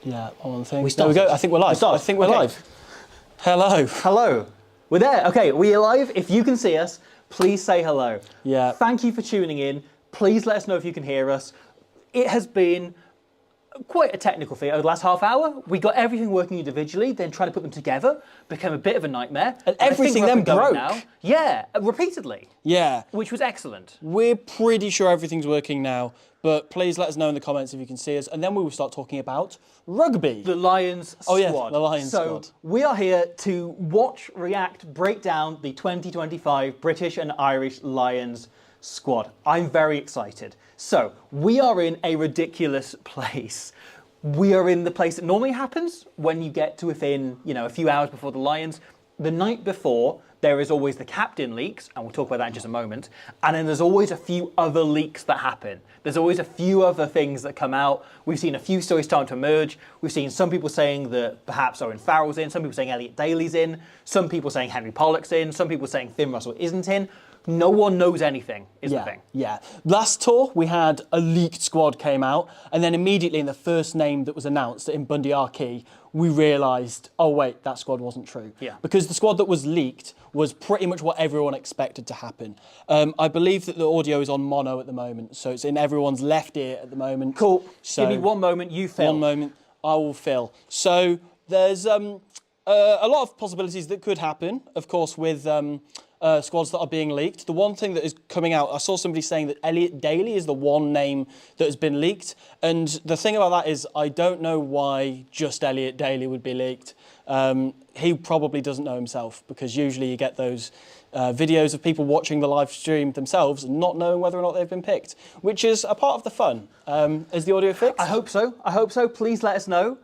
Yeah, on the thing. We There we go. I think we're live. I think we're live. Hello. Hello. We're there. Okay, we're live. If you can see us, please say hello. Yeah. Thank you for tuning in. Please let us know if you can hear us. It has been quite a technical feat over the last half hour. We got everything working individually, then trying to put them together became a bit of a nightmare. And everything then broke. Now. Yeah, repeatedly. Yeah. Which was excellent. We're pretty sure everything's working now, but please let us know in the comments if you can see us, and then we will start talking about rugby. The Lions squad. Oh yeah, the Lions squad. So we are here to watch, react, break down the 2025 British and Irish Lions squad. I'm very excited. So we are in a ridiculous place. We are in the place that normally happens when you get to within, a few hours before the Lions. The night before, there is always the captain leaks, and we'll talk about that in just a moment. And then there's always a few other leaks that happen. There's always a few other things that come out. We've seen a few stories starting to emerge. We've seen some people saying that perhaps Owen Farrell's in, some people saying Elliot Daly's in, some people saying Henry Pollock's in, some people saying Finn Russell isn't in. No one knows anything, is the thing. Yeah. Last tour, we had a leaked squad came out, and then immediately in the first name that was announced in Bundy Archie, we realised, oh wait, that squad wasn't true. Yeah. Because the squad that was leaked was pretty much what everyone expected to happen. I believe that the audio is on mono at the moment, so it's in everyone's left ear at the moment. Cool. So give me one moment, you fill. One moment, I will fill. So there's a lot of possibilities that could happen, of course, with squads that are being leaked. The one thing that is coming out, I saw somebody saying that Elliot Daly is the one name that has been leaked. And the thing about that is I don't know why just Elliot Daly would be leaked. He probably doesn't know himself, because usually you get those videos of people watching the live stream themselves and not knowing whether or not they've been picked, which is a part of the fun. Is the audio fixed? I hope so. I hope so. Please let us know.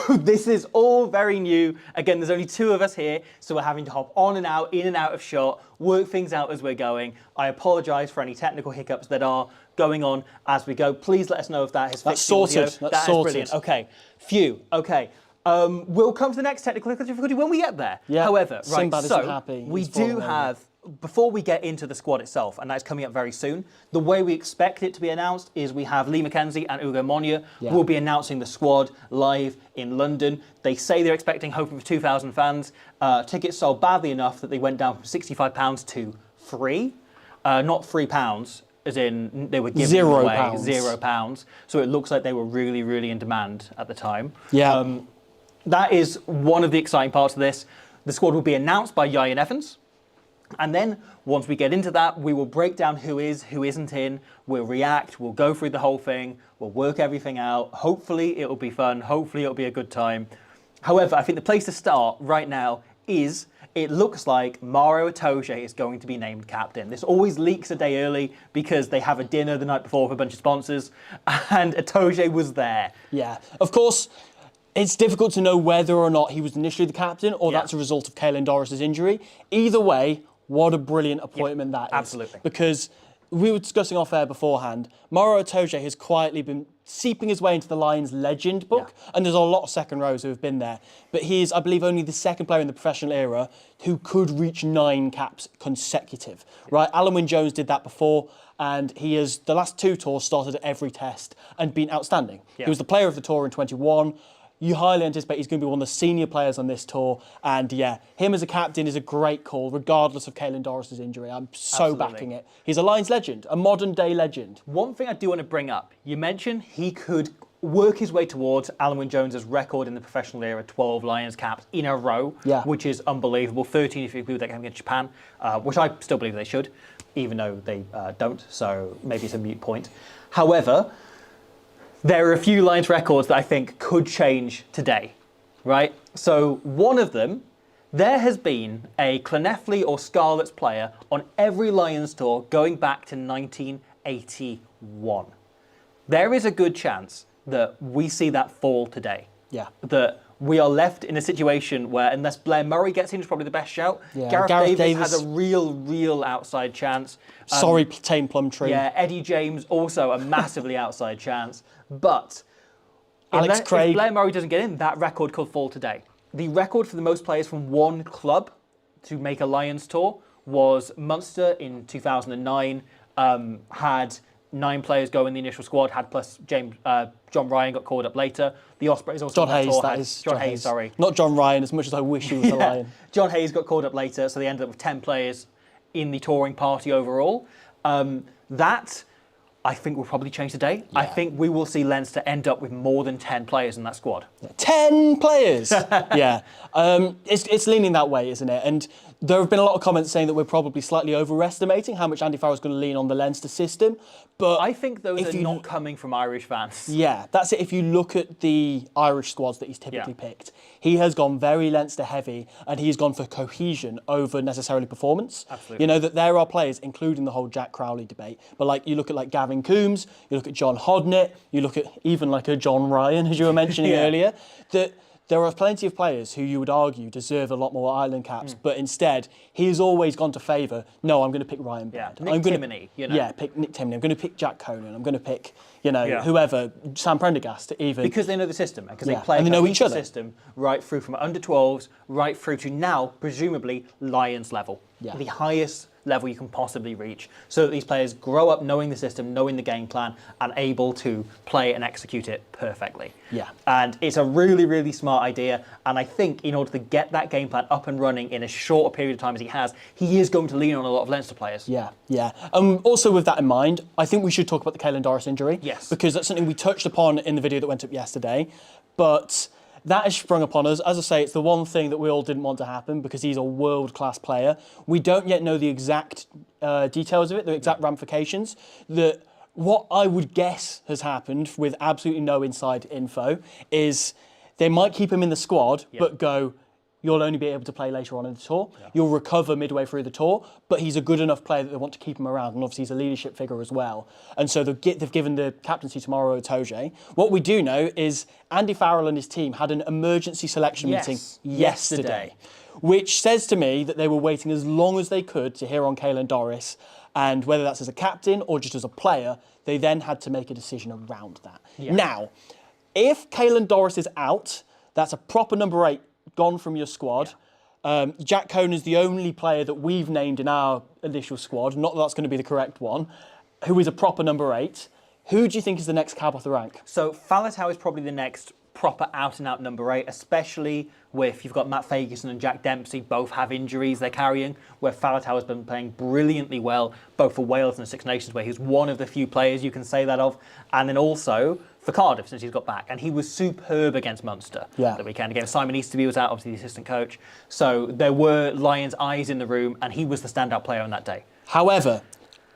This is all very new. Again, there's only two of us here, so we're having to hop on and out, in and out of shot, work things out as we're going. I apologise for any technical hiccups that are going on as we go. Please let us know if that has fixed the audio. That's sorted. Brilliant. Okay. Phew. Okay. We'll come to the next technical difficulty when we get there. Yeah. However, Sinbad isn't happy. We do have, before we get into the squad itself, and that's coming up very soon, the way we expect it to be announced is we have Lee McKenzie and Ugo Monye will be announcing the squad live in London. They say they're expecting, hoping for 2,000 fans. Tickets sold badly enough that they went down from £65 to free. Not £3, as in they were giving away £0. So it looks like they were really, really in demand at the time. Yeah. That is one of the exciting parts of this. The squad will be announced by Ian Evans. And then once we get into that, we will break down who is, who isn't in. We'll react. We'll go through the whole thing. We'll work everything out. Hopefully it'll be fun. Hopefully it'll be a good time. However, I think the place to start right now is it looks like Maro Itoje is going to be named captain. This always leaks a day early because they have a dinner the night before with a bunch of sponsors, and Itoje was there. Yeah. Of course, it's difficult to know whether or not he was initially the captain or that's a result of Caelan Doris's injury. Either way, what a brilliant appointment that is. Absolutely. Because we were discussing off air beforehand, Maro Itoje has quietly been seeping his way into the Lions legend book, and there's a lot of second rows who have been there. But he is, I believe, only the second player in the professional era who could reach 9 caps consecutive. Right? Alan Wynne-Jones did that before, and he has, the last 2 tours, started at every test and been outstanding. He was the player of the tour in 21. You highly anticipate he's going to be one of the senior players on this tour. And yeah, him as a captain is a great call, regardless of Caelan Doris's injury. I'm so backing it. He's a Lions legend, a modern day legend. One thing I do want to bring up, you mentioned he could work his way towards Alan Wynne-Jones' record in the professional era, 12 Lions caps in a row, which is unbelievable. 13 if you include that game against Japan, which I still believe they should, even though they don't, so maybe it's a moot point. However, there are a few Lions records that I think could change today, right? So one of them, there has been a Llanelli or Scarlets player on every Lions tour going back to 1981. There is a good chance that we see that fall today. Yeah. That we are left in a situation where, unless Blair Murray gets in, is probably the best shout. Yeah. Gareth Davis has a real outside chance. Sorry, Tame Plumtree. Yeah, Eddie James also a massively outside chance. But Alex Craig. If Blair Murray doesn't get in, that record could fall today. The record for the most players from one club to make a Lions tour was Munster in 2009. Had 9 players go in the initial squad, had plus John Ryan got called up later. The Ospreys also John Hayes, John Hayes, sorry. Not John Ryan, as much as I wish he was a Lion. John Hayes got called up later, so they ended up with 10 players in the touring party overall. That, I think, will probably change today. Yeah. I think we will see Leinster end up with more than 10 players in that squad. 10 players! Yeah. It's leaning that way, isn't it? And there have been a lot of comments saying that we're probably slightly overestimating how much Andy Farrell's going to lean on the Leinster system. But I think those are not coming from Irish fans. Yeah, that's it. If you look at the Irish squads that he's typically picked, he has gone very Leinster heavy, and he's gone for cohesion over necessarily performance. Absolutely. You know that there are players, including the whole Jack Crowley debate, but like you look at like Gavin Coombs, you look at John Hodnett, you look at even like a John Ryan, as you were mentioning earlier, that there are plenty of players who you would argue deserve a lot more Ireland caps, but instead he has always gone to favour. No, I'm going to pick Ryan Baird. Nick Timoney, you know. Yeah, pick Nick Timoney. I'm going to pick Jack Conan. I'm going to pick whoever, Sam Prendergast even. Because they know the system, because they play and they know each other. System right through from under 12s right through to now presumably Lions level, the highest level you can possibly reach, so that these players grow up knowing the system, knowing the game plan, and able to play and execute it perfectly. Yeah. And it's a really, really smart idea. And I think in order to get that game plan up and running in as short a period of time as he is going to lean on a lot of Leinster players. Yeah. Also, with that in mind, I think we should talk about the Caelan Doris injury. Yes. Because that's something we touched upon in the video that went up yesterday. But that has sprung upon us. As I say, it's the one thing that we all didn't want to happen because he's a world-class player. We don't yet know the exact details of it, the exact ramifications. What I would guess has happened with absolutely no inside info is they might keep him in the squad, but go, you'll only be able to play later on in the tour. Yeah. You'll recover midway through the tour, but he's a good enough player that they want to keep him around, and obviously he's a leadership figure as well. And so they've given the captaincy to Maro Itoje. What we do know is Andy Farrell and his team had an emergency selection meeting yesterday, which says to me that they were waiting as long as they could to hear on Caelan Doris, and whether that's as a captain or just as a player, they then had to make a decision around that. Yeah. Now, if Caelan Doris is out, that's a proper number 8 gone from your squad. Yeah. Jack Conan is the only player that we've named in our initial squad, not that that's going to be the correct one, who is a proper number 8. Who do you think is the next cab off the rank? So Faletau is probably the next proper out-and-out number 8, especially with you've got Matt Fagerson and Jack Dempsey both have injuries they're carrying, where Faletau has been playing brilliantly well, both for Wales and the Six Nations, where he's one of the few players you can say that of, and then also for Cardiff since he's got back. And he was superb against Munster the weekend. Again, Simon Easterby was out, obviously the assistant coach. So there were Lions' eyes in the room, and he was the standout player on that day. However,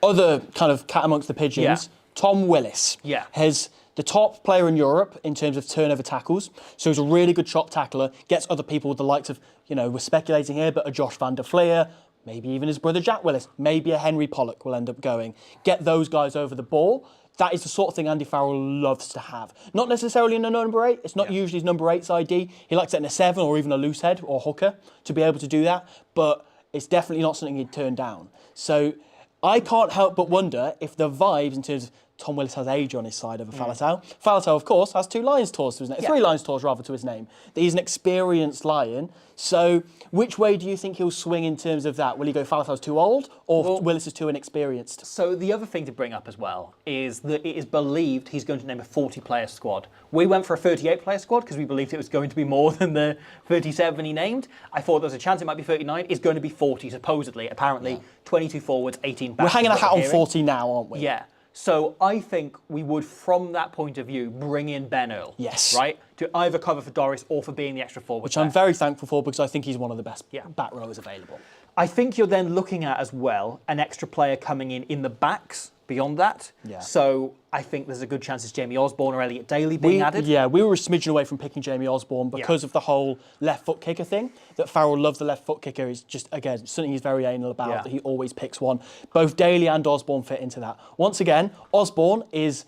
other kind of cat amongst the pigeons, Tom Willis has the top player in Europe in terms of turnover tackles. So he's a really good chop tackler, gets other people with the likes of, we're speculating here, but a Josh van der Fleer, maybe even his brother Jack Willis, maybe a Henry Pollock will end up going. Get those guys over the ball. That is the sort of thing Andy Farrell loves to have. Not necessarily in a number 8. It's not usually his number 8's ID. He likes it in a 7 or even a loose head or hooker to be able to do that. But it's definitely not something he'd turn down. So I can't help but wonder if the vibes in terms of Tom Willis has age on his side over Faletau. Faletau, of course, has 2 Lions tours to his name. 3 Lions tours, rather, to his name. He's an experienced Lion. So which way do you think he'll swing in terms of that? Will he go Faletau's too old or Willis is too inexperienced? So the other thing to bring up as well is that it is believed he's going to name a 40-player squad. We went for a 38-player squad because we believed it was going to be more than the 37 he named. I thought there was a chance it might be 39. It's going to be 40, supposedly. Apparently, 22 forwards, 18 backs. We're hanging a hat on 40 now, aren't we? Yeah. So I think we would, from that point of view, bring in Ben Earl. Yes. Right? To either cover for Doris or for being the extra forward. Which I'm very thankful for because I think he's one of the best back rowers available. I think you're then looking at as well an extra player coming in the backs beyond that. Yeah. So I think there's a good chance it's Jamie Osborne or Elliot Daly being added. Yeah, we were a smidgen away from picking Jamie Osborne because of the whole left foot kicker thing. That Farrell loves the left foot kicker is just, again, something he's very anal about, that he always picks one. Both Daly and Osborne fit into that. Once again, Osborne is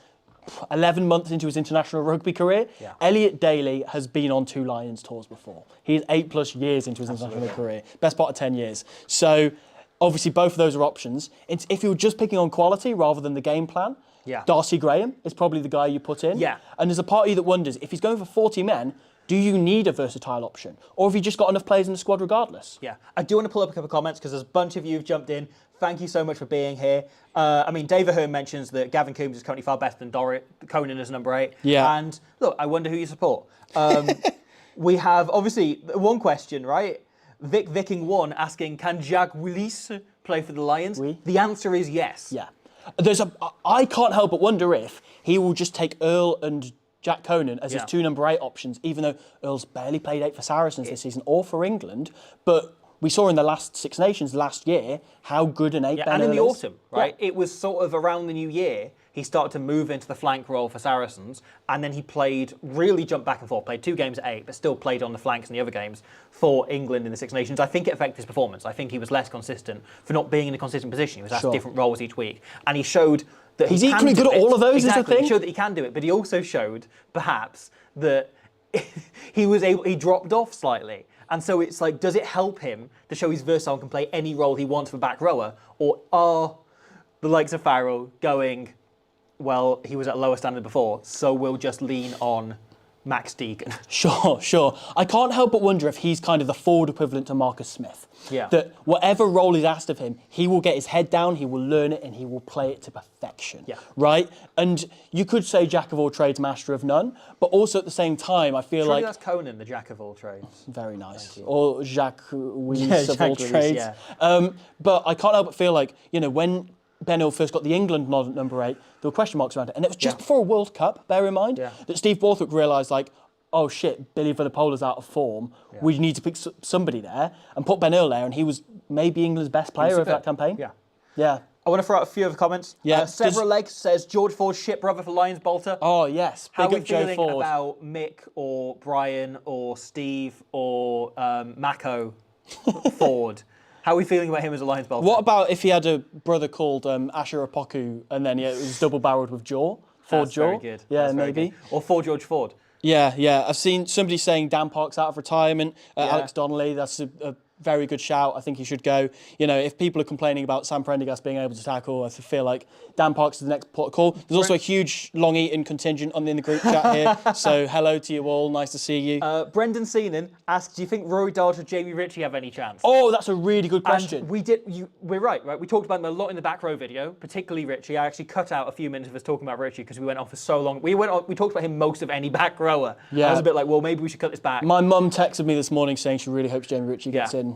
11 months into his international rugby career. Yeah. Elliot Daly has been on 2 Lions tours before. He's 8+ years into his international career. Best part of 10 years. So obviously both of those are options. If you're just picking on quality rather than the game plan, Darcy Graham is probably the guy you put in. Yeah. And there's a part of you that wonders, if he's going for 40 men, do you need a versatile option? Or have you just got enough players in the squad regardless? Yeah. I do want to pull up a couple of comments because there's a bunch of you who've jumped in. thank you so much for being here. I mean, David Hearn mentions that Gavin Coombs is currently far better than Conan as number 8. Yeah. And look, I wonder who you support. We have, obviously, one question, right? Viking1 asking, can Jack Willis play for the Lions? Oui. The answer is yes. Yeah. I can't help but wonder if he will just take Earl and Jack Conan as his 2 number 8 options, even though Earl's barely played 8 for Saracens this season or for England. But we saw in the last Six Nations last year how good an 8 Ben and in the Earl is. autumn, right? Yeah. It was sort of around the new year, he started to move into the flank role for Saracens, and then he really jumped back and forth, played 2 games at 8, but still played on the flanks in the other games for England in the Six Nations. I think it affected his performance. I think he was less consistent for not being in a consistent position. He was asked different roles each week, and he showed that he's equally good at all of those. Exactly, is the thing. He showed that he can do it, but he also showed, perhaps, that he dropped off slightly. And so it's like, does it help him to show he's versatile and can play any role he wants for back rower? Or are the likes of Farrell going, well, he was at a lower standard before, so we'll just lean on Max Deegan? Sure. I can't help but wonder if he's kind of the forward equivalent to Marcus Smith. Yeah. That whatever role is asked of him, he will get his head down, he will learn it, and he will play it to perfection. Yeah. Right? And you could say jack of all trades, master of none, but also at the same time, I feel like... that's Conan, the jack of all trades. Very nice. Or Jacques Willis of all trades. Yeah. But I can't help but feel like, when Ben Earl first got the England nod at number 8, there were question marks around it. And it was just before a World Cup, bear in mind, that Steve Borthwick realised, oh shit, Billy Vunipolar's out of form. Yeah. We need to pick somebody there and put Ben Earl there, and he was maybe England's best player of that campaign. Yeah. I want to throw out a few other comments. Yeah. Several Legs says George Ford's ship brother for Lions Bolter. Oh yes, How big are we up Joe feeling Ford. about Mick or Brian or Steve or Mako Ford? How are we feeling about him as a Lions Bolter? What about if he had a brother called Asher Opoku and then it was double-barreled with Jaw? Ford That's Jaw? very good. Yeah, That's very maybe. Good. Or Ford George Ford. Yeah. I've seen somebody saying Dan Park's out of retirement. Alex Donnelly, that's a very good shout. I think he should go. If people are complaining about Sam Prendergast being able to tackle, I feel like Dan Parks is the next port of call. There's also a huge long-eaten contingent in the group chat here. So hello to you all. Nice to see you. Brendan Seenan asks, do you think Rory Darge or Jamie Ritchie have any chance? Oh, that's a really good question. And we're right? We talked about them a lot in the back row video, particularly Ritchie. I actually cut out a few minutes of us talking about Ritchie because we went on for so long. We talked about him most of any back rower. Yeah. I was a bit like, well, maybe we should cut this back. My mum texted me this morning saying she really hopes Jamie Ritchie gets in.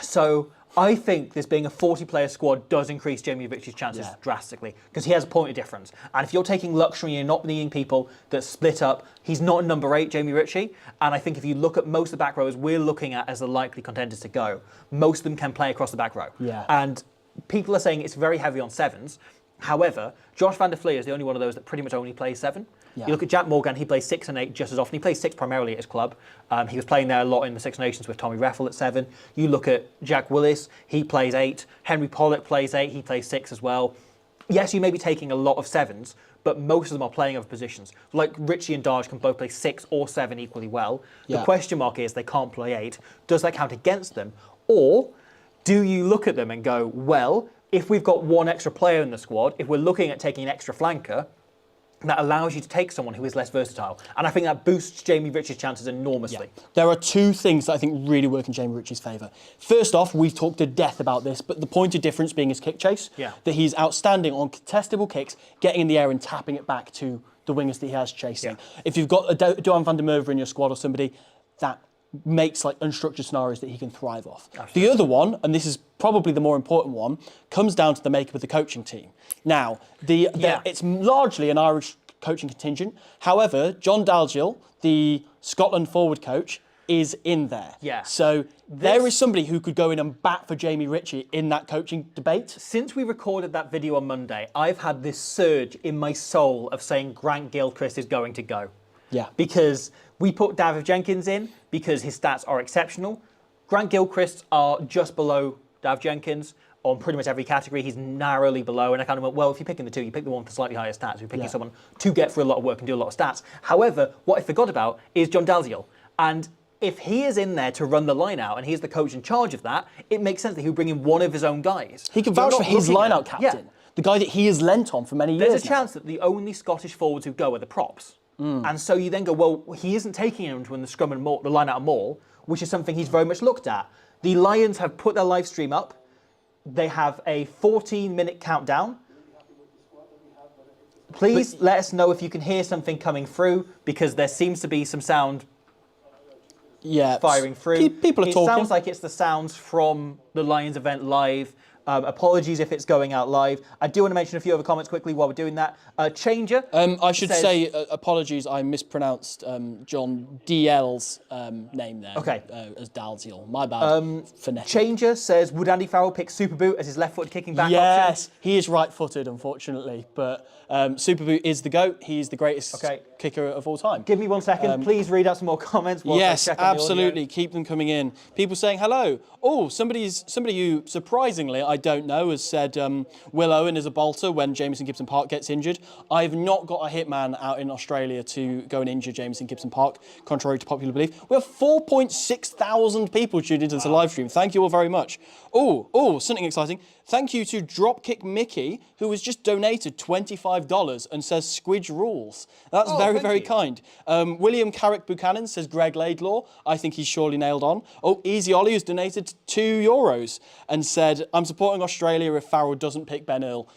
So I think this being a 40-player squad does increase Jamie Ritchie's chances drastically because he has a point of difference. And if you're taking luxury and not needing people that split up, he's not a number 8, Jamie Ritchie. And I think if you look at most of the back rows we're looking at as the likely contenders to go, most of them can play across the back row. Yeah. And people are saying it's very heavy on 7s. However, Josh van der Fleer is the only one of those that pretty much only plays 7. Yeah. You look at Jack Morgan, he plays 6 and 8 just as often. He plays 6 primarily at his club. He was playing there a lot in the Six Nations with Tommy Reffel at 7. You look at Jack Willis, he plays 8. Henry Pollock plays 8, he plays 6 as well. Yes, you may be taking a lot of 7s, but most of them are playing other positions. Like Ritchie and Darge can both play 6 or 7 equally well. The question mark is they can't play 8. Does that count against them? Or do you look at them and go, well, if we've got one extra player in the squad, if we're looking at taking an extra flanker, that allows you to take someone who is less versatile. And I think that boosts Jamie Ritchie's chances enormously. Yeah. There are 2 things that I think really work in Jamie Ritchie's favour. First off, we've talked to death about this, but the point of difference being his kick chase. Yeah. That he's outstanding on contestable kicks, getting in the air and tapping it back to the wingers that he has chasing. Yeah. If you've got a Duan van der Merwe in your squad or somebody, that makes unstructured scenarios that he can thrive off. Absolutely. The other one, and this is probably the more important one, comes down to the makeup of the coaching team. Now, it's largely an Irish coaching contingent. However, John Dalgill, the Scotland forward coach, is in there. Yeah. So there is somebody who could go in and bat for Jamie Ritchie in that coaching debate. Since we recorded that video on Monday, I've had this surge in my soul of saying Grant Gilchrist is going to go. Yeah. Because we put David Jenkins in because his stats are exceptional. Grant Gilchrist are just below Dav Jenkins on pretty much every category. He's narrowly below, and I kind of went, well, if you're picking the 2, you pick the one for slightly higher stats. You're picking someone to get through a lot of work and do a lot of stats. However, what I forgot about is John Dalziel. And if he is in there to run the line out and he's the coach in charge of that, it makes sense that he would bring in one of his own guys. He can vouch for his line-out captain, the guy that he has lent on for many years. There's a chance that the only Scottish forwards who go are the props. And so you then go, well, he isn't taking him to win the scrum and maul, the line-out and maul, which is something he's very much looked at. The Lions have put their live stream up. They have a 14-minute countdown. Please let us know if you can hear something coming through, because there seems to be some sound firing through. People are talking. It sounds like it's the sounds from the Lions event live. Apologies if it's going out live. I do want to mention a few other comments quickly while we're doing that. Changer. I should say apologies. I mispronounced John DL's name there. Okay. As Dalziel. My bad. Phonetic. Changer says, would Andy Farrell pick Super Boot as his left-foot kicking back option? Yes, he is right-footed, unfortunately, but Super Boot is the GOAT. He's the greatest kicker of all time. Give me 1 second. Please read out some more comments. Yes, absolutely. Keep them coming in. People saying hello. Oh, somebody who surprisingly I don't know has said Will Owen is a bolter when Jamison Gibson Park gets injured. I've not got a hitman out in Australia to go and injure Jamison Gibson Park, contrary to popular belief. We have 4.6 thousand people tuned into this live stream. Thank you all very much. Oh, something exciting. Thank you to Dropkick Mickey, who has just donated $25 and says Squidge rules. That's very kind. William Carrick Buchanan says Greg Laidlaw. I think he's surely nailed on. Oh, Easy Ollie has donated €2 and said, I'm supporting Australia if Farrell doesn't pick Ben Earl.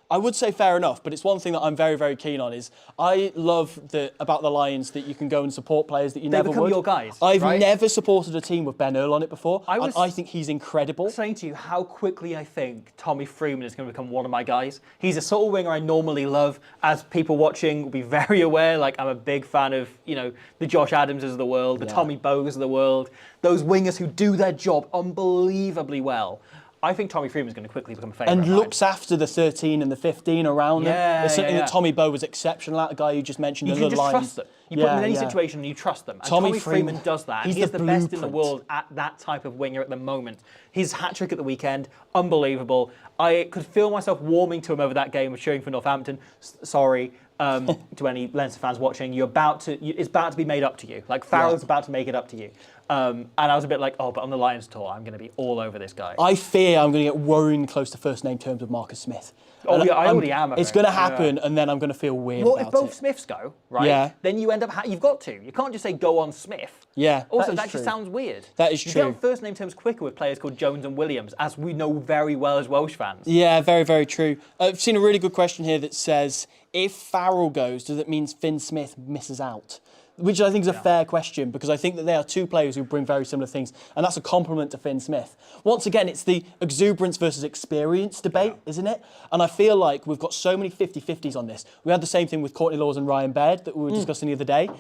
I would say fair enough, but it's one thing that I'm very keen on is I love about the Lions that you can go and support players that you never would. They become your guys, I've never supported a team with Ben Earl on it before, and I think he's incredible. I was saying to you how quickly I think Tommy Freeman is going to become one of my guys. He's a sort of winger I normally love. As people watching will be very aware, like I'm a big fan of, the Josh Adamses of the world, the Tommy Bogues of the world, those wingers who do their job unbelievably well. I think Tommy Freeman's going to quickly become a favourite. And looks after the 13 and the 15 around them. There's something that Tommy Bowe was exceptional at, a guy you just mentioned. You can just trust them. You put them in any situation and you trust them. And Tommy Freeman does that. He is the best in the world at that type of winger at the moment. His hat-trick at the weekend, unbelievable. I could feel myself warming to him over that game of cheering for Northampton. Sorry to any Leinster fans watching. It's about to be made up to you. Like Farrell's about to make it up to you. And I was a bit like, but on the Lions tour, I'm going to be all over this guy. I fear I'm going to get worrying close to first name terms with Marcus Smith. I already am. It's going to happen, and then I'm going to feel weird about it. Well, if both Smiths go, right? Yeah. Then you end up. You've got to. You can't just say go on Smith. Yeah. Also, that just sounds weird. That is true. You get on first name terms quicker with players called Jones and Williams, as we know very well as Welsh fans. Yeah, very true. I've seen a really good question here that says, if Farrell goes, does it mean Finn Smith misses out? Which I think is a fair question, because I think that they are two players who bring very similar things, and that's a compliment to Finn Smith. Once again, it's the exuberance versus experience debate, isn't it? And I feel like we've got so many 50-50s on this. We had the same thing with Courtney Laws and Ryan Baird that we were discussing the other day.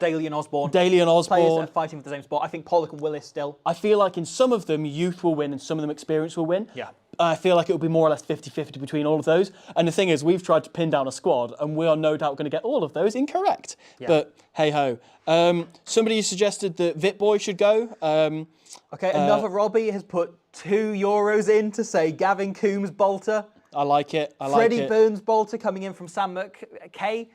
Daly and Osborne. Players that are fighting for the same spot. I think Pollock and Willis still. I feel like in some of them, youth will win and some of them, experience will win. Yeah. I feel like it will be more or less 50-50 between all of those. And the thing is, we've tried to pin down a squad, and we are no doubt going to get all of those incorrect. Yeah. But hey-ho. Somebody suggested that Vitboy should go. Another Robbie has put €2 in to say Gavin Coombs bolter. I like it. Freddie Burns bolter coming in from Sam McKay.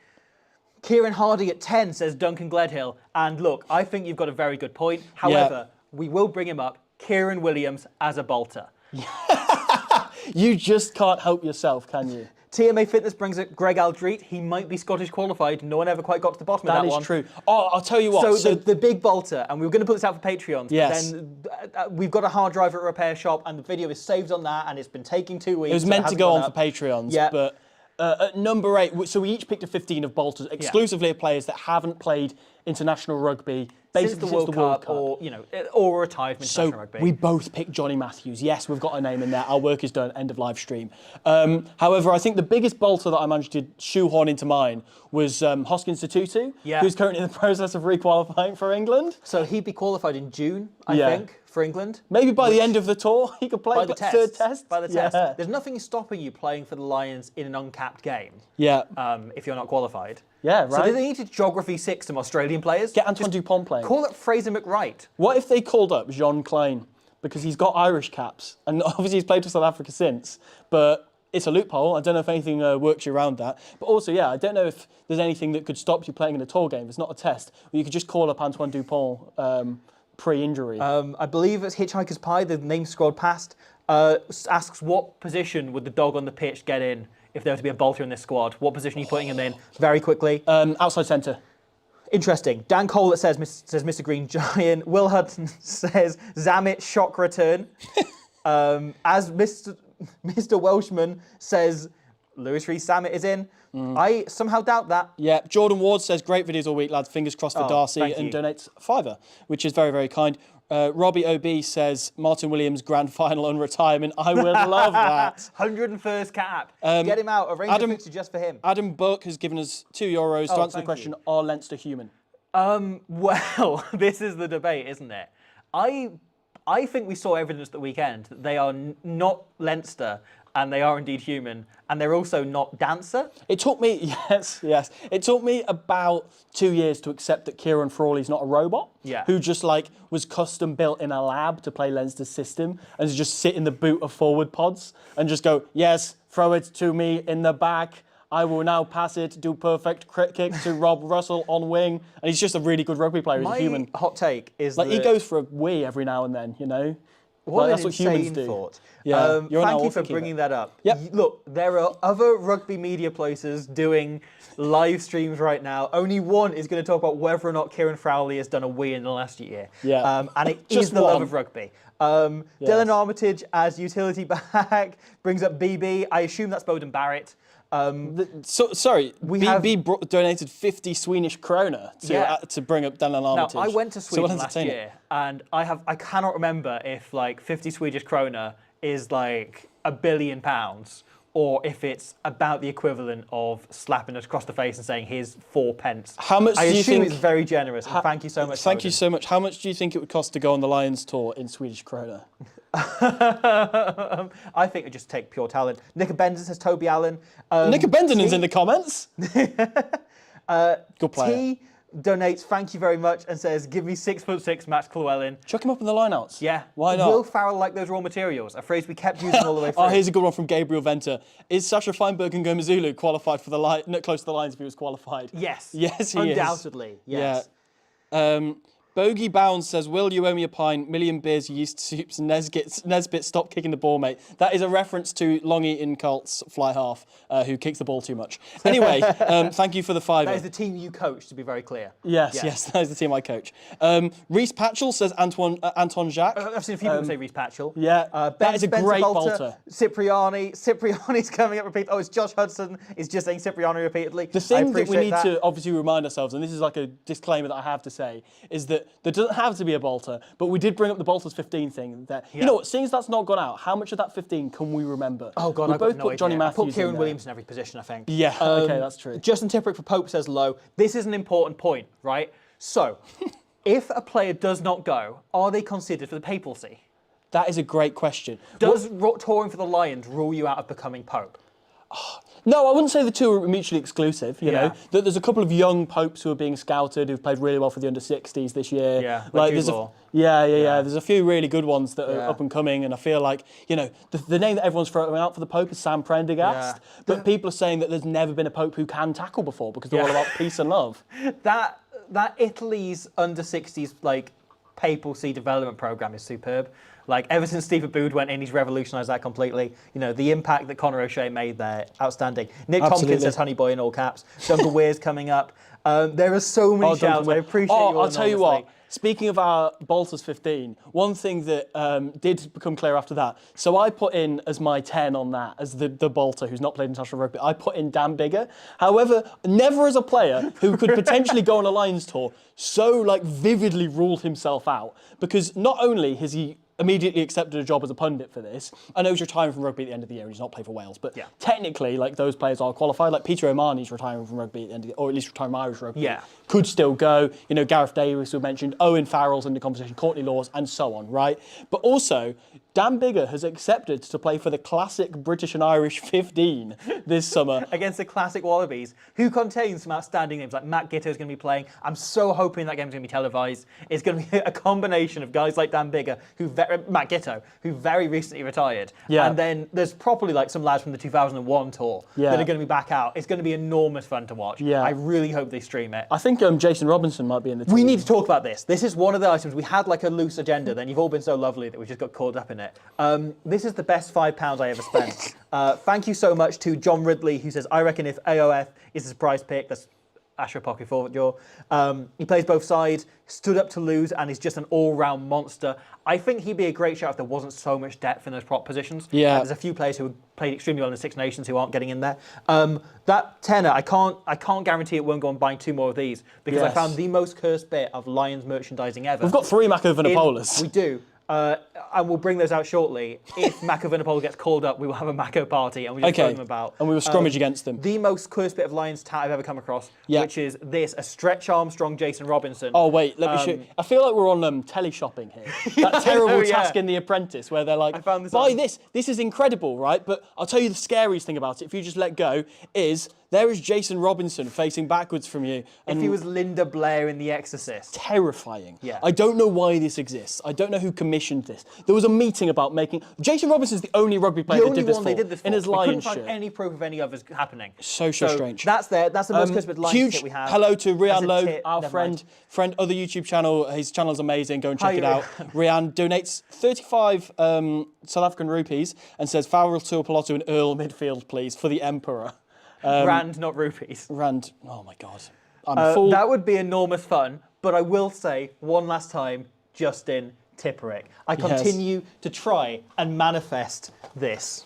Kieran Hardy at 10 says Duncan Gledhill. And look, I think you've got a very good point. However, we will bring him up. Kieran Williams as a bolter. You just can't help yourself, can you? TMA Fitness brings up Greg Aldreet. He might be Scottish qualified. No one ever quite got to the bottom of that one. That is true. Oh, I'll tell you what. So the big bolter, and we were going to put this out for Patreons. Yes. Then we've got a hard drive at a repair shop, and the video is saved on that, and it's been taking 2 weeks. It was meant to go on for Patreons, but at number 8, so we each picked a 15 of bolters, exclusively of players that haven't played international rugby since the World Cup, or retired from international rugby. We both picked Johnny Matthews. Yes, we've got a name in there. Our work is done. End of live stream. However, I think the biggest bolter that I managed to shoehorn into mine was Hoskins Tutu, who's currently in the process of re-qualifying for England. So he'd be qualified in June, I think, for England. Maybe by the end of the tour, he could play by the third test. By the test. There's nothing stopping you playing for the Lions in an uncapped game. Yeah. If you're not qualified. Yeah, right. So do they need to geography 6 some Australian players? Get Antoine Dupont playing. Call up Fraser McWright. What if they called up Jean Klein? Because he's got Irish caps, and obviously he's played for South Africa since, but it's a loophole. I don't know if anything works you around that. But also, I don't know if there's anything that could stop you playing in a tour game. It's not a test. You could just call up Antoine Dupont pre-injury. I believe it's Hitchhiker's Pie, the name scrolled past, asks what position would the dog on the pitch get in if there were to be a bolter in this squad? What position are you putting him in? Very quickly. Outside centre. Interesting. Dan Cole says Mr. Green Giant. Will Hudson says Zammit shock return. As Mr. Welshman says, Lewis Rees-Sammett is in. I somehow doubt that. Yeah, Jordan Ward says, great videos all week, lads. Fingers crossed for Darcy, and donates $5, which is very, very kind. Robbie OB says, Martin Williams grand final and retirement. I would love that. 101st cap. Get him out. Arrange a fixture just for him. Adam Buck has given us €2 to answer the question, are Leinster human? Well, this is the debate, isn't it? I think we saw evidence at the weekend that they are not Leinster, and they are indeed human, and they're also not dancer. It took me, yes. It took me about 2 years to accept that Kieran Frawley's not a robot. Yeah. Who just was custom built in a lab to play Leinster's system and to just sit in the boot of forward pods and just go, yes, throw it to me in the back. I will now pass it, do perfect kick to Rob Russell on wing. And he's just a really good rugby player. He's a human. My hot take is he goes for a wee every now and then, you know? That's what humans do. Thought. Yeah, thank you for bringing that up. Yep. Look, there are other rugby media places doing live streams right now. Only one is going to talk about whether or not Kieran Frawley has done a wee in the last year. Yeah. And it is the love of rugby. Dylan Armitage as utility back brings up BB. I assume that's Bowden Barrett. Sorry, BB donated 50 Swedish krona to bring up Dylan Armitage. Now, I went to Sweden last year, and I cannot remember if 50 Swedish krona is like £1 billion, or if it's about the equivalent of slapping us across the face and saying, here's 4 pence. How much do you think? It's very generous, and thank you so much. Thank you so much. How much do you think it would cost to go on the Lions tour in Swedish krona? I think it'd just take pure talent. Nick Benden says Toby Allen. Nick Benden is in the comments. Good player. T donates, thank you very much, and says, give me 6'6" Max Llewellyn. Chuck him up in the lineouts. Yeah. Why not? Will Farrell like those raw materials? A phrase we kept using all the way through. Oh, here's a good one from Gabriel Venter. Is Sasha Feinberg and Gomezulu qualified for the close to the lines if he was qualified? Yes. Yes, he Undoubtedly, yes. Yeah. Bogey Bounds says, Will, you owe me a pint, million beers, yeast soups, Nesbitt, stop kicking the ball, mate. That is a reference to long-eaten Colts fly half, who kicks the ball too much. Anyway, thank you for the $5. That is the team you coach, to be very clear. Yes, that is the team I coach. Reece Patchell says Anton Jacques. I've seen a few people say Reece Patchell. Yeah, that is a great bolter. Cipriani's coming up repeatedly. Oh, it's Josh Hudson is just saying Cipriani repeatedly. The thing that we need to obviously remind ourselves, and this is like a disclaimer that I have to say, is that there doesn't have to be a bolter, but we did bring up the bolters 15 thing. You know what, seeing as that's not gone out, how much of that 15 can we remember? Oh God, we I've both got no put Johnny idea. Matthews I put Kieran in Williams in every position, I think. Yeah, okay, that's true. Justin Tipperick for Pope says low. This is an important point, right? So, if a player does not go, are they considered for the papacy? That is a great question. Does touring for the Lions rule you out of becoming Pope? No, I wouldn't say the two are mutually exclusive. You know, there's a couple of young popes who are being scouted who've played really well for the under-60s this year. Yeah, like there's there's a few really good ones that are up and coming, and I feel like the name that everyone's throwing out for the Pope is Sam Prendergast, but people are saying that there's never been a Pope who can tackle before because they're all about peace and love. That Italy's under-60s papacy development program is superb. Ever since Steve Aboud went in, he's revolutionised that completely. The impact that Conor O'Shea made there, outstanding. Nick Tompkins says Honey Boy in all caps. Duncan Weir's coming up. There are so many shouts. I appreciate you. I'll tell you what. Speaking of our Bolters 15, one thing that did become clear after that, so I put in as my 10 on that, as the bolter who's not played international rugby, I put in Dan Biggar. However, never as a player who could potentially go on a Lions tour so vividly ruled himself out, because not only has he immediately accepted a job as a pundit for this. I know he's retiring from rugby at the end of the year and he's not playing for Wales, but technically, those players are qualified. Peter O'Mahony's retiring from rugby at the end of the, or at least retiring from Irish rugby. Yeah. Could still go. Gareth Davis, we mentioned, Owen Farrell's in the conversation, Courtney Laws, and so on, right? But also, Dan Biggar has accepted to play for the classic British and Irish 15 this summer. Against the classic Wallabies, who contains some outstanding names, like Matt Gitto's going to be playing. I'm so hoping that game's going to be televised. It's going to be a combination of guys like Dan Biggar, Matt Gitto, who very recently retired. Yeah. And then there's probably some lads from the 2001 tour that are going to be back out. It's going to be enormous fun to watch. Yeah. I really hope they stream it. I think Jason Robinson might be in the team. We need to talk about this. This is one of the items. We had a loose agenda, then you've all been so lovely that we just got caught up in it. This is the best £5 I ever spent. Thank you so much to John Ridley, who says, I reckon if AOF is a surprise pick, that's Asher Pocky forward jaw. He plays both sides, stood up to lose, and is just an all-round monster. I think he'd be a great shout if there wasn't so much depth in those prop positions. Yeah. There's a few players who played extremely well in the Six Nations who aren't getting in there. That tenner, I can't guarantee it won't go on buying 2 more of these because I found the most cursed bit of Lions merchandising ever. We've got 3 Mako Vunipolas. We do. And we'll bring those out shortly. If Mako Vunipola gets called up, we will have a Mako party and we just throw them about. And we will scrummage against them. The most cursed bit of Lions tat I've ever come across, which is a Stretch Armstrong Jason Robinson. Oh, wait, let me show you. I feel like we're on teleshopping here. That terrible task in The Apprentice where they're like, buy this. This is incredible, right? But I'll tell you the scariest thing about it, if you just let go, is there is Jason Robinson facing backwards from you. And if he was Linda Blair in The Exorcist. Terrifying. Yeah. I don't know why this exists. I don't know who commissioned this. There was a meeting about making... Jason Robinson's the only rugby player that did this for. In his Lions shirt. We couldn't find any proof of any others happening. So strange. That's the most cursed bit of Lions huge that we have. Hello to Rian Lowe, tip, our friend, other YouTube channel. His channel's amazing. Go and check it out. Rian donates 35 South African rupees and says, Farrell, Tuapolotu and Earl midfield, please, for the Emperor. Rand, not rupees. Rand, oh my God. I'm full. That would be enormous fun, but I will say one last time, Justin Tipperick. I continue to try and manifest this.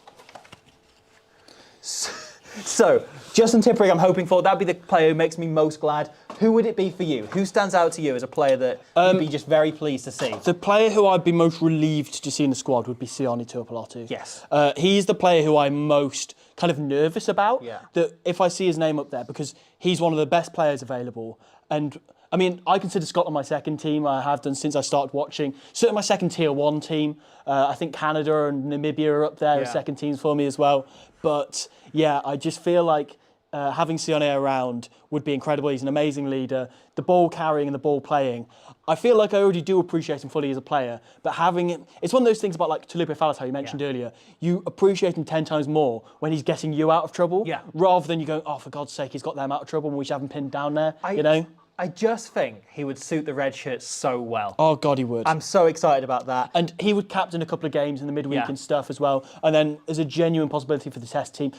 So, Justin Tipperick I'm hoping for. That'd be the player who makes me most glad. Who would it be for you? Who stands out to you as a player that you'd be just very pleased to see? The player who I'd be most relieved to see in the squad would be Sione Tuapolotu. Yes. He's the player who I'm most kind of nervous about. Yeah. That if I see his name up there, because he's one of the best players available. And I mean, I consider Scotland my second team. I have done since I started watching. Certainly my second tier 1 team. I think Canada and Namibia are up there as second teams for me as well. But yeah, I just feel like having Sione around would be incredible. He's an amazing leader. The ball carrying and the ball playing. I feel like I already do appreciate him fully as a player, but having him, it's one of those things about like Talupe Faletau you mentioned earlier. You appreciate him 10 times more when he's getting you out of trouble, rather than you going, oh, for God's sake, he's got them out of trouble and we should have him pinned down there, you know? I just think he would suit the red shirt so well. Oh, God, he would. I'm so excited about that. And he would captain a couple of games in the midweek and stuff as well. And then there's a genuine possibility for the test team.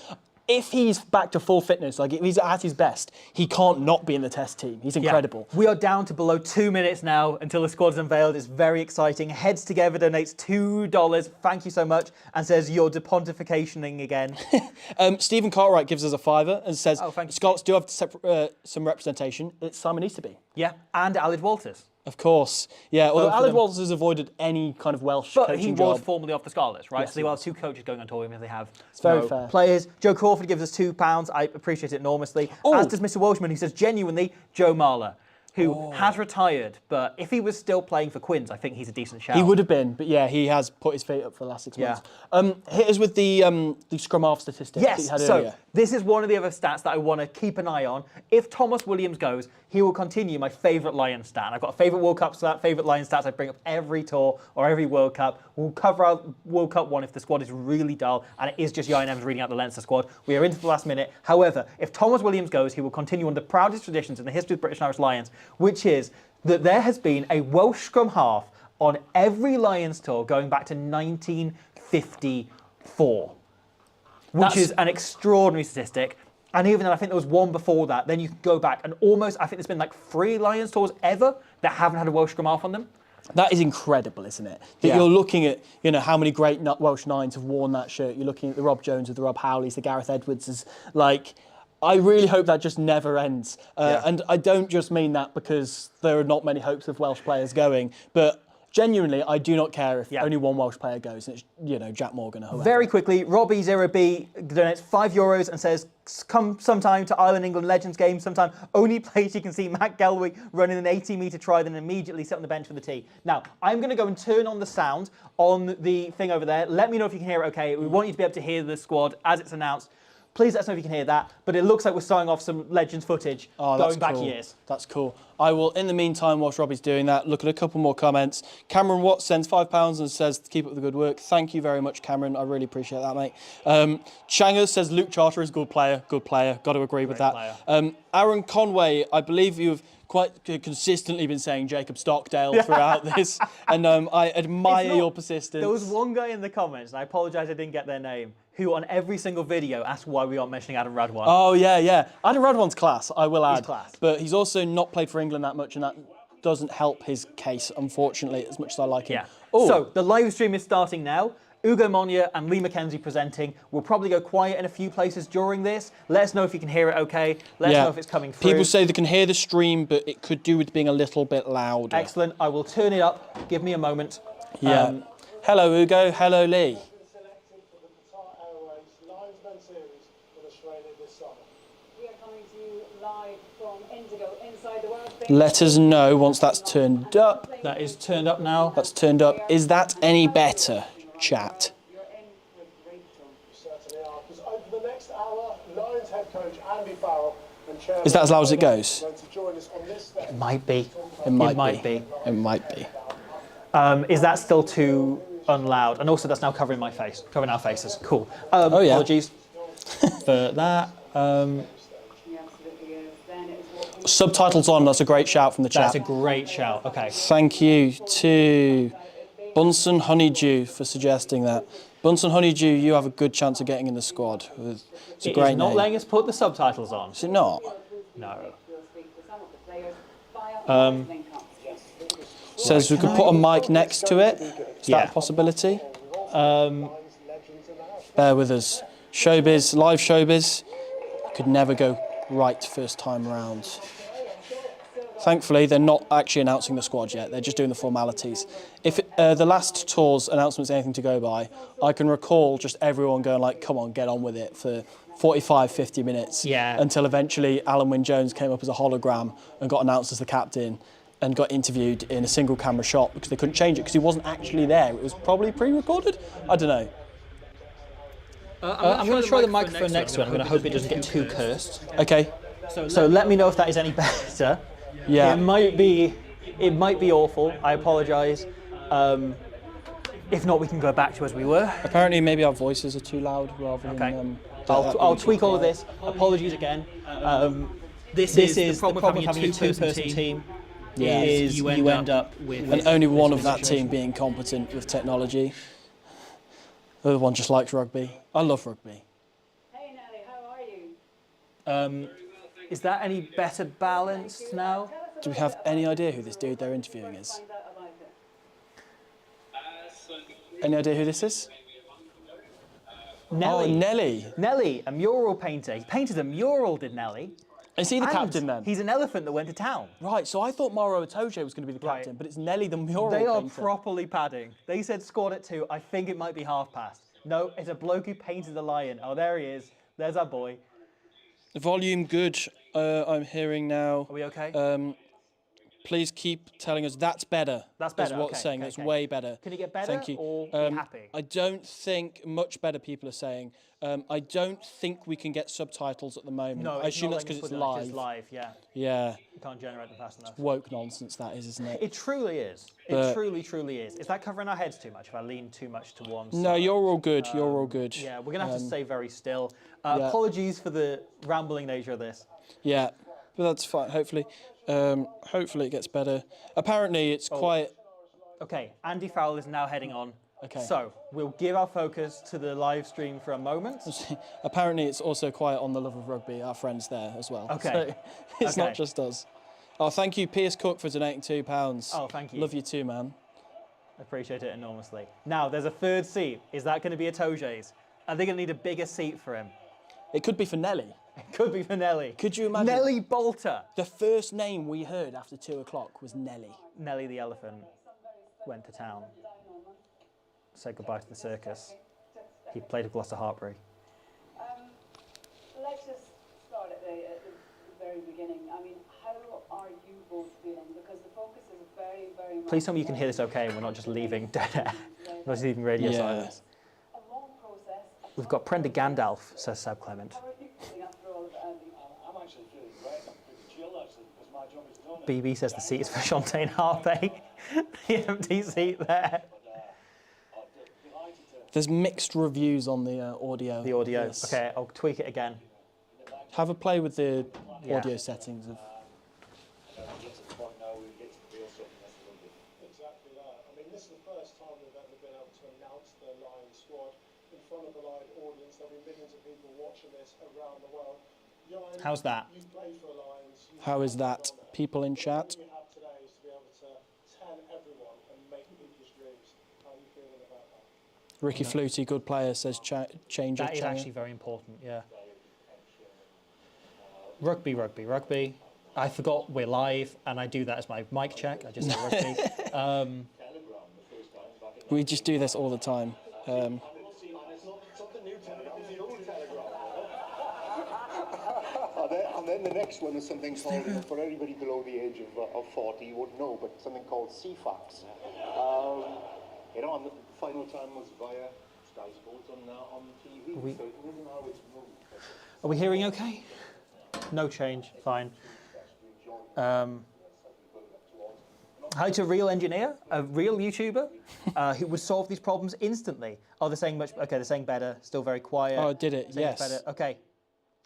If he's back to full fitness, like if he's at his best, he can't not be in the test team. He's incredible. We are down to below 2 minutes now until the squad is unveiled. It's very exciting. Heads Together donates $2. Thank you so much. And says, you're depontificationing again. Stephen Cartwright gives us a $5 and says, thank you. Scots do have some representation. It's Simon Easterby. Yeah, and Alid Walters. Of course, yeah. Although Alid Walters has avoided any kind of Welsh coaching job. But he was formerly off the Scarlets, right? So they will have 2 coaches going on tour with him if they have very fair. Players. Joe Crawford gives us £2. I appreciate it enormously. As does Mr. Welshman, who says genuinely Joe Marler, who has retired, but if he was still playing for Quins, I think he's a decent shout. He would have been, but yeah, he has put his feet up for the last 6 months. Hit us with the scrum half statistics that you had earlier. This is one of the other stats that I want to keep an eye on. If Thomas Williams goes, he will continue my favourite Lions stat. I've got a favourite World Cup stat, favourite Lions stats I bring up every tour or every World Cup. We'll cover our World Cup one if the squad is really dull and it is just Ian Evans reading out the Leinster squad. We are into the last minute. However, if Thomas Williams goes, he will continue one of the proudest traditions in the history of the British and Irish Lions, which is that there has been a Welsh scrum half on every Lions tour going back to 1954, which is an extraordinary statistic. And even then, I think there was one before that. Then you can go back and almost, I think there's been like 3 Lions tours ever that haven't had a Welsh scrum half on them. That is incredible, isn't it? That you're looking at, you know, how many great Welsh Nines have worn that shirt. You're looking at the Rob Joneses, the Rob Howleys, the Gareth Edwardses. Like, I really hope that just never ends. And I don't just mean that because there are not many hopes of Welsh players going, but genuinely, I do not care if only one Welsh player goes, and it's, you know, Jack Morgan or whoever. Very quickly, Robbie 0B donates €5 and says, come sometime to Ireland-England Legends game sometime. Only place you can see Matt Galway running an 80-metre try, then immediately sit on the bench for the tee. Now, I'm going to go and turn on the sound on the thing over there. Let me know if you can hear it okay. We want you to be able to hear the squad as it's announced. Please let us know if you can hear that. But it looks like we're starting off some Legends footage going back years. That's cool. I will, in the meantime, whilst Robbie's doing that, look at a couple more comments. Cameron Watts sends £5 and says, keep up the good work. Thank you very much, Cameron. I really appreciate that, mate. Changa says, Luke Charter is a good player. Good player. Got to agree with that. Aaron Conway, I believe you've quite consistently been saying Jacob Stockdale throughout this, and I admire your persistence. There was one guy in the comments, and I apologise I didn't get their name, who on every single video asks why we aren't mentioning Adam Radwan. Oh, yeah, yeah. Adam Radwan's class, I will add. He's class. But he's also not played for England that much, and that doesn't help his case, unfortunately, as much as I like him. Yeah. Oh. So the live stream is starting now. Ugo Monia and Lee Mackenzie presenting. We'll probably go quiet in a few places during this. Let us know if you can hear it okay. Let us know if it's coming through. People say they can hear the stream, but it could do with being a little bit louder. Excellent. I will turn it up. Give me a moment. Yeah. Hello, Ugo. Hello, Lee. Let us know once that's turned up. That is turned up now. That's turned up. Is that any better, chat? Over the next hour, Lions head coach Andy Farrell and chairman Is that as loud as it goes? going to join us on this It might be. It might be. It might be. Is that still too unloud? And also, that's now covering my face, covering our faces. Cool. Oh, yeah. Apologies for that. Subtitles on. That's a great shout from the chat. That's a great shout. Okay. Thank you to Bunsen Honeydew for suggesting that. Bunsen Honeydew, you have a good chance of getting in the squad. It's a It great is not name. letting us put the subtitles on. Is it not? No. Says we could put a mic next to it. Is that a possibility? Bear with us. Showbiz, live showbiz, could never go right first time round. Thankfully, they're not actually announcing the squad yet. They're just doing the formalities. If the last tour's announcement's anything to go by, I can recall just everyone going like, come on, get on with it for 45, 50 minutes. Yeah. Until eventually Alan Wynne-Jones came up as a hologram and got announced as the captain and got interviewed in a single camera shot because they couldn't change it because he wasn't actually there. It was probably pre-recorded? I don't know. I'm going to try the microphone next to it. I'm going to hope it doesn't get too cursed. Okay. So let me know if that is any better. Yeah. It might be awful. I apologise. If not, we can go back to as we were. Apparently, maybe our voices are too loud rather than... I'll tweak all of this. Apologies again. This is the problem of having a two-person team. Yeah. Is you end up with... And only one of that team being competent with technology. The other one just likes rugby. I love rugby. Hey Nelly, how are you? Is that any better balanced now? Do we have any idea who this dude they're interviewing is? Any idea who this is? Nelly. Oh, Nelly. Nelly, a mural painter. He painted a mural, did Nelly? Is he the And captain then? He's an elephant that went to town. Right, so I thought Maro Itoje was going to be the Right. captain, but it's Nelly the mural They are painter. properly padding. They said squad at 2. I think it might be half past. No, it's a bloke who painted the lion. Oh, there he is. There's our boy. The volume good, I'm hearing now. Are we okay? Please keep telling us that's better. That's better, Is what okay, it's saying. okay, That's okay. way better. Can it get better Thank you. or are you happy? I don't think much better people are saying. I don't think we can get subtitles at the moment. No, I assume that's because it's live. It's live, yeah. Yeah. You can't generate them fast enough. Woke nonsense that is, isn't it? It truly is. It But- truly is. Is that covering our heads too much? If I lean too much to one side? No, you're all good. You're all good. Yeah, we're going to have to stay very still. yeah. Apologies for the rambling nature of this. Yeah, but that's fine. Hopefully it gets better. Apparently, it's quite. Okay, Andy Farrell is now heading on. Okay. So, we'll give our focus to the live stream for a moment. Apparently, it's also quiet on the Love of Rugby. Our friends there as well. Okay. So it's Okay. not just us. Oh, thank you, Piers Cook, for donating £2. Oh, thank you. Love you too, man. Appreciate it enormously. Now, there's a third seat. Is that going to be a Toje's? Are they going to need a bigger seat for him? It could be for Nelly. It could be for Nelly. Could you imagine? Nelly Bolter. The first name we heard after 2 o'clock was Nelly. Nelly the elephant went to town. Said goodbye to the circus. He played a Gloucester Hartbury. Let's just start at the very beginning. I mean, how are you both feeling? Because the focus is very, very much... Please tell me you can hear this okay and we're not just leaving dead air. We're not just leaving radio Yeah. A silence. long process. We've got Prenda Gandalf, says Seb Clement. How are you feeling after all of it, Andy? I'm actually feeling great. I'm pretty chill actually because my job is done. BB says the seat is for Shantae Harpe. The empty seat there. There's mixed reviews on the audio. The audio. Yes. Okay, I'll tweak it again. Have a play with the Yeah. audio settings of. Exactly that. I mean, this is the first time we've ever been able to announce the Lions squad in front of a live audience How's that? You play for Lions. How is that? People in chat. All you have today is to be able to tell everyone and make people's dreams. How are you feeling about that? Ricky Flutie, good player, says change of That is channel. actually very important, yeah. Rugby. I forgot we're live, and I do that as my mic check. I just say rugby. We just do this all the time. Something new telegram. It's the old telegram. And then the next one is something called, for everybody below the age of 40, you wouldn't know, but something called CFAX. And the final time was via Sky Sports on TV, so it wasn't how it's moved. Are we hearing okay? No change, fine. How to real engineer, a real YouTuber who would solve these problems instantly. Oh, they're saying they're saying better, still very quiet. Oh, did it? Saying Yes. it's better.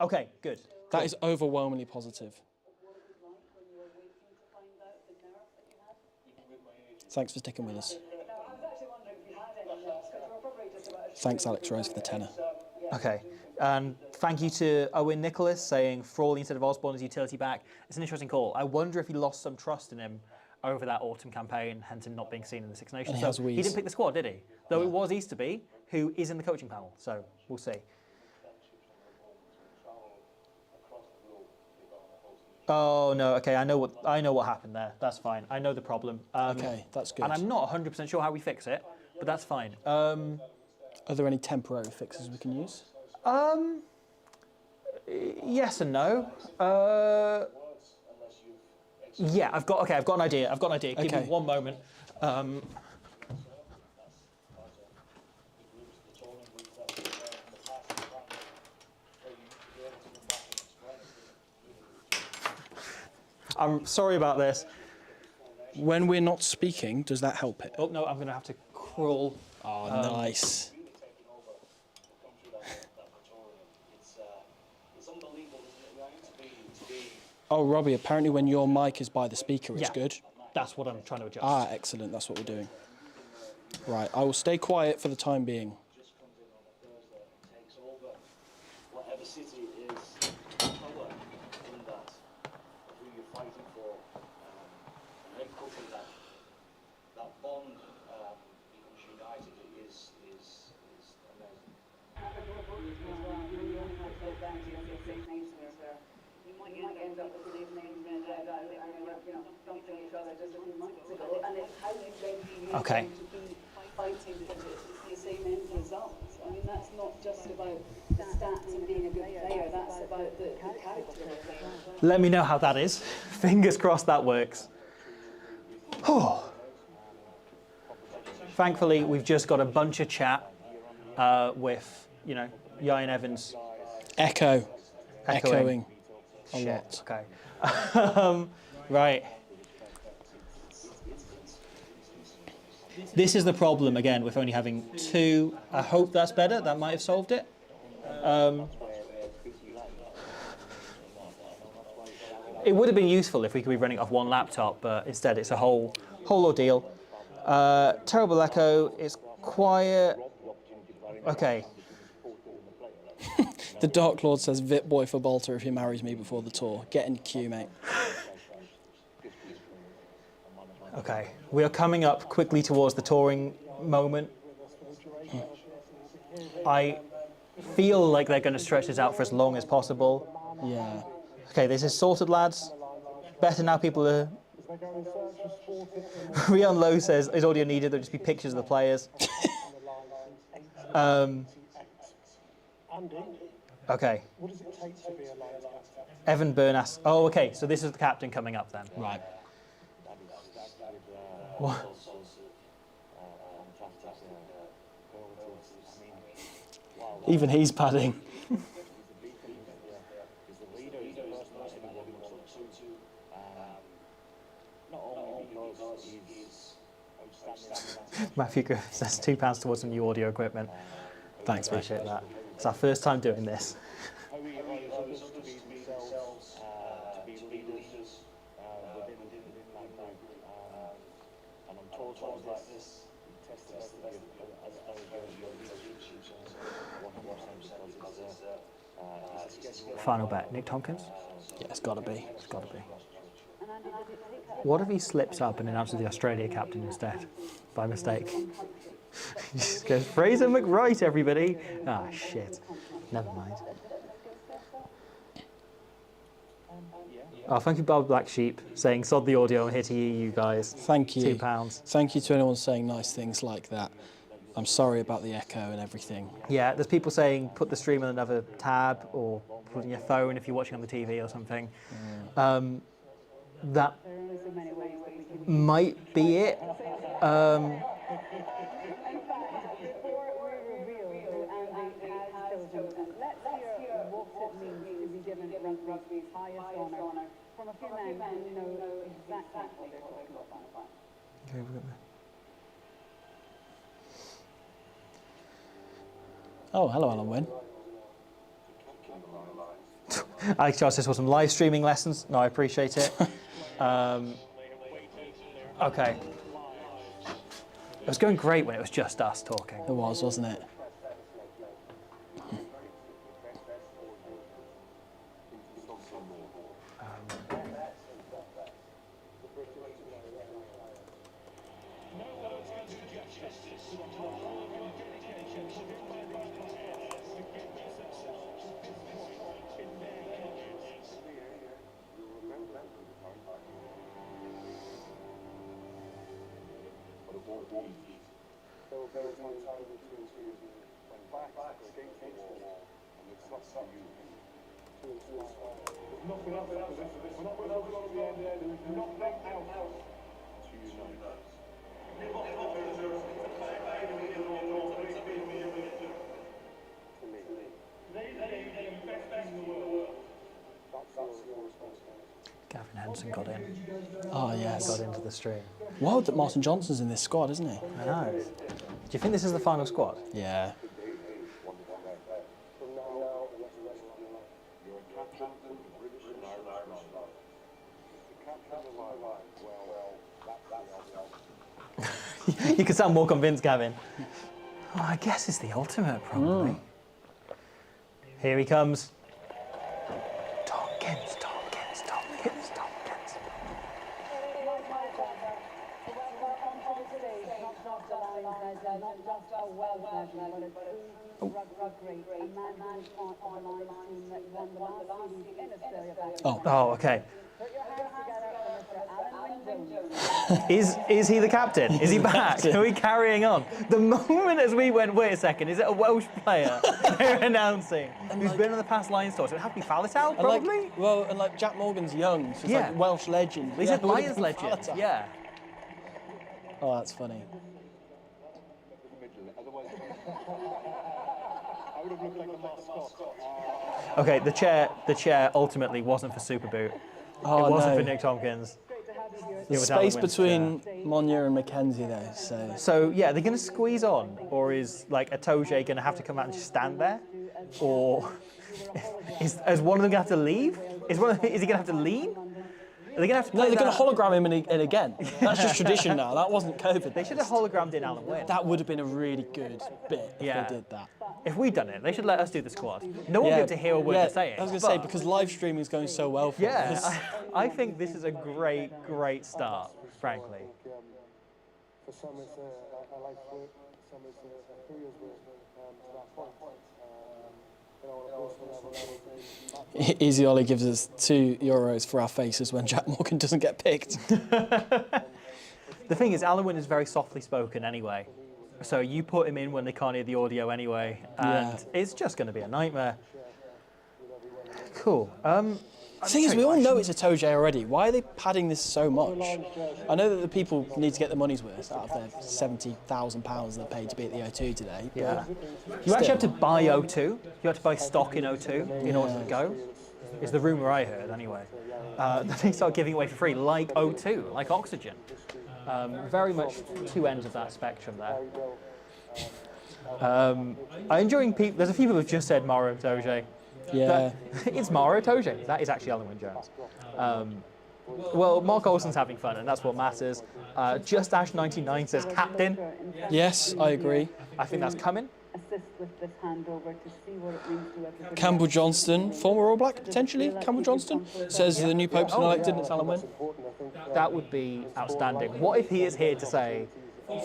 Okay, good. That is overwhelmingly positive. What it was like when you were waiting to find out the nerve that you had? Thanks for sticking with us. No, I was actually wondering if you had any nerves, because we're probably just about... Thanks, Alex Rose, for the tenner. Okay, and thank you to Owen Nicholas saying Frawley instead of Osborne as utility back. It's an interesting call. I wonder if he lost some trust in him over that autumn campaign, hence him not being seen in the Six Nations. And he has he wheeze. didn't pick the squad, did he? Though it was Easterby, who is in the coaching panel, so we'll see. Oh no, okay, I know what happened there. That's fine. I know the problem. Okay, that's good. And I'm not 100% sure how we fix it, but that's fine. Are there any temporary fixes we can use? Yes and no. Yeah, I've got an idea. Give Okay. me one moment. I'm sorry about this. When we're not speaking, does that help it? Oh no, I'm going to have to crawl. Oh, nice. Oh, Robbie, apparently when your mic is by the speaker, it's Yeah. good. That's what I'm trying to adjust. Ah, excellent. That's what we're doing. Right, I will stay quiet for the time being. Just comes in on a Thursday and takes over whatever city is power in that, of who you're fighting for, and then cooking that bond becomes united is amazing. You might end up with the same names and dumping each other just a few months ago, and it's how you then Okay. to be fighting for the same end results. I mean, that's not just about the stats and being a good player, that's about the character of the player. Let me know how that is. Fingers crossed that works. Oh. Thankfully, we've just got a bunch of chat with, Ian Evans Echoing echoing. a lot. Okay. Right. This is the problem, again, with only having two. I hope that's better. That might have solved it. It would have been useful if we could be running off one laptop, but instead it's a whole ordeal. Terrible echo. It's quiet. Okay. The Dark Lord says, Vip boy for Bolter if he marries me before the tour. Get in the queue, mate. Okay. We are coming up quickly towards the touring moment. I feel like they're going to stretch this out for as long as possible. Yeah. Okay, this is sorted, lads. Better now people are... Rion Lowe says, is audio needed? There'll just be pictures of the players. Andy, Okay. what does it take to be a Lions captain? Evan Byrne asks... Oh, okay, so this is the captain coming up then. Right. What? Even he's padding. Matthew Griffith says £2 towards some new audio equipment. Thanks, mate. Appreciate that. It's our first time doing this. And I'm told things like this, test the best of your Final bet, Nick Tompkins? Yeah, it's got to be. It's got to be. What if he slips up and announces the Australia captain instead, by mistake? He just goes, Fraser McWright, everybody! Ah, shit. Never mind. Oh, thank you, Bob Black Sheep, saying sod the audio and here to you guys. Thank you. £2. Thank you to anyone saying nice things like that. I'm sorry about the echo and everything. Yeah, there's people saying put the stream on another tab or put it on your phone if you're watching on the TV or something. That might be it. Before we reveal who Andy has chosen, let's hear what it means to be given Rugby's highest honour from a few men who know exactly what they're talking about. Okay, we've got Oh, hello, Alan Wynne. Alex Charles says for some live streaming lessons. No, I appreciate it. Okay. It was going great when it was just us talking. It was, wasn't it? Gavin Henson got in. Oh, yes. Got into the stream. Wild that Martin Johnson's in this squad, isn't he? I know. Do you think this is the final squad? Yeah. You can sound more convinced, Gavin. Oh, I guess it's the ultimate, probably. Here he comes. Tompkins. Oh, okay. Is he the captain? Is he back? Are we carrying on? The moment as we went, wait a second, is it a Welsh player they're announcing who's been on the past Lions tour? So it would have to be Faletau, probably? And like Jack Morgan's young, so it's Yeah. like Welsh legend. He's Yeah, a Lions legend, Faletau. yeah. Oh, that's funny. Okay, the chair ultimately wasn't for Superboot. Oh, It wasn't no. for Nick Tompkins. The It was space Alan Wynn's between Monnier and Mackenzie, though, so... So, yeah, they're going to squeeze on, or is, like, a Toje going to have to come out and just stand there? Or is one of them going to have to leave? Is he going to have to lean? Are they going to have to No, play they're going to that? hologram him in again. That's just tradition now. That wasn't COVID. They should have hologrammed in Alan Wynne. That would have been a really good bit if Yeah. they did that. If we'd done it, they should let us do the squad. No one will be able to hear a word they're saying. I was going to say, but- because live streaming is going so well for Yeah, us. I think this is a great start, frankly. For some it's a life work, some it's a career's work to that point. Easy Ollie gives us €2 for our faces when Jack Morgan doesn't get picked. The thing is, Alan Wynne is very softly spoken anyway. So you put him in when they can't hear the audio anyway, and it's just going to be a nightmare. Cool. The thing is, we all know it's a Toje already. Why are they padding this so much? I know that the people need to get their money's worth out of their £70,000 they paid to be at the O2 today. but Yeah. You actually have to buy O2. You have to buy stock in O2 in order to go. Is the rumour I heard anyway. They start giving away for free, like O2, like oxygen. Very much two ends of that spectrum there. I'm enjoying people. There's a few people who've just said Mauro Toje. Yeah. It's Mauro Toje. That is actually Alan Wynne Jones. Well, Mark Olsen's having fun, and that's what matters. Just Ash 99 says captain. Yes, I agree. I think that's coming. assist with this handover to see what it means to everybody. Campbell else. Johnston, former All Black potentially. Campbell Johnston says the new Pope's been elected and it's Alan Wynne. That would be outstanding. What if he is here to say,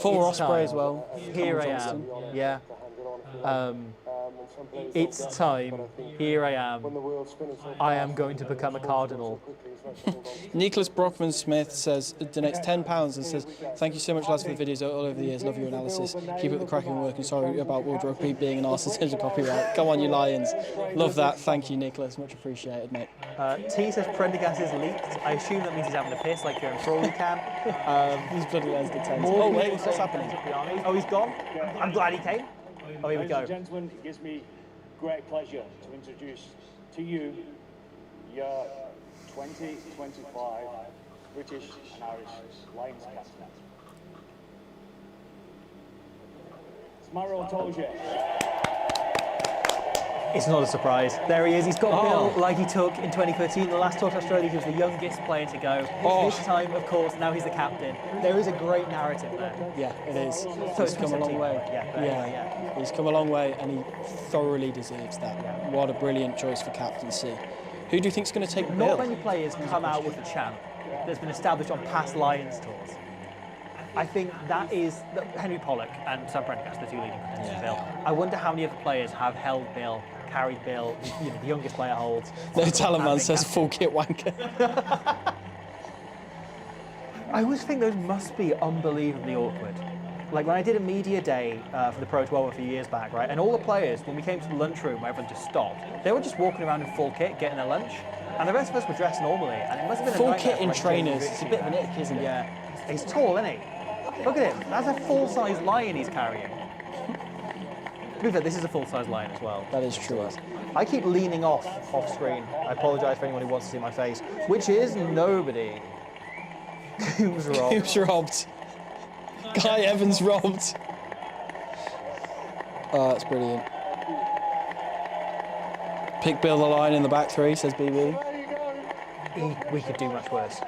Former it's Osprey time. as well. Here I Campbell am, yeah. It's time, here I am. I am going to become a cardinal. Nicholas Brockman-Smith says, donates £10 and says, thank you so much, lads, for the videos all over the years. Love your analysis. Keep up the cracking work and sorry about World Rugby being an arse in terms of copyright. Come on, you Lions. Love that. Thank you, Nicholas. Much appreciated, mate. T says Prendergast is leaked. I assume that means he's having a piss like Kieran Frawley can. These bloody lads get tense. More Oh, wait, people what's saying happening? thanks to the army. Oh, he's gone? I'm glad he came. Oh, here we Ladies go. and gentlemen, it gives me great pleasure to introduce to you your 2025 British and Irish Lions captain. It's Maro Toje. It's not a surprise. There he is. He's got Bill like he took in 2013. The last tour to Australia, he was the youngest player to go. This time, of course, now he's the captain. There is a great narrative there. Yeah, it is. So He's come a long way. Yeah. He's come a long way and he thoroughly deserves that. What a brilliant choice for captaincy. Who do you think's going to take Bill? Not many players come out with a chant that's been established on past Lions tours. I think that is Henry Pollock and Sam Prendergast, the two leading contenders for Bill. I wonder how many other players have held Bill, carried Bill, the youngest player holds. No talent man says full kit wanker. I always think those must be unbelievably awkward. Like when I did a media day for the Pro 12 a few years back, right? And all the players, when we came to the lunchroom where everyone just stopped, they were just walking around in full kit, getting their lunch. And the rest of us were dressed normally. And it must have been Full a nightmare kit for, in like, trainers. James It's a bit of an ick, isn't it? Yeah. He's tall, isn't he? Look at him. That's a full-size lion he's carrying. To be fair, this is a full-size lion as well. That is true. I keep leaning off screen. I apologise for anyone who wants to see my face, which is nobody. Who's robbed? Who's robbed? Guy Evans robbed. Oh, that's brilliant. Pick Bill the line in the back three, says BB. We could do much worse.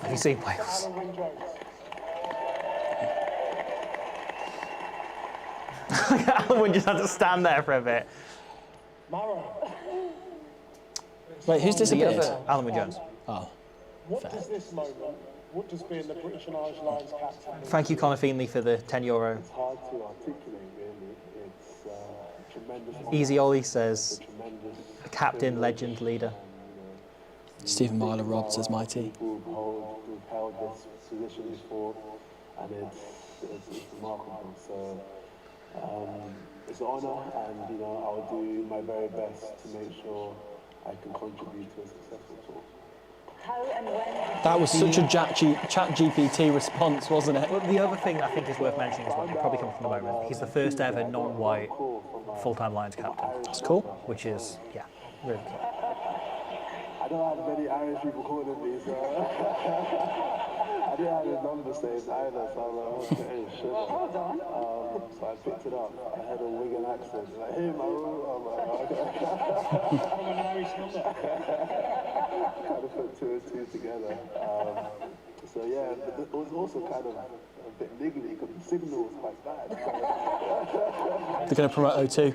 Have you seen Wales? Alan Wynne just had to stand there for a bit. Wait, who's disappeared? Alan Wynne Jones. Oh. What does this moment, what does being the British and Irish Lions captain mean? Thank you, Conor Feenley, for the €10. It's hard to articulate, really. It's tremendous. Easy Ollie says, Tremendous. captain, legend, leader. Stephen Myler robbed, says Mighty. Who've held this position before, and it's remarkable. So it's an honour, and I'll do my very best to make sure I can contribute to a successful tour. How and when? That was such a chat GPT response, wasn't it? Well, the other thing I think is worth mentioning as well, you'll probably come from the moment, he's the first ever non-white full-time Lions captain. That's cool. Which is, yeah, really cool. I don't have many Irish people calling me, so I didn't have his number saved either, so I was getting shit. So I picked it up. I had a Wigan accent, like, hey, my kind of put two and two together. So yeah, it was also kind of a bit niggly because the signal was quite bad. They're going to promote O2.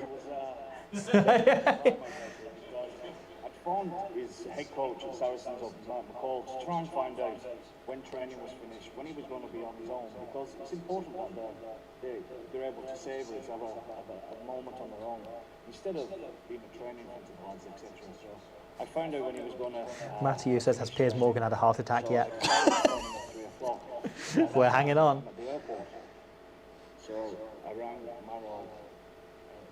I'd phoned his head coach at Saracens up, Mark McCall, to try and find out when training was finished, when he was going to be on his own, because it's important that they're able to savour it, have a moment on their own, instead of being a training enterprise, etc. So I found out when he was going to... Matthew says, has Piers Morgan had a heart attack yet? 3 o'clock. We're hanging on. At the airport. So I rang Maro,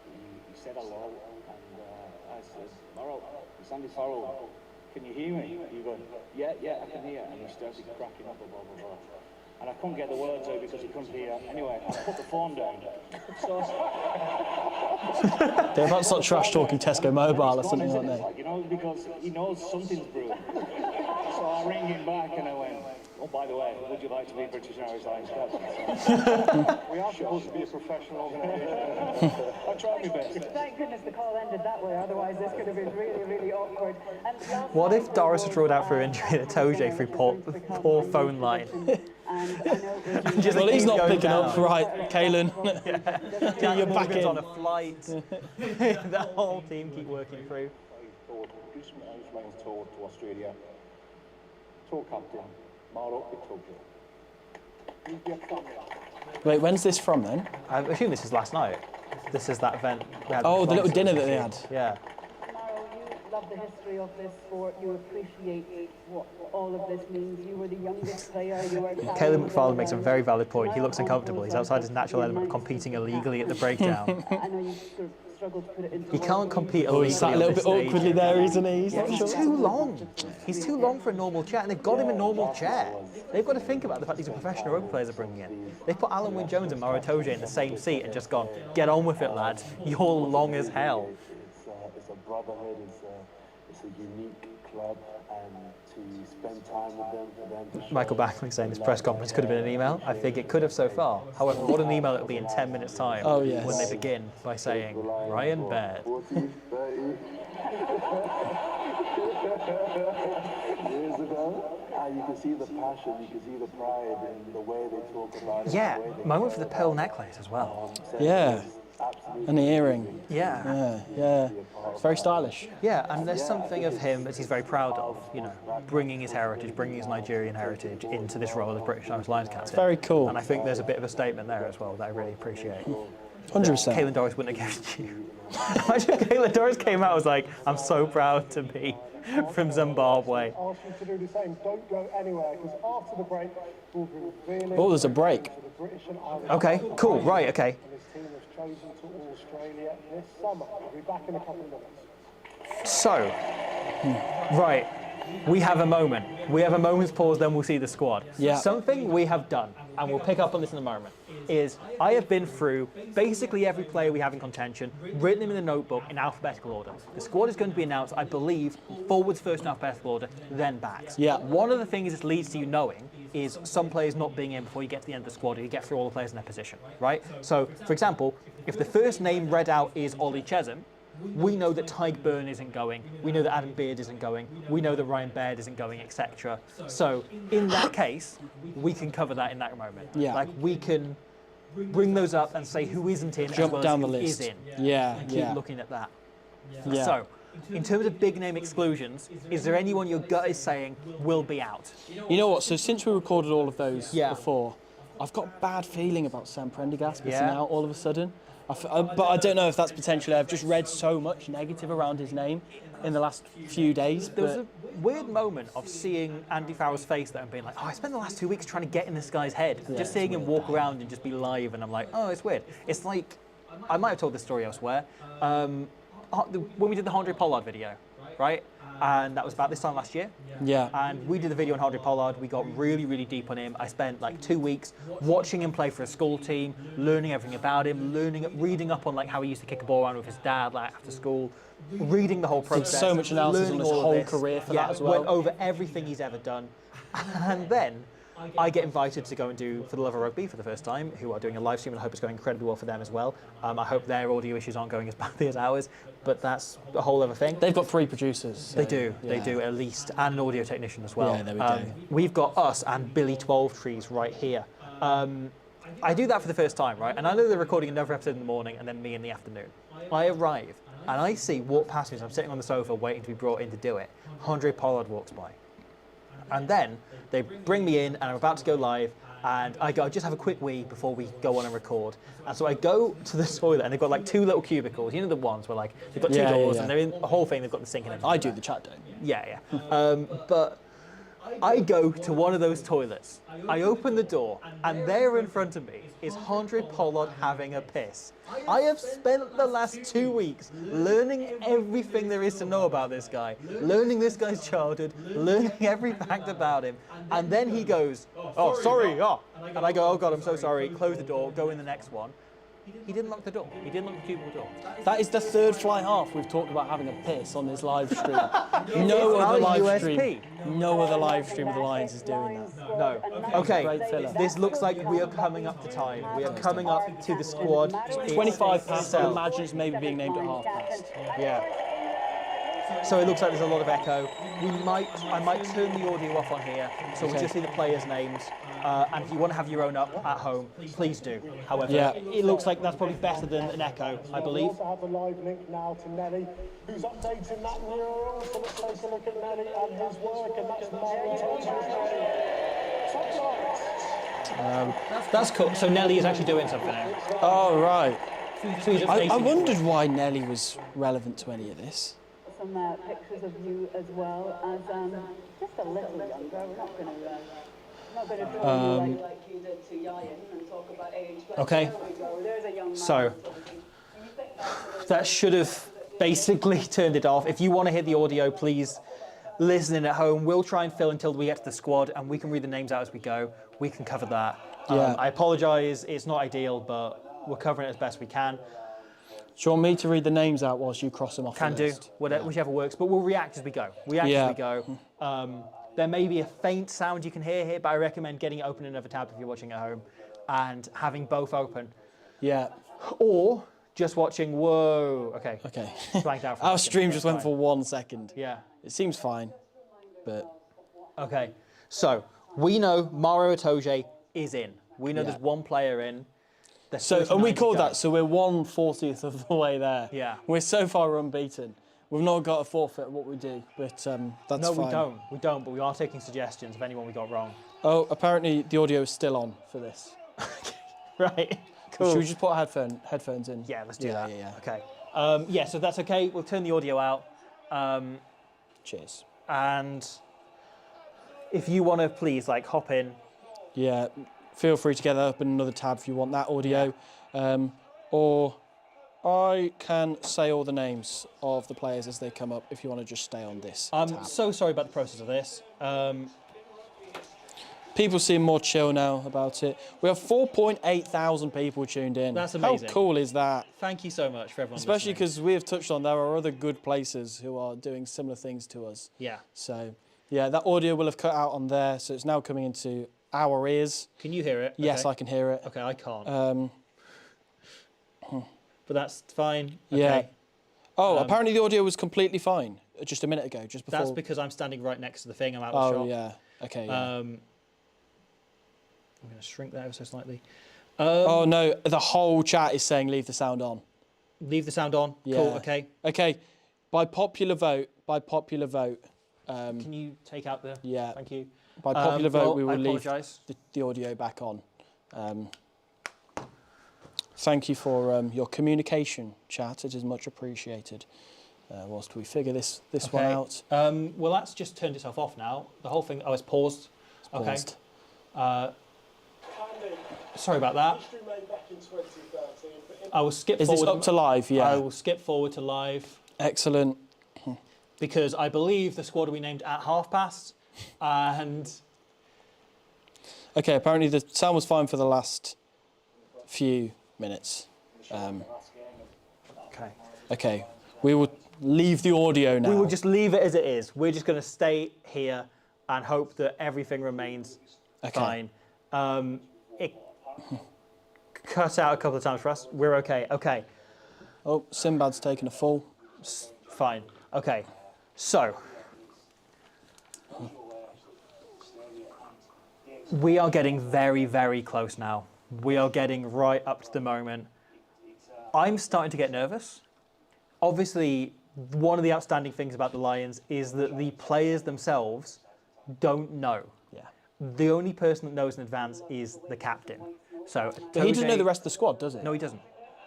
he said hello, and I said, Maro, it's Andy Farrell, can you hear me? You go, yeah, I can hear. And he started cracking up, blah, blah, blah. And I couldn't get the words out because he couldn't hear. Anyway, I put the phone down. So, They're about to start trash talking Tesco Mobile or something, aren't they? because he knows something's brewing. So I rang him back and I went, up by the way, would you like to be British and Irish Lions captains? We are supposed to be a professional organisation. I tried my best. Thank goodness the call ended that way, otherwise this could have been really, really awkward. And last What night if Doris was, had ruled out through injury that Toje through poor phone line? Just Well, he's not going picking up. down. Right, Kalen. You're back Morgan's in. on a flight. The whole team keep working through. Tour, do some Irish Lions tour to Australia. Tour captain, Maro Itoje. You'd be a fan. Wait, when's this from then? I assume this is last night. This is that event. We had Oh, the little before. dinner that they had. Yeah. Maro, you love the history of this sport. You appreciate what all of this means. You were the youngest player. You were Caleb McFarland makes a very valid point. He looks uncomfortable. He's outside his natural element of competing illegally at the breakdown. I know you sort of struggled to put it into He words, can't but compete Oh, he's sat illegally a little on bit this stage. awkwardly there, isn't he? He's Yeah, not he's sure. too long. He's too long for a normal chair, and they've got him a normal chair. They've got to think about the fact these are professional rugby players are bringing in. They've put Alan Wynne-Jones and Maro Itoje in the same seat and just gone, get on with it, lads. You're long as hell. It's a brotherhood, it's a unique club, and to spend time with them, for them to show Michael Backman saying this press conference could have been an email. I think it could have so far. However, what an email it'll be in 10 minutes' time Oh, yes. when they begin by saying, Ryan Baird. 40, 30 years ago, and you can see the passion, you can see the pride in the way they talk about it. Yeah, the way they moment for the pearl necklace as well. so Yeah. it's absolutely And the earring. Yeah. Yeah. It's very stylish. Yeah, and there's something of him that he's very proud of, you know, bringing his heritage, bringing his Nigerian heritage into this role as British Irish Lions captain. Very cool. And I think there's a bit of a statement there as well that I really appreciate. 100%. Caelan Doris wouldn't have given you. Imagine Caelan Doris came out and was like, I'm so proud to be from Zimbabwe. Ask you to do the same. Don't go anywhere, because after the break, we'll be revealing Oh, there's a break. to the British and Irish. Okay, cool, right, okay. And his team has chosen to Australia this summer. We'll be back in a couple of minutes. So, right, we have a moment. We have a moment's pause, then we'll see the squad. Yeah. Something we have done, and we'll pick up on this in a moment, is I have been through basically every player we have in contention, written them in a notebook in alphabetical order. The squad is going to be announced, I believe, forwards first in alphabetical order, then backs. Yeah. One of the things this leads to you knowing is some players not being in before you get to the end of the squad, or you get through all the players in their position, right? So, for example, if the first name read out is Ollie Chesham, we know that Tyke Byrne isn't going, we know that Adam Beard isn't going, we know that Ryan Baird isn't going, etc. So in that case, we can cover that in that moment. Yeah. Like we can bring those up and say who isn't in Jump as well down as the who list. is in. Yeah, And keep yeah. looking at that. Yeah. So, in terms of big name exclusions, is there anyone your gut is saying will be out? You know what? So since we recorded all of those Yeah. before, I've got a bad feeling about Sam Prendergast missing Yeah. out all of a sudden. But I don't know if that's potentially. I've just read so much negative around his name in the last few days. There was But a weird moment of seeing Andy Farrell's face there and being like, oh, I spent the last 2 weeks trying to get in this guy's head. Just seeing him walk around and just be live, and I'm like, oh, it's weird. It's like, I might have told this story elsewhere. When we did the Andre Pollard video, right? And that was about this time last year. yeah, And we did the video on Andre Pollard. We got really, really deep on him. I spent like 2 weeks watching him play for a school team, learning everything about him, reading up on like how he used to kick a ball around with his dad like after school, reading the whole process. so much analysis on learning his all of whole this. career for Yeah, that as well. Went over everything he's ever done. And then I get invited to go and do For the Love of Rugby for the first time, who are doing a live stream, and I hope it's going incredibly well for them as well. I hope their audio issues aren't going as badly as ours, but that's a whole other thing. they've got 3 producers. So, They do yeah. at least, and an audio technician as well. Yeah, there we go. We've got us and Billy 12 Trees right here. I do that for the first time, right? And I know they're recording another episode in the morning and then me in the afternoon. I arrive and I see walk past me as I'm sitting on the sofa waiting to be brought in to do it. Andre Pollard walks by. And then they bring me in and I'm about to go live, and I go, just have a quick wee before we go on and record. And so I go to the toilet and they've got like 2 little cubicles. You know the ones where like they've got 2 Yeah, yeah, doors yeah. and they're in the whole thing, they've got the sink and everything. I do the chat, don't you? Yeah. But I go to one of those toilets, I open the door, and there in front of me is Andre Pollard having a piss. I have spent the last 2 weeks learning everything there is to know about this guy, learning this guy's childhood, learning every fact about him, and then he goes, oh, sorry, oh. And I go, oh God, I'm so sorry, close the door, go in the next one. He didn't lock the door. He didn't lock the cubicle door. That is the third fly half we've talked about having a piss on this live stream. It's No our other live USP. stream. No other live stream of the Lions is doing that. No. Great Okay. filler. This looks like we are coming up to time. We are coming up to the squad. 25 past. I itself. imagine it's maybe being named at half past. Yeah. So it looks like there's a lot of echo. I might turn the audio off on here, so we Okay. just see the players' names. And if you want to have your own up at home, please do. However, Yeah. it looks like that's probably better than an echo, I We believe. also have a live link now to Nelly, who's updating that mural. So let's take a look at Nelly and his work, and that's Mara That's cool. So Nelly is actually doing something now. Oh, right. So he's I updating- wondered why Nelly was relevant to any of this. Some pictures of you as well as just a little younger. We're not going to draw you like you did to Yayan and talk about age. But Okay. there we go. There's a young man. So that should have basically turned it off. If you want to hit the audio, please listen in at home. We'll try and fill until we get to the squad, and we can read the names out as we go. We can cover that. Yeah. I apologise. It's not ideal, but we're covering it as best we can. Do you want me to read the names out whilst you cross them off Can the do, list? whatever, whichever works. But we'll react as we go. Yeah. As we go. There may be a faint sound you can hear here, but I recommend getting it open in another tab if you're watching at home, and having both open, Yeah. or just watching. Whoa. Okay. Okay. Blanked out for a Our second. stream That's just went fine. for 1 second. Yeah. It seems fine, but Okay. So we know Mario Itoje is in. We know Yeah. there's one player in. There's so and 39 we to called go. that. So we're 1/40th of the way there. Yeah. We're so far unbeaten. We've not got a forfeit at what we do, but that's No, fine. we don't. We don't. But we are taking suggestions of anyone we got wrong. Oh, apparently the audio is still on for this. Right. Cool. Should we just put our headphones in? Yeah, let's do Yeah, that. yeah, yeah. Okay. Yeah, so that's okay. We'll turn the audio out. Cheers. And if you want to please hop in. Yeah, feel free to get that up in another tab if you want that audio. Or I can say all the names of the players as they come up if you want to just stay on this I'm tab. so sorry about the process of this. People seem more chill now about it. We have 4.8 thousand people tuned in. That's amazing. How cool is that? Thank you so much for everyone Especially listening. because we have touched on there are other good places who are doing similar things to us. Yeah. So, yeah, that audio will have cut out on there, so it's now coming into our ears. Can you hear it? Yes, Okay. I can hear it. Okay, I can't. But that's fine. Yeah. Okay. Oh, apparently the audio was completely fine just a minute ago, just before. That's because I'm standing right next to the thing. I'm out of Oh, shot. yeah. Okay. Yeah. I'm going to shrink that ever so slightly. Oh no, the whole chat is saying leave the sound on. Leave the sound on. Yeah. Cool. Okay. Okay. By popular vote. Can you take out the? Yeah. Thank you. By popular vote, well, we I will leave apologise. the audio back on. Thank you for your communication, chat. It is much appreciated. Whilst we figure this one Okay. out. Well, that's just turned itself off now. The whole thing. Oh, it's paused. Paused. Okay. Andy, Sorry about that. history made back in 2013, but in I will skip Is this forward. up to live? Yeah. I will skip forward to live Excellent. because I believe the squad will be named at half past, and Okay, apparently the sound was fine for the last few minutes. okay. Okay, we will leave the audio now. We will just leave it as it is. We're just going to stay here and hope that everything remains Okay. fine. It cut out a couple of times for us. We're okay. Okay, Oh, Sinbad's taken a fall. fine. Okay, so we are getting very, very close now. We are getting right up to the moment. I'm starting to get nervous. Obviously, one of the outstanding things about the Lions is that the players themselves don't know. Yeah. The only person that knows in advance is the captain. So But he doesn't know Itoje- the rest of the squad, does he? No, he doesn't.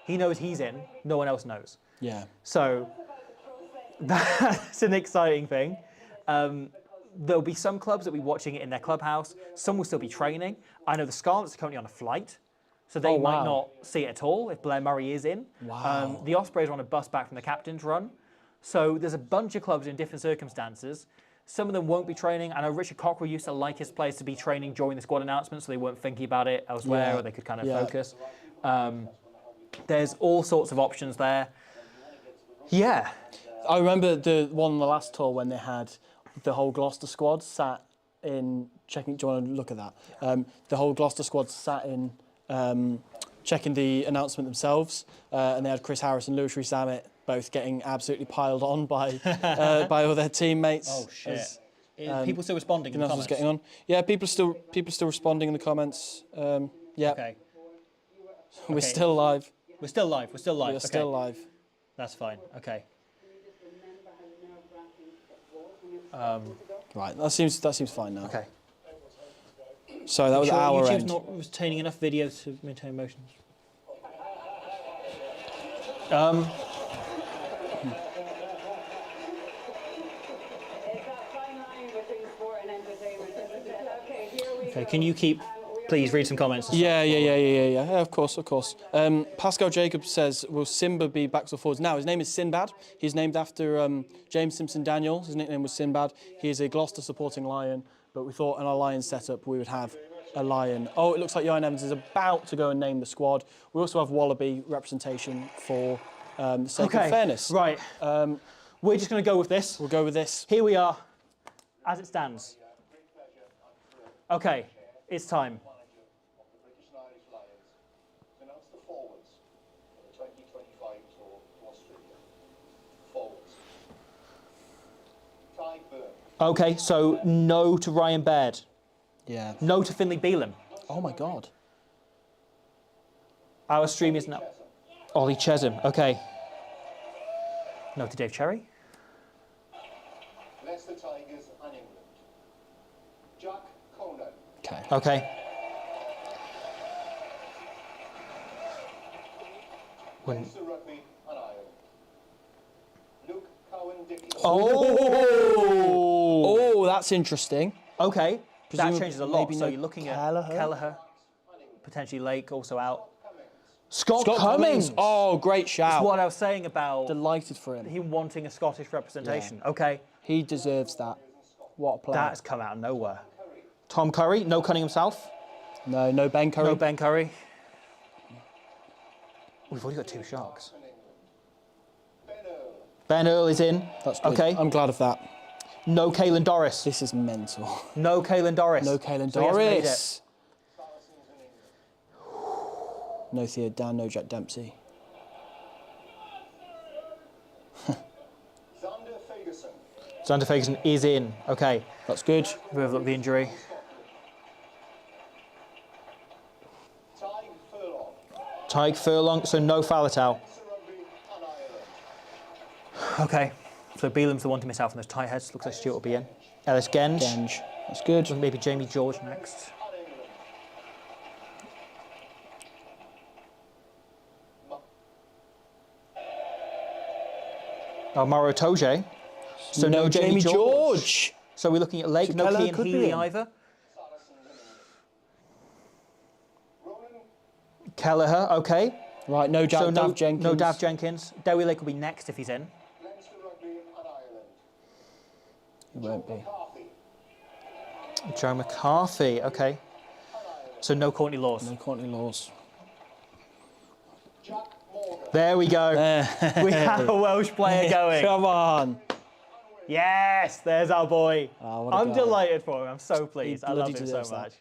He knows he's in. No one else knows. Yeah. So that's an exciting thing. There'll be some clubs that will be watching it in their clubhouse. Some will still be training. I know the Scarlets are currently on a flight, so they Oh, might wow. not see it at all if Blair Murray is in. Wow. The Ospreys are on a bus back from the captain's run. So there's a bunch of clubs in different circumstances. Some of them won't be training. I know Richard Cockrell used to like his players to be training during the squad announcement so they weren't thinking about it elsewhere Yeah. or they could kind of Yeah. focus. There's all sorts of options there. Yeah. I remember the one on the last tour when they had the whole Gloucester squad sat in checking. Do you want to look at that? The whole Gloucester squad sat in checking the announcement themselves, and they had Chris Harris and Lewis Rees-Zammit both getting absolutely piled on by by all their teammates. Oh shit! People still responding in the comments. Getting on. Yeah, people still responding in the comments. Yeah. Okay. We're still live. We're still live. We're still live. We're still live. That's fine. Okay. Right. That seems fine now. Okay. So that was Sure our YouTube's end. not retaining enough video to maintain motions. It's that fine line between sport and entertainment, isn't it? Okay, here we Okay. go. Can you please read some comments? Yeah, of course. Pascal Jacobs says, will Simba be backs or forwards? Now, his name is Sinbad. He's named after James Simpson Daniel. His nickname was Sinbad. He is a Gloucester supporting Lion, but we thought in our Lion setup we would have a Lion. Oh, it looks like Johan Evans is about to go and name the squad. We also have Wallaby representation for the sake of fairness. Right. We're just going to go with this. We'll go with this. Here we are, as it stands. Okay, it's time. Of the British and Irish Lions to announce the forwards for the 2025 tour to Australia. Forwards. Ty Burn. Okay, so no to Ryan Baird. Yeah. No to Finlay Beelum. Oh my God. Our stream is now. Ollie Chesham. Okay. No to Dave Cherry. Leicester Tigers and England. Jack Conan. Okay. Okay. Leinster Rugby and Ireland. Luke Cowan-Dickie. Oh, that's interesting. Okay. That Presumably changes a lot. maybe So no you're looking Kelleher? at Kelleher, potentially Lake also out. Cummings. Scott Cummings. Oh, great shout. That's what I was saying about Delighted for him. him wanting a Scottish representation. Okay. He deserves that. What a player. That's come out of nowhere. Tom Curry, no Cunningham South. No Ben Curry. No Ben Curry. We've already got two Sharks. Ben Earl. Ben Earl is in. That's good. Okay. I'm glad of that. No Caelan Doris. This is mental. No Caelan Doris. No Caelan So he hasn't made it. Doris. No Theo Dan, no Jack Dempsey. Xander Ferguson. Xander Ferguson is in. Okay. That's good. We've overlooked the injury. Ty Furlong. Tyke Furlong, so no Faletau. Leinster Rugby and Ireland. Okay. So Beelum's the one to miss out from those tie heads. Looks like Stuart will be in. Ellis Genge. Genge. That's good. Maybe Jamie George next. And England. Maro Toje. So no Jamie George. So we're looking at Lake, So no Keller Kean could be Healy in. either. Ronan Kelleher, okay. Right, no So Dav Jenkins. no Dav Jenkins. Dewi Lake will be next if he's in. Leinster Rugby and Ireland. He won't be. McCarthy. Joe McCarthy, okay. So no Courtney Laws. No Courtney Laws. Jack Morgan. There we go. We have a Welsh player going. Come on. Yes, there's our boy. Oh, what a I'm guy. delighted for him. I'm so pleased. I love bloody him so deserves that. much.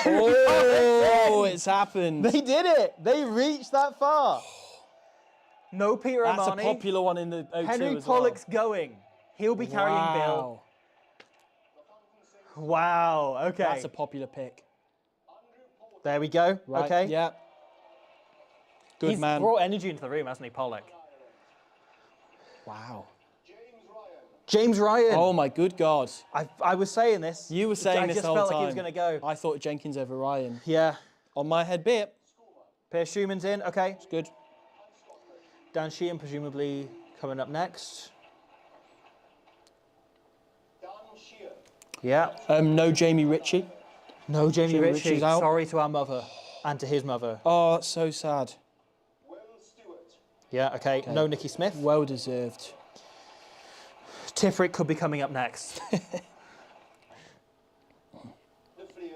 Oh, it's happened. They did it. They reached that far. No Peter That's a Amani. popular one in the O2 Henry as well. Pollock's going. He'll be carrying Bill. Wow. Wow. Okay. That's a popular pick. There we go. Right. Okay. Yeah. Good He's man. brought energy into the room, hasn't he, Pollock? Wow. James Ryan. Oh my good God. I was saying this. You were saying I this just the whole felt time. like he was going to go. I thought Jenkins over Ryan. Yeah. On my head bit. Pierce Schumann's in. Okay. It's good. Dan Sheehan presumably coming up next. Dan Sheehan. Yeah. No Jamie Ritchie. No Jamie Jamie Ritchie. Ritchie's out. Sorry to our mother and to his mother. Oh, that's so sad. Will Stewart. Yeah. Okay. No Nicky Smith. Well deserved. Tifferick could be coming up next. De Vlier.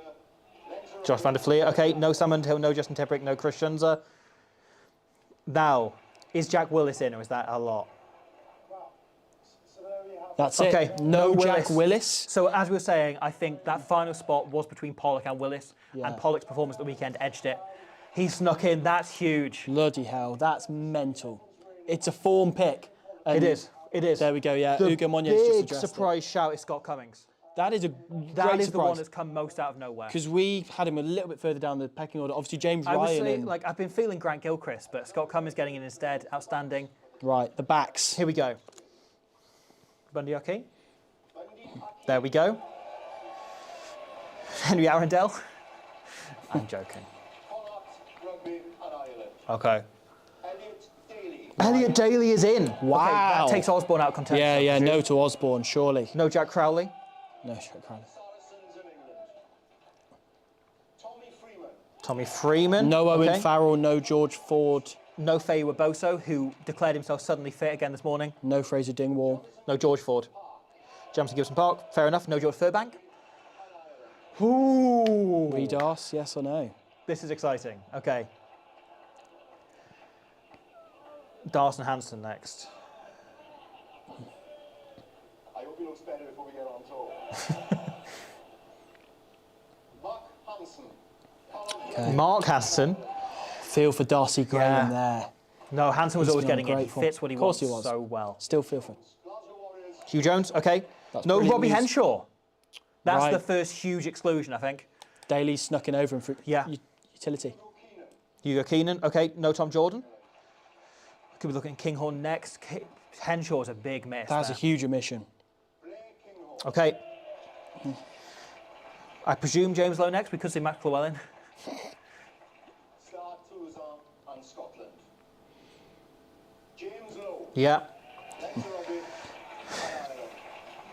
Leinster Josh van der Vlier. Okay. No Sam Hill. No Justin Tifferick. No Chris Shunza. Now, is Jack Willis in, or is that a lot? So there you have That's Okay, it. No Jack Willis. So as we were saying, I think that final spot was between Pollock and Willis, Yeah. and Pollock's performance at the weekend edged it. He snuck in. That's huge. Bloody hell, that's mental. It's a form pick. It is. It is. There we go, yeah. The Ugo Monye's just big addressed surprise shout is Scott Cummings. That is a That great is the one surprise. that's come most out of nowhere. Because we had him a little bit further down the pecking order. Obviously, James I would Ryan. say, and- like, I've been feeling Grant Gilchrist, but Scott Cummings getting in instead. Outstanding. Right, the backs. Here we go. Bundy Aki. There we go. Henry Arundel. I'm joking. Rugby and Ireland. Okay. Elliot Daly. Elliot Daly is in. Wow. Okay, that takes Osborne out of contention. Yeah, I yeah, presume. no to Osborne, surely. No Jack Crowley. No, Jack Crowley. Saracens of England. Tommy Freeman. Tommy Freeman. No Owen Okay. Farrell, no George Ford, No Faye Waboso, who declared himself suddenly fit again this morning. no Fraser Dingwall. No George Ford. Jamison Gibson Park. Fair enough. No George Furbank. Ooh. Reed Arse, yes or no? This is exciting. Okay. Darson Hanson next. I hope he looks better before we get on tour. Mark Hansen. Okay. Mark Hanson. Feel for Darcy Graham Yeah. there. No, Hanson was He's always been on getting in. He great form. fits what he Of course wants he was. so well. Still feel for him. Glasgow Warriors. Hugh Jones. Okay. That's No brilliant Robbie news. Henshaw. That's Right. the first huge exclusion, I think. Daly's snuck in over him for Yeah. utility. Hugo Keenan. Okay. No Tom Jordan. Could be looking at Kinghorn next. Henshaw's a big miss. That's a there. huge omission. Okay. I presume James Lowe next. We could see Max Llewellyn. Star Toulouse and Scotland. James Lowe. Yeah. Next to Rugby and Ireland.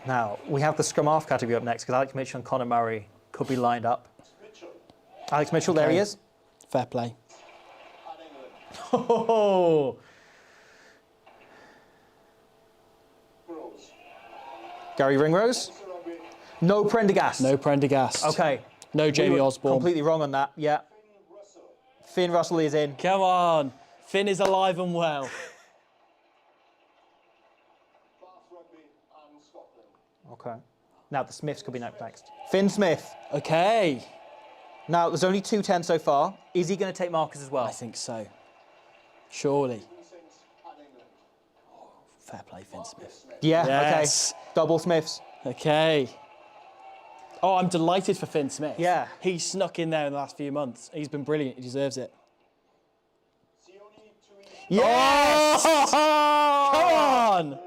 Now, we have the scrum half category up next because Alex Mitchell and Conor Murray could be lined up. Mitchell Alex Mitchell, there he Okay. is. Fair play. and England. Oh, Rose. Gary Ringrose. Next to Rugby. No Prendergast. No Prendergast. Okay. No We Jamie were Osborne. Completely wrong on that. Yeah. Finn Russell. Finn Russell is in. Come on. Finn is alive and well. Bath Rugby and Scotland. Okay. Now the Smiths could be next. Finn Smith. Okay. Now there's only 210 so far. Is he going to take Marcus as well? I think so. Surely. Vincent and England. Fair play, Finn Smith. Yeah. Yes. Okay. Double Smiths. Okay. Oh, I'm delighted for Finn Smith. Yeah. He snuck in there in the last few months. He's been brilliant. He deserves it. Sione Tui Yes! Come on!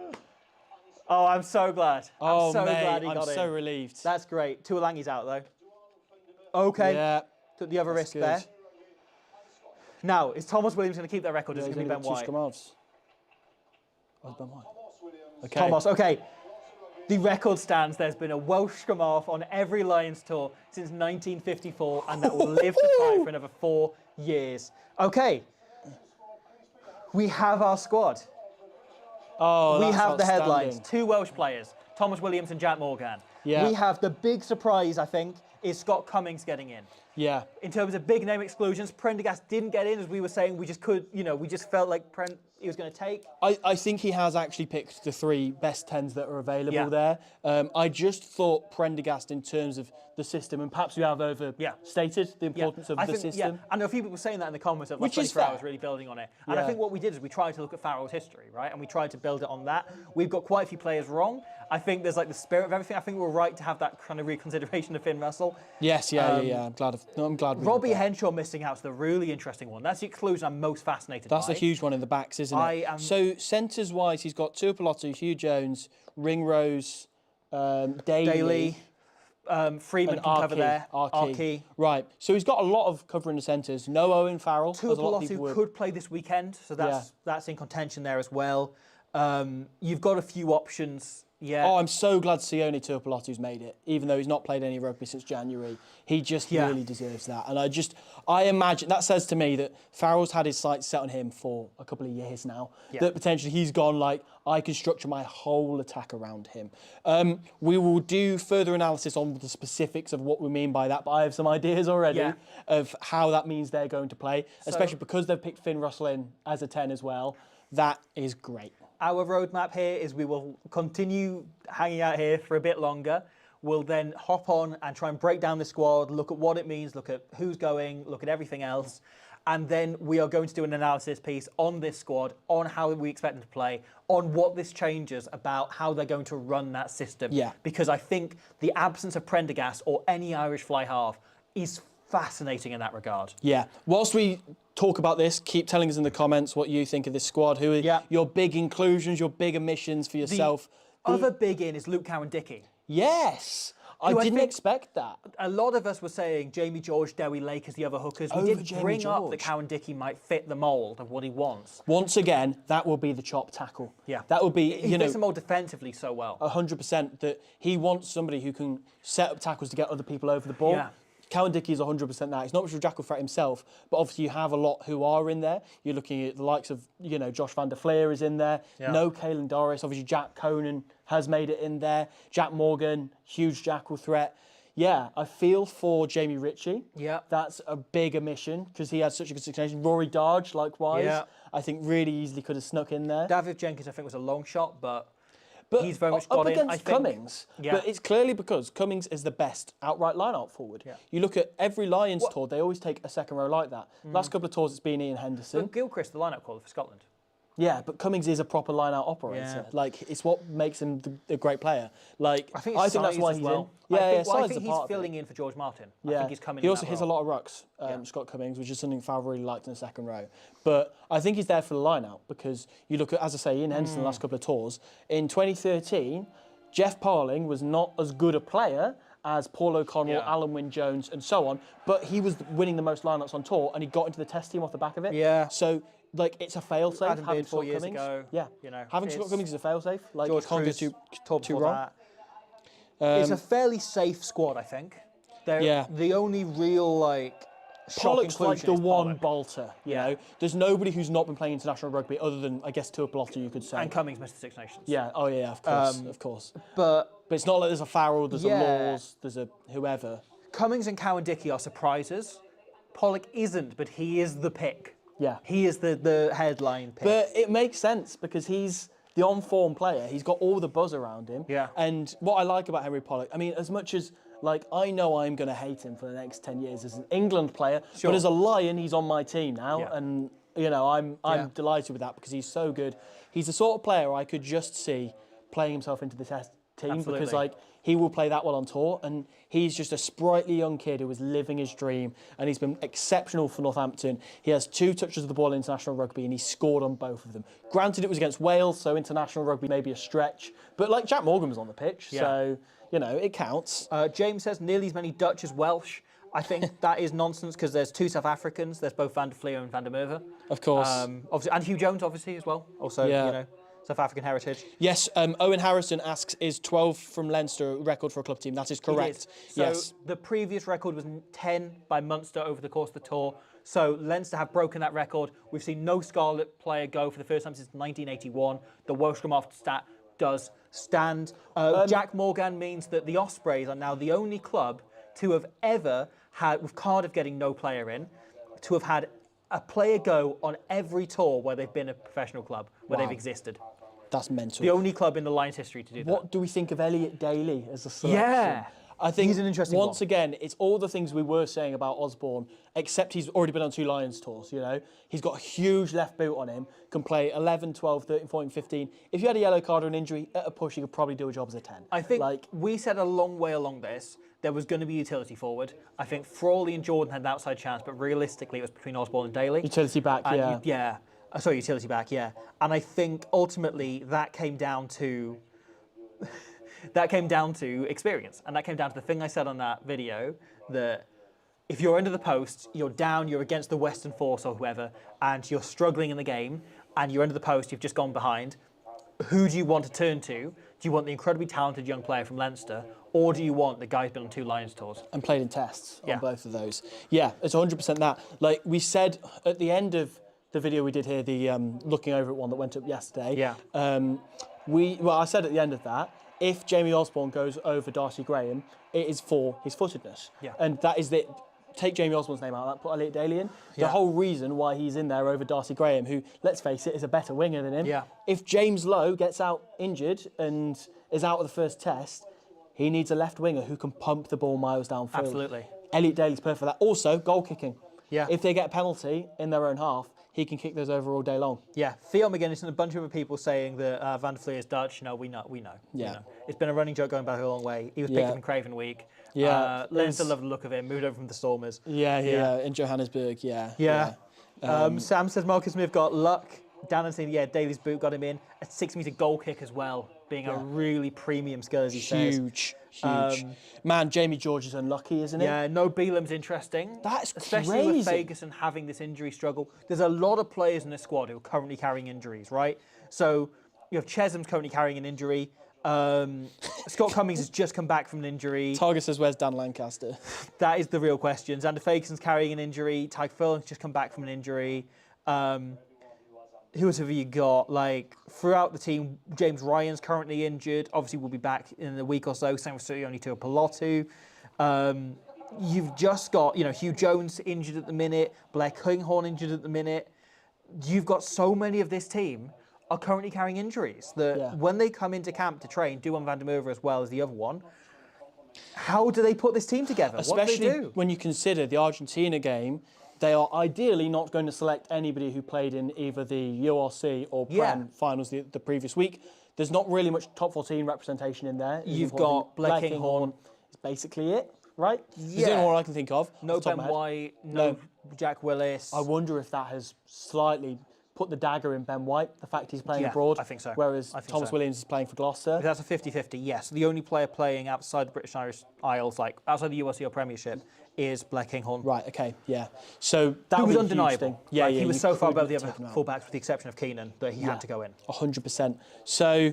Oh, I'm so glad. Oh, I'm so mate, glad he I'm got so in. relieved. That's great. Tuolangi's out though. Okay. Yeah. Took the other risk good. there. Now, is Thomas Williams going to keep that record? Or is He's it going to only be got Ben two White? scrum halves. Oh, it's Ben White. Thomas Williams. Okay. Thomas, okay. The record stands. There's been a Welsh scrum half on every Lions tour since 1954, and that will live to fight for another 4 years. Okay. We have our squad. Oh, We that's have the headlines. outstanding. 2 Welsh players, Thomas Williams and Jack Morgan. Yeah. We have the big surprise, I think, is Scott Cummings getting in. Yeah. In terms of big name exclusions, Prendergast didn't get in, as we were saying. We just could, we just felt like he was going to take. I think he has actually picked the 3 best 10s that are available Yeah. there. I just thought Prendergast, in terms of the system, and perhaps we have overstated the importance of I the think, system. Yeah, and a few people were saying that in the comments of like Which is 24 fair. hours really building on it. And I Yeah. think what we did is we tried to look at Farrell's history, right? And we tried to build it on that. We've got quite a few players wrong. I think there's like the spirit of everything. I think we're right to have that kind of reconsideration of Finn Russell. Yes, yeah. I'm glad. I'm glad. We did Robbie that. Henshaw missing out is the really interesting one. That's the exclusion I'm most fascinated That's by. the huge one in the backs, isn't it? I am- So centres wise, he's got Tuipulotu, Hugh Jones, Ringrose, Daly, Freeman and can cover there. Archie. Right. So he's got a lot of cover in the centres. No Owen Farrell. as a lot of people Tuipulotu were- could play this weekend, so that's in contention there as well. You've got a few options. Yeah. Oh, I'm so glad Sione Tuipulotu's made it, even though he's not played any rugby since January. He just really deserves that. And I imagine, that says to me that Farrell's had his sights set on him for a couple of years now, that potentially he's gone like, I can structure my whole attack around him. We will do further analysis on the specifics of what we mean by that, but I have some ideas already of how that means they're going to play, especially because they've picked Finn Russell in as a 10 as well. That is great. Our roadmap here is we will continue hanging out here for a bit longer. We'll then hop on and try and break down the squad, look at what it means, look at who's going, look at everything else. And then we are going to do an analysis piece on this squad, on how we expect them to play, on what this changes about how they're going to run that system. Yeah. Because I think the absence of Prendergast or any Irish fly half is fascinating in that regard. Yeah. Whilst we talk about this, keep telling us in the comments what you think of this squad. Who are your big inclusions, your big omissions for yourself? The other big in is Luke Cowan-Dickie. Yes. I didn't expect that. A lot of us were saying Jamie George, Dewi Lake as the other hookers. We did bring up that Cowan-Dickie might fit the mould of what he wants. Once again, that will be the chop tackle. Yeah. That will be, He fits the mould defensively so well. 100%, that he wants somebody who can set up tackles to get other people over the ball. Yeah. Cowan-Dickie is 100% that. He's not much of a jackal threat himself, but obviously you have a lot who are in there. You're looking at the likes of, Josh van der Fleer is in there. Yeah. No Caelan Doris. Obviously Jack Conan has made it in there. Jack Morgan, huge jackal threat. Yeah, I feel for Jamie Ritchie. Yeah. That's a big omission because he had such a good situation. Rory Darge, likewise. Yeah. I think really easily could have snuck in there. David Jenkins, I think, was a long shot, but he's very much up got in, against I think. Cummings, but it's clearly because Cummings is the best outright line-out forward. Yeah. You look at every Lions tour, they always take a second row like that. Last couple of tours, it's been Ian Henderson. But Gilchrist, the line-out caller for Scotland. Yeah, but Cummings is a proper line-out operator. Yeah. Like, it's what makes him a great player. Like, I think that's why he's in. Yeah, I size think is a he's part of it. filling in for George Martin. Yeah. I think he's coming He in also that hits a role. lot of rucks, Scott Cummings, which is something Fowler really liked in the second row. But I think he's there for the line-out because you look at, as I say, Ian Henderson the last couple of tours. In 2013, Jeff Parling was not as good a player as Paul O'Connell, Alan Wynne-Jones and so on, but he was winning the most line-outs on tour and he got into the test team off the back of it. Yeah. So, like, it's a fail-safe Adam having Beard 4 Scott years Cummings. ago, Yeah. Having Scott Cummings is a fail-safe. Like, George it can't Cruz, go too wrong. It's a fairly safe squad, I think. They're the only real, shock Pollock's like inclusion the is one Pollock. bolter, you know. There's nobody who's not been playing international rugby other than, I guess, Tuipulotu, you could say. And Cummings missed the Six Nations. Yeah, oh yeah, of course. But it's not like there's a Farrell, there's a Laws, there's a whoever. Cummings and Cowan-Dickie are surprises. Pollock isn't, but he is the pick. Yeah. He is the headline pick. But it makes sense because he's the on-form player. He's got all the buzz around him. Yeah. And what I like about Henry Pollock, I mean, as much as, like, I know I'm going to hate him for the next 10 years as an England player, but as a Lion, he's on my team now. Yeah. And, I'm delighted with that because he's so good. He's the sort of player I could just see playing himself into the test team Absolutely. because, like, he will play that well on tour, and he's just a sprightly young kid who is living his dream, and he's been exceptional for Northampton. He has 2 touches of the ball in international rugby, and he scored on both of them. Granted, it was against Wales, so international rugby may be a stretch, but like Jack Morgan was on the pitch, so it counts. James says nearly as many Dutch as Welsh. I think that is nonsense because there's 2 South Africans. There's both Van der Fleer and Van der Merwe. Of course. Obviously, and Hugh Jones, obviously, as well. Also, South African heritage. Yes, Owen Harrison asks, is 12 from Leinster a record for a club team? That is correct. So yes. the previous record was 10 by Munster over the course of the tour. So Leinster have broken that record. We've seen no Scarlet player go for the first time since 1981. The Welsh Grommacht stat does stand. Jack Morgan means that the Ospreys are now the only club to have ever had, with Cardiff getting no player in, to have had a player go on every tour where they've been a professional club, where they've existed. That's mental. The only club in the Lions history to do that. What do we think of Elliot Daly as a selection? Yeah. I think He's an interesting once one. again, it's all the things we were saying about Osborne, except he's already been on 2 Lions tours, He's got a huge left boot on him, can play 11, 12, 13, 14, 15. If you had a yellow card or an injury, at a push, he could probably do a job as a 10. I think we said a long way along this, there was going to be utility forward. I think Frawley and Jordan had an outside chance, but realistically it was between Osborne and Daly. Utility back, And utility back, yeah. And I think ultimately that came down to experience, and that came down to the thing I said on that video, that if you're under the post, you're down, you're against the Western Force or whoever, and you're struggling in the game, and you're under the post, you've just gone behind, who do you want to turn to? Do you want the incredibly talented young player from Leinster, or do you want the guy who's been on 2 Lions tours? And played in tests Yeah. on both of those. Yeah, it's 100% that. Like we said at the end of the video we did here, the looking over at one that went up yesterday. Yeah. I said at the end of that, if Jamie Osborne goes over Darcy Graham, it is for his footedness. Yeah. And that is the. Take Jamie Osborne's name out of that, put Elliot Daly in. The Yeah. whole reason why he's in there over Darcy Graham, who, let's face it, is a better winger than him. Yeah. If James Lowe gets out injured and is out of the first test, he needs a left winger who can pump the ball miles downfield. Absolutely. Elliot Daly's perfect for that. Also, goal kicking. Yeah. If they get a penalty in their own half, he can kick those over all day long. Yeah, Theo McGuinness and a bunch of other people saying that Van der Vlier is Dutch. No, we know. Yeah. We know. It's been a running joke going back a long way. He was picked Yeah. up in Craven Week. Yeah. Leinster loved the look of him, moved over from the Stormers. Yeah. In Johannesburg, yeah. Yeah. Sam says Marcus Smith got luck. Dan saying, yeah, Daly's boot got him in. A 6-metre goal kick as well, being a really premium skill, as he says. Huge. Man, Jamie George is unlucky, isn't he? Yeah, no Beelam's interesting. That's especially with crazy. Ferguson having this injury struggle. There's a lot of players in this squad who are currently carrying injuries, right? So you have Chesham's currently carrying an injury. Scott Cummings has just come back from an injury. Target says, where's Dan Lancaster? That is the real question. Xander Ferguson's carrying an injury. Tyke Furlong's just come back from an injury. Who else have you got? Like, throughout the team, James Ryan's currently injured. Obviously, will be back in a week or so. Same with Sione Tuipulotu. You've just got, Hugh Jones injured at the minute. Blair Kinghorn injured at the minute. You've got so many of this team are currently carrying injuries that when they come into camp to train, Duan van der Merwe as well as the other one, how do they put this team together? Especially what do they do? when you consider the Argentina game, they are ideally not going to select anybody who played in either the URC or Prem finals the previous week. There's not really much top 14 representation in there. You've got Blair Kinghorn. Is basically it, right? Yeah. It's the only one I can think of. No off the top Ben of my head. White, no Jack Willis. I wonder if that has slightly put the dagger in Ben White, the fact he's playing Yeah, abroad. I think so. Whereas I think Thomas so. Williams is playing for Gloucester. That's a 50-50, yes. The only player playing outside the British and Irish Isles, like outside the URC or Premiership, is Blair Kinghorn. Right, okay, yeah. So that He was would be a huge undeniable. thing. Yeah, Like, yeah. he was you so far couldn't above the other take him out. fullbacks, with the exception of Keenan, that he had to go in. 100%. So,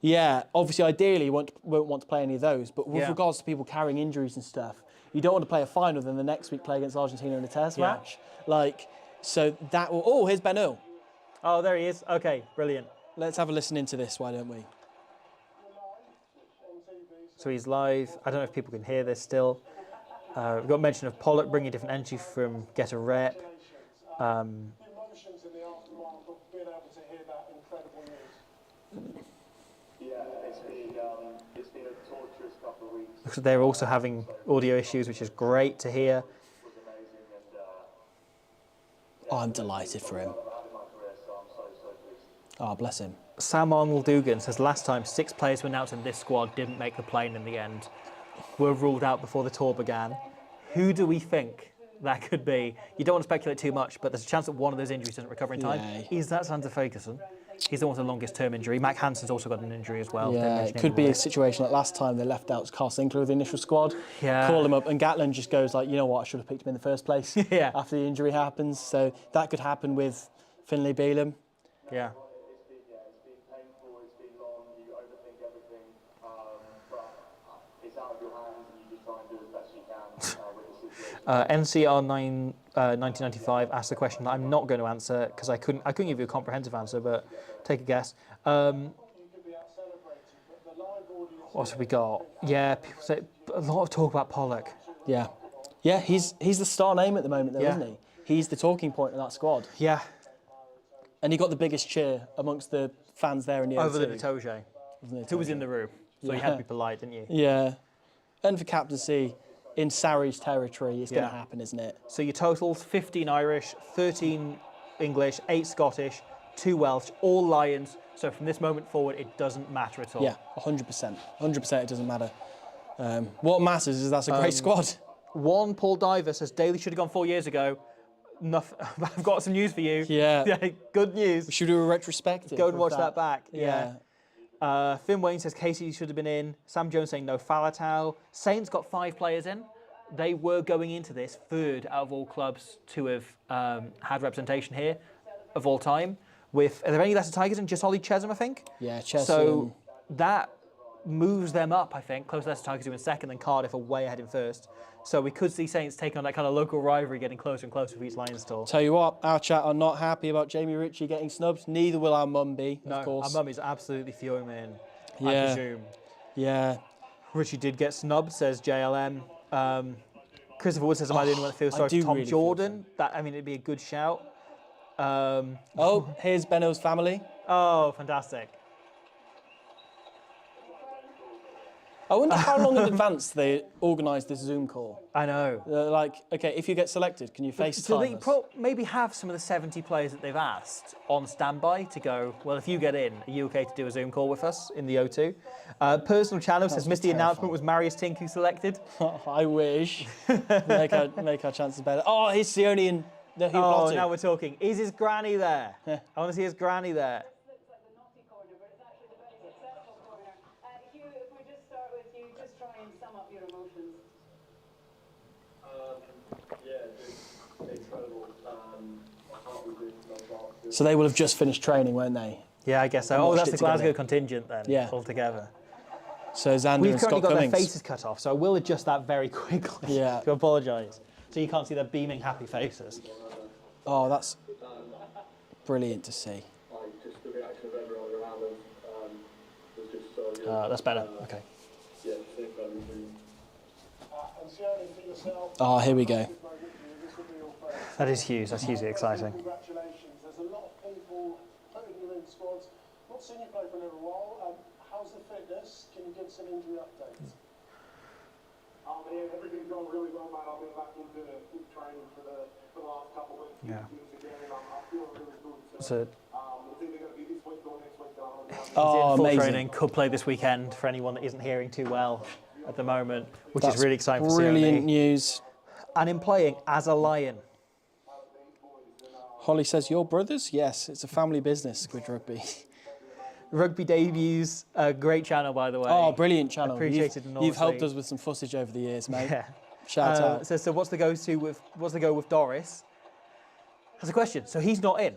yeah, obviously, ideally, you won't want to play any of those. But with regards to people carrying injuries and stuff, you don't want to play a final, then the next week play against Argentina in a test match. Like, so that will. Oh, here's Ben Earl. Oh, there he is. Okay, brilliant. Let's have a listen into this, why don't we? So he's live. I don't know if people can hear this still. We've got mention of Pollock bringing different energy from Get a Rep. The emotions in the aftermath of being able to hear that incredible news. Yeah, it's been a torturous couple of weeks. So they're also having audio issues, which is great to hear. It was amazing, and Oh, I'm delighted for him. I've had in my career, so I'm so pleased. Oh, bless him. Sam Arnold Dugan says last time 6 players were announced in this squad didn't make the plane in the end. Were ruled out before the tour began. Who do we think that could be? You don't want to speculate too much, but there's a chance that one of those injuries doesn't recover in time. Yeah. Is that Xander Ferguson? He's the one with the longest term injury. Mac Hansen's also got an injury as well. Didn't Yeah, mention it him could be a before. situation like last time they left out Carl Sinclair with the initial squad. Yeah. Call him up, and Gatlin just goes like, you know what, I should have picked him in the first place. Yeah. After the injury happens, so that could happen with Finlay Beelum. Yeah. It's been painful, it's been long, you overthink everything, but it's out of your hands and you just try and do as best you can with the situation. NCR 1995 asked a question that I'm not going to answer because I couldn't give you a comprehensive answer, but take a guess. You could be out celebrating, but the live audience. What have we got? Yeah, people say a lot of talk about Pollock. Yeah. Yeah, he's the star name at the moment, though, Yeah. isn't he? He's the talking point of that squad. Yeah, And he got the biggest cheer amongst the fans there in the over the O2, Natoge, wasn't it? who was in the room, so you had to be polite, didn't you? Yeah. And for captaincy in Sarri's territory, it's going Yeah. to happen, isn't it? So your totals: 15 Irish, 13 English, 8 Scottish, 2 Welsh, all Lions. So from this moment forward, it doesn't matter at all. Yeah, 100%. 100% it doesn't matter. What matters is that's a great squad. One Paul Diver says Daly should have gone 4 years ago. I've got some news for you. Yeah. Good news. Should we do a retrospective? Go and of watch that back. Yeah. Finn Wayne says Casey should have been in. Sam Jones saying no Falatau. Saints got 5 players in. They were going into this third out of all clubs to have had representation here of all time. with, are there any Leicester Tigers and just Ollie Chesham, I think? Yeah, Chesham. So that moves them up, I think. Close Leicester Tigers who in second, and Cardiff are way ahead in first. So we could see Saints taking on that kind of local rivalry, getting closer and closer for each Lions tour. Tell you what, our chat are not happy about Jamie Ritchie getting snubbed. Neither will our mum be, of course. Our mum is absolutely fuming, I Yeah. presume. Yeah. Richie did get snubbed, says JLM. Christopher Wood says, am I the only one that feels sorry for Tom really feel Jordan? That, I mean, it'd be a good shout. Oh, here's Benno's family. Oh, fantastic. I wonder how long in advance they organised this Zoom call. I know. Like, okay, if you get selected, can you FaceTime So they us? maybe have some of the 70 players that they've asked on standby to go, well, if you get in, are you okay to do a Zoom call with us in the O2? Personal channel says, missed the announcement, was Marius Tinku selected? I wish. make our chances better. Oh, here's Sione and the who Oh, plotted. now we're talking. Is his granny there? I want to see his granny there. Looks like the naughty corner, but it's actually the very successful corner. Hugh, if we just start with you, just try and sum up your emotions. Yeah, incredible. My heart was in my heart. So they will have just finished training, won't they? Yeah, I guess so. And Oh, watched that's it the Glasgow together. contingent then, Yeah. altogether. So Xander We've and currently Scott got Cummings. their faces cut off, so I will adjust that very quickly. Yeah. To apologise. So you can't see their beaming, happy faces. Oh, that's brilliant to see. Like, just the reaction of everyone around us was just so good. That's better. Okay. Yeah, just incredible. And Sione, for yourself, Oh, here we go. this will be your first. That is huge. That's hugely exciting. Congratulations. There's a lot of people putting you in squads. Not seen you play for a little while. How's the fitness? Can you give some injury updates? Yeah, everything's going really well, mate. I've been back into training for the last couple of weeks. Yeah. Again, and I'm feeling really good. So It's either going to be this week or next week that I'm going to be Oh, full amazing. training, could play this weekend for anyone that isn't hearing too well at the moment, which That's is really exciting for brilliant Sione. news. And in playing as a Lion. Holly says, your brothers? Yes, it's a family business, Squid Rugby. Rugby debuts, a great channel, by the way. Oh, brilliant channel. Appreciated You've helped enormously. us with some footage over the years, mate. Yeah. Shout out. So what's the go with Doris? That's a question. So he's not in,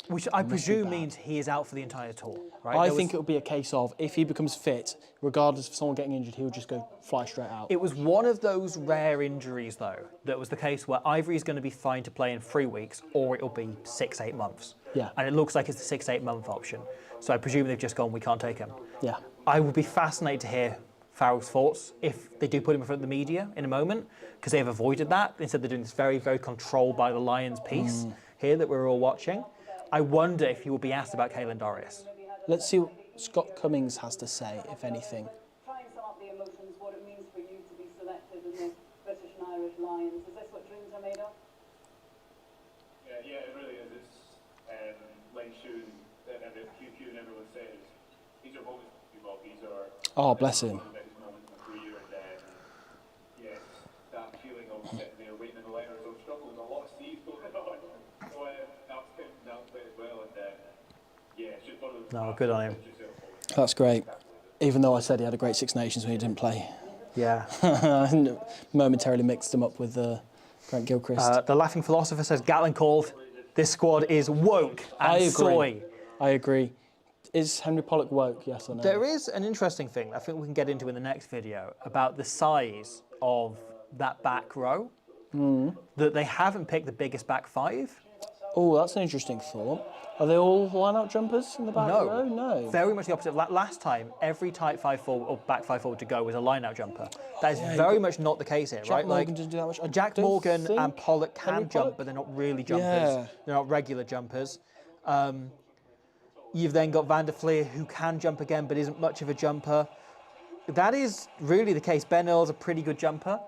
which I presume means he is out for the entire tour, right? I think it would be a case of, if he becomes fit, regardless of someone getting injured, he would just go fly straight out. It was one of those rare injuries, though, that was the case where either he's going to be fine to play in 3 weeks or it'll be 6-8 months. Yeah. And it looks like it's the 6-8 month option. So I presume they've just gone, we can't take him. Yeah. I would be fascinated to hear Farrell's thoughts if they do put him in front of the media in a moment, because they've avoided that. Instead, they're doing this very, very controlled by the Lions piece here that we're all watching. I wonder if he will be asked about Caelan Doris. Let's see what Scott Cummings has to say, if anything. Try and sum up the emotions, what it means for you to be selected in the British and Irish Lions. Is this what dreams are made of? Yeah, it really is. It's like Shun and the QQ and everyone says, these are moments to be loved. These are Oh, bless him. one of the biggest moments in my career. And yes, that feeling of sitting there waiting in the line, I was struggling with a lot of C's going on. So that was kind of downplayed as well. And yeah, it's just one of those. No, good on him. That's great. Even though I said he had a great Six Nations when he didn't play. Yeah. I momentarily mixed him up with Grant Gilchrist. The Laughing Philosopher says, Gatlin called, this squad is woke and I agree. soy. I agree. Is Henry Pollock woke, yes or no? There is an interesting thing I think we can get into in the next video about the size of that back row. That they haven't picked the biggest back five. Oh, that's an interesting thought. Are they all line-out jumpers in the back No. row? No. Very much the opposite. Last time, every tight 5 forward or back 5 forward to go was a line-out jumper. That is very much not the case here, Jack right? Morgan doesn't do that much. I Jack don't Morgan think and Pollock can Henry jump, Pollock? but they're not really jumpers. Yeah. They're not regular jumpers. You've then got Van der Fleer, who can jump again, but isn't much of a jumper. That is really the case. Ben Earl's a pretty good jumper.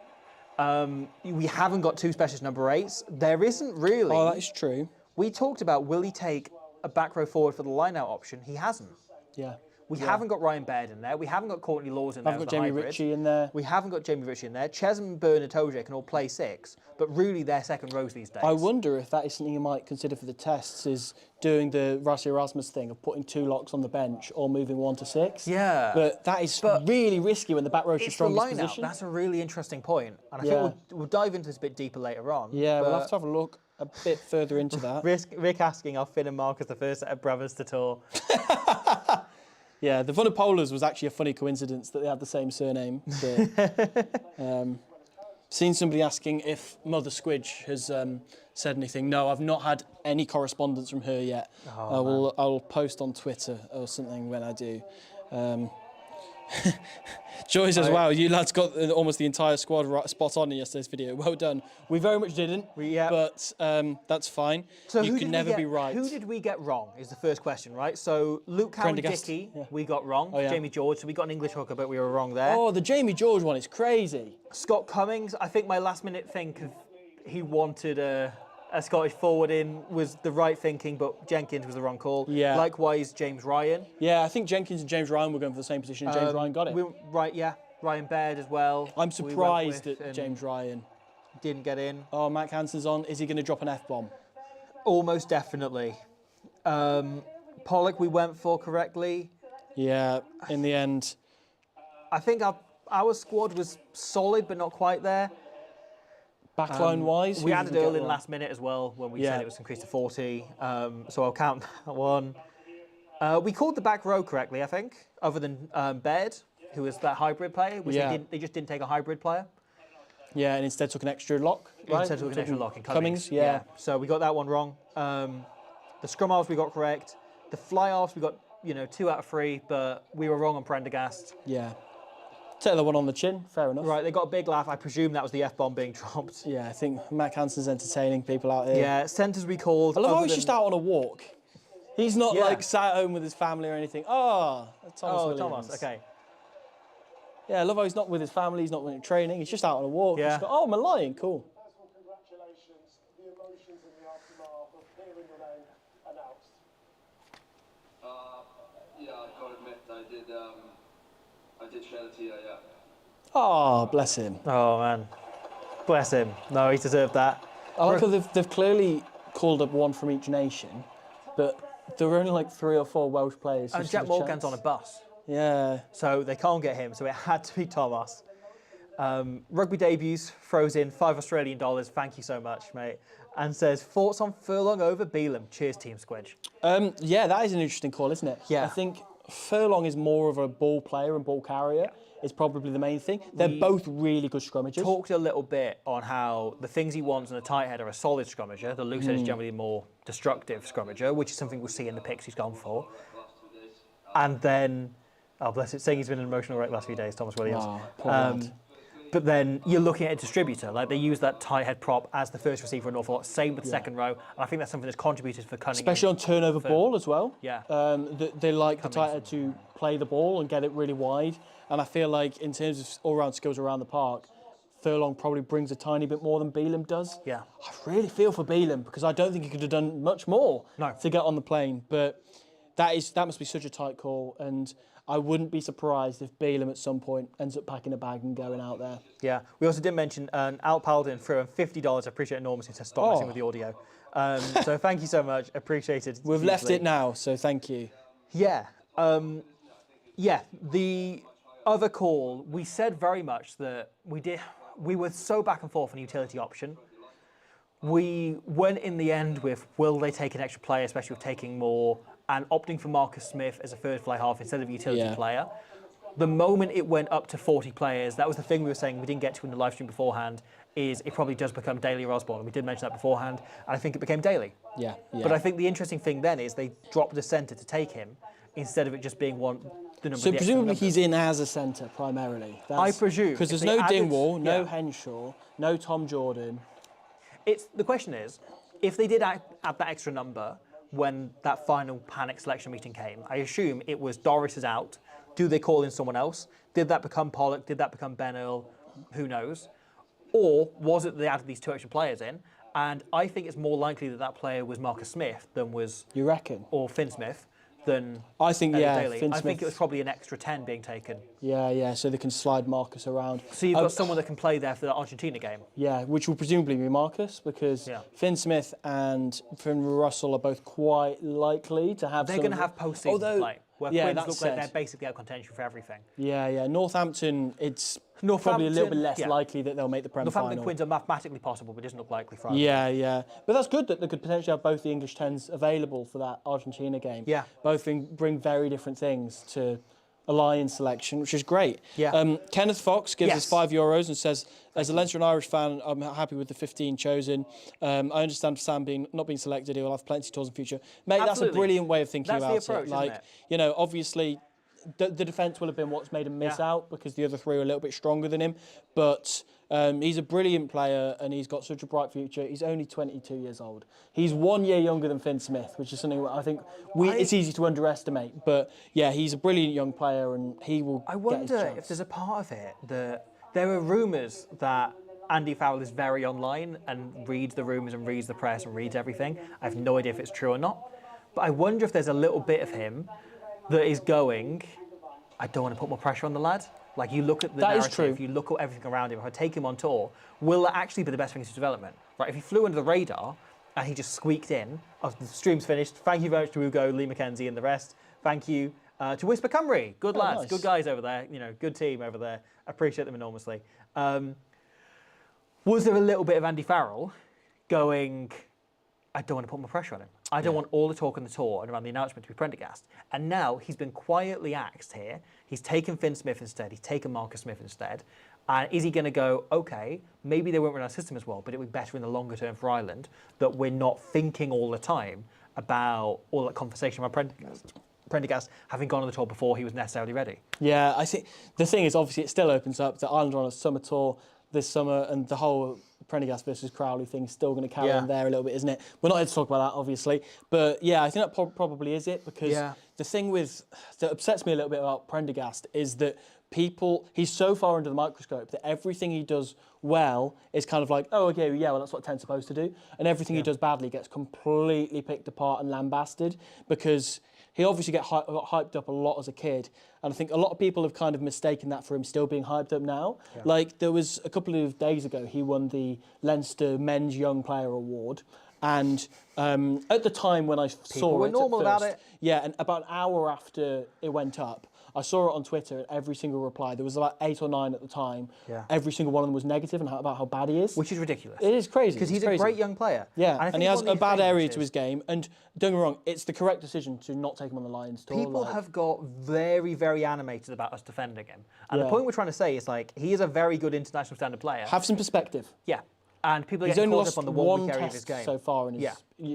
We haven't got 2 specialist number 8s. There isn't really. Oh, that is true. We talked about, will he take a back row forward for the line-out option? He hasn't. Yeah. We haven't got Ryan Baird in there. We haven't got Courtney Laws in there. I've got as the Jamie hybrid. Ritchie in there. We haven't got Jamie Ritchie in there. Chesm, Byrne and Toje can all play 6, but really they're second rows these days. I wonder if that is something you might consider for the tests, is doing the Rassi Erasmus thing of putting 2 locks on the bench or moving 1 to 6. Yeah. But that is really risky when the back row's your It's the strongest line-out. position. That's a really interesting point. And I Yeah. think we'll dive into this a bit deeper later on. Yeah, we'll but have to have a look. a bit further into that. Rick asking, are Finn and Marcus the first set of brothers to tour? Yeah, the Vunipolas was actually a funny coincidence that they had the same surname. But, seen somebody asking if Mother Squidge has said anything. No, I've not had any correspondence from her yet. I'll post on Twitter or something when I do. Joy says, wow, you lads got almost the entire squad spot on in yesterday's video. Well done. We very much didn't, but that's fine. So you can never be right. Who did we get wrong is the first question, right? So Luke Cowan-Dickie, we got wrong. Oh, yeah. Jamie George, so we got an English hooker, but we were wrong there. Oh, the Jamie George one is crazy. Scott Cummings, I think my last minute think of he wanted a Scottish forward in was the right thinking, but Jenkins was the wrong call. Yeah. Likewise, James Ryan. Yeah, I think Jenkins and James Ryan were going for the same position, and James Ryan got it. Ryan Baird as well. I'm surprised that James Ryan didn't get in. Oh, Matt Hansen's on. Is he going to drop an F-bomb? Almost definitely. Pollock we went for correctly. Yeah, in the end. I think our squad was solid, but not quite there. Backline-wise? We added Earl in last minute as well when we said it was increased to 40. So I'll count that one. We called the back row correctly, I think, other than Baird, who was that hybrid player, which they just didn't take a hybrid player. Yeah, and instead took an extra lock, right? Instead took an extra lock in Cummings, yeah. So we got that one wrong. The scrum halves we got correct. The fly halves we got 2 out of 3, but we were wrong on Prendergast. Yeah. Take the one on the chin, fair enough. Right, they got a big laugh. I presume that was the F-bomb being dropped. Yeah, I think Matt Hansen's entertaining people out here. Yeah, centres we called. I love how he's just out on a walk. He's not like sat at home with his family or anything. Thomas Williams. Thomas, okay. Yeah, I love how he's not with his family, he's not with training, he's just out on a walk. Yeah. He's got, I'm a lion, cool. First of all, congratulations. The emotions in the aftermath of hearing your name announced. Yeah, I've got to admit, I did shed a tear, yeah. Oh, bless him. Oh, man. Bless him. No, he deserved that. I like how they've clearly called up one from each nation, but there were only like 3 or 4 Welsh players. And Jack Morgan's on a bus. Yeah. So they can't get him, so it had to be Thomas. Rugby debuts, throws in $5 Australian. Thank you so much, mate. And says, thoughts on Furlong over Beelum? Cheers, Team Squidge. Yeah, that is an interesting call, isn't it? Yeah. I think Furlong is more of a ball player and ball carrier. Is probably the main thing. They're both really good scrummagers. Talked a little bit on how the things he wants in a tight head are a solid scrummager. The loose head is generally a more destructive scrummager, which is something we'll see in the picks he's gone for. And then, oh bless it, saying he's been an emotional wreck last few days, Thomas Williams. Oh, poor lad. But then you're looking at a distributor, like they use that tight head prop as the first receiver an awful lot. Same with second row, and I think that's something that's contributed for Cunningham. Especially on turnover ball as well. Yeah. They like the tight head to play the ball and get it really wide. And I feel like in terms of all-round skills around the park, Furlong probably brings a tiny bit more than Beelum does. Yeah. I really feel for Beelum because I don't think he could have done much more to get on the plane. But that must be such a tight call, and I wouldn't be surprised if Beelum at some point ends up packing a bag and going out there. Yeah. We also did mention Al Paladin threw in $50. I appreciate it enormously to stop messing with the audio. So thank you so much. Appreciated. We've left it now, so thank you. Yeah. The other call, we said very much that we were so back and forth on utility option. We went in the end with, will they take an extra player, especially with taking more, and opting for Marcus Smith as a third fly half instead of a utility player. The moment it went up to 40 players, that was the thing we were saying we didn't get to in the live stream beforehand, is it probably does become Daly or Osborne. And we did mention that beforehand, and I think it became Daly. Yeah. But I think the interesting thing then is they dropped the centre to take him instead of it just being the number. So presumably he's in as a centre primarily. I presume. Because there's no Dingwall, no Henshaw, no Tom Jordan. The question is, if they did add that extra number when that final panic selection meeting came, I assume it was Doris is out. Do they call in someone else? Did that become Pollock? Did that become Ben Earl? Who knows? Or was it they added these 2 extra players in? And I think it's more likely that player was Marcus Smith than was... You reckon? Or Finn Smith than... I think, Daly. Finn I Smith. think it was probably an extra 10 being taken. Yeah, so they can slide Marcus around. So you've got someone that can play there for the Argentina game. Yeah, which will presumably be Marcus, because Finn Smith and Finn Russell are both quite likely to have... They're going to have post-season play. where Yeah, Quins that's look like said. they're basically out of contention for everything. Yeah. Northampton, it's probably a Northampton, little bit less yeah. likely that they'll make the Prem Northampton final. Quins are mathematically possible, but it doesn't look likely for either. Yeah. But that's good that they could potentially have both the English 10s available for that Argentina game. Yeah. Both bring very different things to a Lions selection, which is great. Yeah. Kenneth Fox gives us Yes. €5 and says, as a Leinster and Irish fan, I'm happy with the 15 chosen. I understand Sam not being selected, he will have plenty of tours in the future. Mate, that's a Absolutely. brilliant way of thinking That's the about approach, it. isn't Like, it? you know, obviously the defence will have been what's made him miss out because the other three are a little bit stronger than him. But he's a brilliant player and he's got such a bright future. He's only 22 years old. He's 1 year younger than Finn Smith, which is something I think it's easy to underestimate. But yeah, he's a brilliant young player and he will I get his wonder chance. if there's a part of it that there are rumours that Andy Farrell is very online and reads the rumours and reads the press and reads everything. I have no idea if it's true or not. But I wonder if there's a little bit of him that is going, I don't want to put more pressure on the lad. Like, you look at the That is narrative, true. if you look at everything around him, if I take him on tour, will that actually be the best thing for his development? Right, if he flew under the radar and he just squeaked in, the stream's finished, thank you very much to Ugo, Lee McKenzie and the rest. Thank you to Whisper Cymru. Good lads, nice. good guys over there, good team over there. Appreciate them enormously. Was there a little bit of Andy Farrell going, I don't want to put more pressure on him. I don't want all the talk on the tour and around the announcement to be Prendergast. And now he's been quietly axed here. He's taken Finn Smith instead. He's taken Marcus Smith instead. And is he going to go, okay, maybe they won't run our system as well, but it would be better in the longer term for Ireland that we're not thinking all the time about all that conversation about Prendergast having gone on the tour before he was necessarily ready. Yeah, I think the thing is, obviously, it still opens up that Ireland are on a summer tour this summer, and the whole Prendergast versus Crowley thing is still going to carry on there a little bit, isn't it? We're not here to talk about that, obviously, but yeah, I think that probably is it, because the thing that upsets me a little bit about Prendergast is that he's so far under the microscope that everything he does well is kind of like, oh, okay, yeah, well, that's what 10's supposed to do, and everything he does badly gets completely picked apart and lambasted, because he obviously got hyped up a lot as a kid, and I think a lot of people have kind of mistaken that for him still being hyped up now. Yeah. Like, there was a couple of days ago, he won the Leinster Men's Young Player Award, and at the time when I saw were it normal at first, about it. Yeah, and about an hour after it went up, I saw it on Twitter, and every single reply, there was about 8 or 9 at the time, every single one of them was negative and about how bad he is. Which is ridiculous. It is crazy. Because he's a great young player. Yeah, and he has a bad area to his game. And don't get me wrong, it's the correct decision to not take him on the Lions tour. People have got very, very animated about us defending him. And the point we're trying to say is, like, he is a very good international standard player. Have some perspective. Yeah. And people are He's getting only caught lost up on the one one carry of test his game. so far in his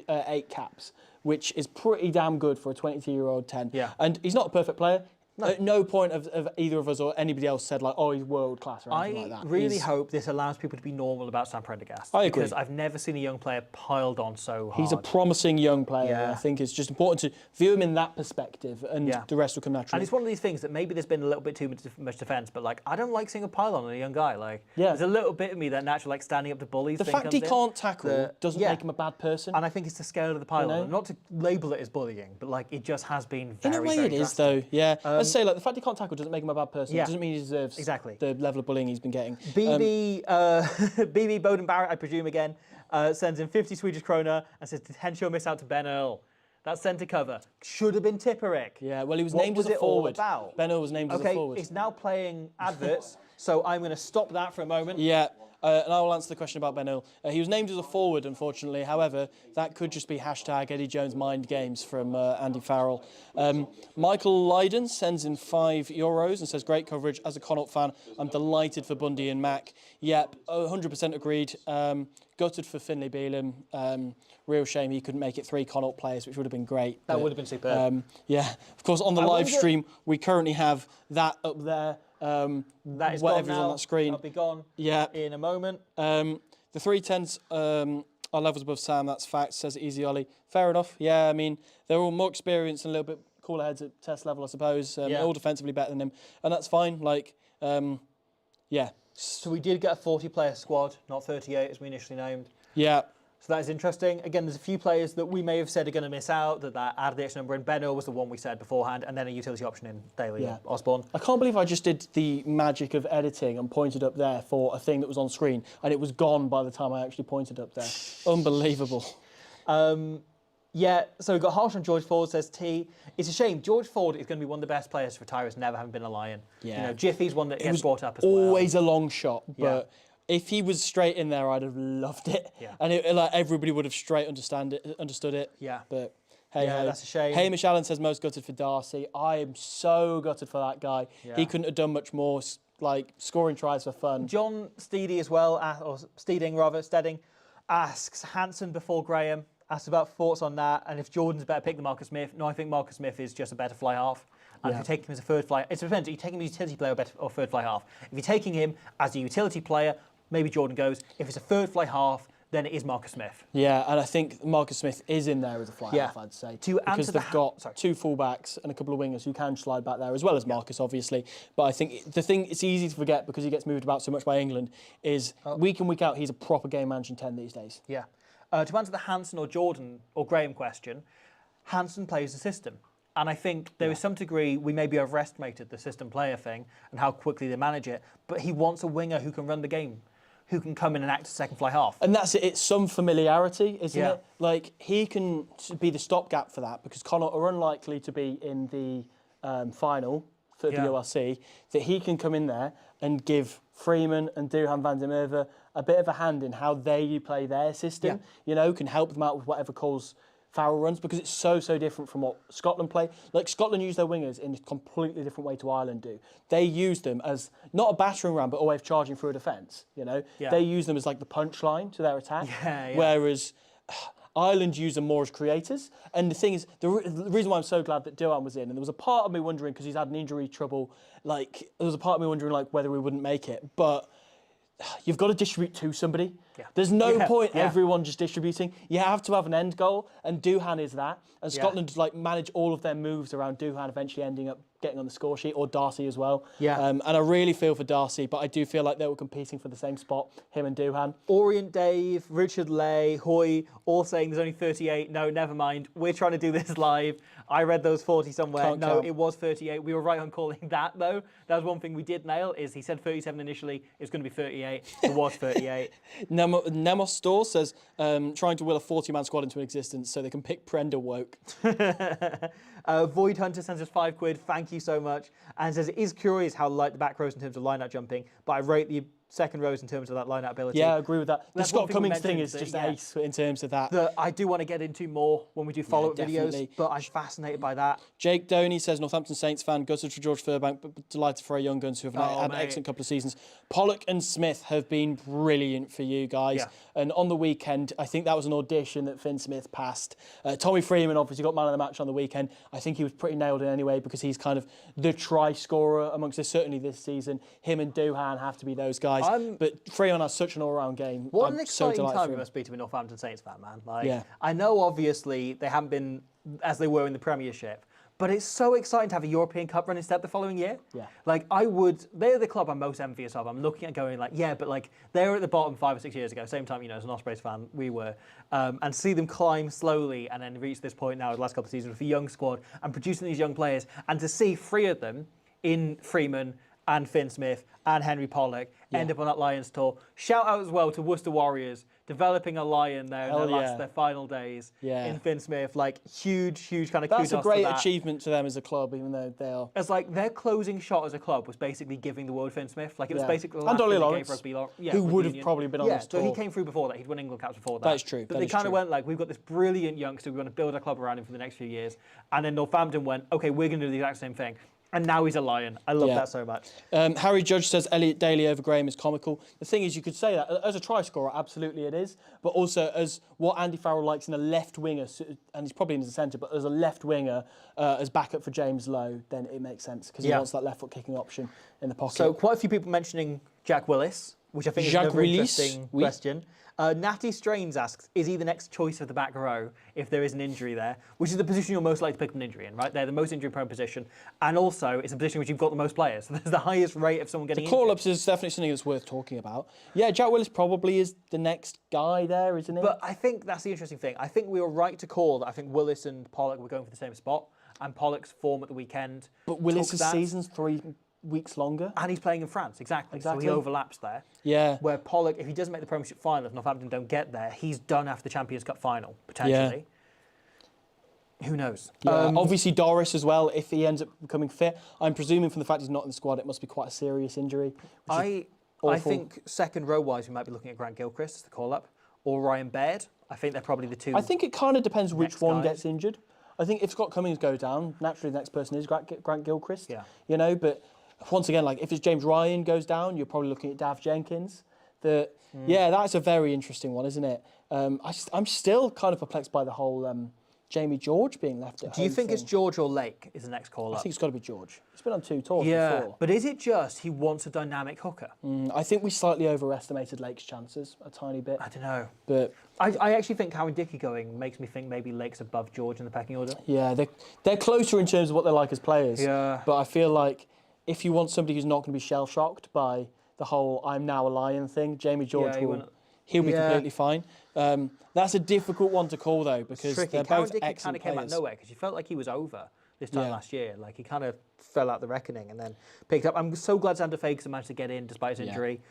8 caps, which is pretty damn good for a 22-year-old 10. Yeah. And he's not a perfect player. No. At no point of either of us or anybody else said, like, oh, he's world class or anything like that. I really hope this allows people to be normal about Sam Prendergast. I agree. Because I've never seen a young player piled on so hard. He's a promising young player. Yeah. I think it's just important to view him in that perspective, and the rest will come naturally. And it's one of these things that maybe there's been a little bit too much defence, but, like, I don't like seeing a pile on a young guy. Like, there's a little bit of me that naturally, like, standing up to bullies. The fact he can't tackle doesn't make him a bad person. And I think it's the scale of the pile on. Not to label it as bullying, but, like, it just has been very, in a way very it is, drastic. though. Yeah. Let's say, like, the fact he can't tackle doesn't make him a bad person. It doesn't mean he deserves the level of bullying he's been getting. BB Bowden Barrett, I presume again, sends in 50 Swedish krona and says, did Henshaw miss out to Ben Earl? That centre cover should have been Tipperick. Yeah, well, he was named as a forward. Ben Earl was named as a forward. Okay, it's now playing adverts, so I'm going to stop that for a moment. Yeah. And I will answer the question about Ben Earl. He was named as a forward, unfortunately. However, that could just be hashtag Eddie Jones mind games from Andy Farrell. Michael Lydon sends in €5 and says, great coverage. As a Connaught fan, I'm delighted for Bundy and Mack. Yep, 100% agreed. Gutted for Finlay Bealham. Real shame he couldn't make it 3 Connaught players, which would have been great. That would have been superb. Yeah, of course, on the live stream, we currently have that up there. That is whatever's gone now. on that screen. That'll be gone in a moment. The 310s are levels above Sam, that's fact, says Easy Ollie. Fair enough, yeah, I mean, they're all more experienced and a little bit cooler heads at test level, I suppose. All defensively better than him, and that's fine, like, yeah. So we did get a 40-player squad, not 38 as we initially named. Yeah. So that is interesting. Again, there's a few players that we may have said are going to miss out, that added the extra number in. Ben Earl was the one we said beforehand, and then a utility option in Daly Osborne. I can't believe I just did the magic of editing and pointed up there for a thing that was on screen, and it was gone by the time I actually pointed up there. Unbelievable. Yeah, so we've got harsh on George Ford, says T. It's a shame. George Ford is going to be one of the best players to retire as never having been a Lion. Yeah. You know, Jiffy's one that gets brought up as Always well. a long shot, but if he was straight in there, I'd have loved it. Yeah. And like everybody would have straight understood it. Yeah. But hey, that's a shame. Hamish Allen says most gutted for Darcy. I am so gutted for that guy. Yeah. He couldn't have done much more, like scoring tries for fun. John Steedy as well, or Stedding, asks Hanson before Graham. Asks about thoughts on that, and if Jordan's better pick than Marcus Smith. No, I think Marcus Smith is just a better fly half. And if you take him as a third fly, it depends. Are you taking him as a utility player or third fly half? If you're taking him as a utility player, maybe Jordan goes. If it's a third fly half, then it is Marcus Smith. Yeah, and I think Marcus Smith is in there as a fly half, I'd say. Because they've got two fullbacks and a couple of wingers who can slide back there, as well as Marcus, obviously. But I think the thing it's easy to forget because he gets moved about so much by England is week in, week out, he's a proper game managing 10 these days. Yeah. To answer the Hanson or Jordan or Graham question, Hanson plays the system. And I think there is some degree we maybe overestimated the system player thing and how quickly they manage it. But he wants a winger who can run the game, who can come in and act as second fly half. And that's it. It's some familiarity, isn't it? Like, he can be the stopgap for that because Connacht are unlikely to be in the final for the OLC, that he can come in there and give Freeman and Duhan van der Merwe a bit of a hand in how they play their system, you know, can help them out with whatever calls Farrell runs, because it's so different from what Scotland play. Like, Scotland use their wingers in a completely different way to Ireland do. They use them as not a battering ram, but a way of charging through a defence, you know? They use them as like the punchline to their attack, whereas Ireland use them more as creators. And the thing is, the reason why I'm so glad that Duhan was in, and there was a part of me wondering, because he's had an injury trouble, like, there was a part of me wondering like whether we wouldn't make it, but you've got to distribute to somebody. There's no point everyone just distributing. You have to have an end goal, and Duhan is that. And Scotland like manage all of their moves around Duhan eventually ending up getting on the score sheet, or Darcy as well. And I really feel for Darcy, but I do feel like they were competing for the same spot, him and Duhan. Orient Dave, Richard Lay, Hoy, all saying there's only 38. No, never mind. We're trying to do this live. I read those 40 somewhere. Can't no, count. It was 38. We were right on calling that, though. That was one thing we did nail, is he said 37 initially. It's going to be 38. It was 38. Nemos Store says, trying to will a 40-man squad into existence so they can pick Prender Woke. Void Hunter sends us £5. Thank you so much. And says, it is curious how light the back rows in terms of line-out jumping, but I rate the second rows in terms of that line-out ability. Yeah, I agree with that. The That's Scott one thing we Cummings thing mentioned, is just that, ace in terms of that. That I do want to get into more when we do follow-up videos, definitely. but I'm fascinated by that. Jake Doney says, Northampton Saints fan, gutted for George Furbank, but delighted for our young guns who have had an excellent couple of seasons. Pollock and Smith have been brilliant for you guys. And on the weekend, I think that was an audition that Finn Smith passed. Tommy Freeman obviously got man of the match on the weekend. I think he was pretty nailed in anyway, because he's kind of the try scorer amongst us, certainly this season. Him and Duhan have to be those guys. But Freeman has such an all-round game. What an exciting time it must be to be a Northampton Saints fan, man. Like, I know, obviously, they haven't been as they were in the Premiership, but it's so exciting to have a European Cup run instead the following year. Like, they're the club I'm most envious of. I'm looking at going like, but like, they were at the bottom 5 or 6 years ago, same time, you know, as an Ospreys fan, we were. And see them climb slowly and then reach this point now, the last couple of seasons, with a young squad and producing these young players, and to see 3 of them in Freeman and Finn Smith and Henry Pollock end up on that Lions tour. Shout out as well to Worcester Warriors, developing a Lion there in their final days in Finn Smith. Like, huge kind of kudos to that. That's a great achievement to them as a club, even though they are... It's like their closing shot as a club was basically giving the world Finn Smith. Like, it was basically... And Dolly Lawrence, rugby, who would have probably been on this tour. So he came through before that. He'd won England caps before that. That is true. But they kind of went like, we've got this brilliant youngster, we want to build a club around him for the next few years. And then Northampton went, okay, we're going to do the exact same thing. And now he's a Lion. I love that so much. Harry Judge says Elliot Daly over Graham is comical. The thing is, you could say that as a try scorer, absolutely it is. But also as what Andy Farrell likes in a left winger, and he's probably in the centre, but as a left winger, as backup for James Lowe, then it makes sense, because he wants that left foot kicking option in the pocket. So quite a few people mentioning Jack Willis, which I think is another interesting question. Natty Strains asks, is he the next choice of the back row if there is an injury there? Which is the position you're most likely to pick up an injury in, right? They're the most injury-prone position. And also, it's a position which you've got the most players. So there's the highest rate of someone getting injured. Call-ups is definitely something that's worth talking about. Yeah, Jack Willis probably is the next guy there, isn't he? But I think that's the interesting thing. I think we were right to call that I think Willis and Pollock were going for the same spot. And Pollock's form at the weekend. But Willis' season's 3 weeks longer. And he's playing in France, exactly. So he overlaps there. Yeah. Where Pollock, if he doesn't make the Premiership final, if Northampton don't get there, he's done after the Champions Cup final, potentially. Who knows? Yeah, obviously Doris as well, if he ends up becoming fit. I'm presuming from the fact he's not in the squad, it must be quite a serious injury. I awful. think second row wise, we might be looking at Grant Gilchrist as the call up, or Ryan Baird. I think they're probably the two. I think it kind of depends which next one guys. gets injured. I think if Scott Cummings goes down, naturally the next person is Grant Gilchrist. Yeah. You know, but once again, like if it's James Ryan goes down, you're probably looking at Dav Jenkins. Yeah, that's a very interesting one, isn't it? I'm still kind of perplexed by the whole Jamie George being left at home. Do you think thing. it's George or Lake is the next call I up? think it's got to be George. He's been on 2 tours Yeah, before. but is it just he wants a dynamic hooker? I think we slightly overestimated Lake's chances a tiny bit. I don't know. But I actually think Cowan Dickey going makes me think maybe Lake's above George in the pecking order. yeah, they're closer in terms of what they're like as players. Yeah. But I feel like if you want somebody who's not going to be shell-shocked by the whole "I'm now a Lion" thing, Jamie George he'll be completely fine. That's a difficult one to call though because Tricky. they're Cowan both Dickey kind excellent of came out players. of nowhere because you felt like he was over this time Yeah. last year. Like he kind of fell out the reckoning and then picked up. I'm so glad Xander Ferguson managed to get in despite his injury.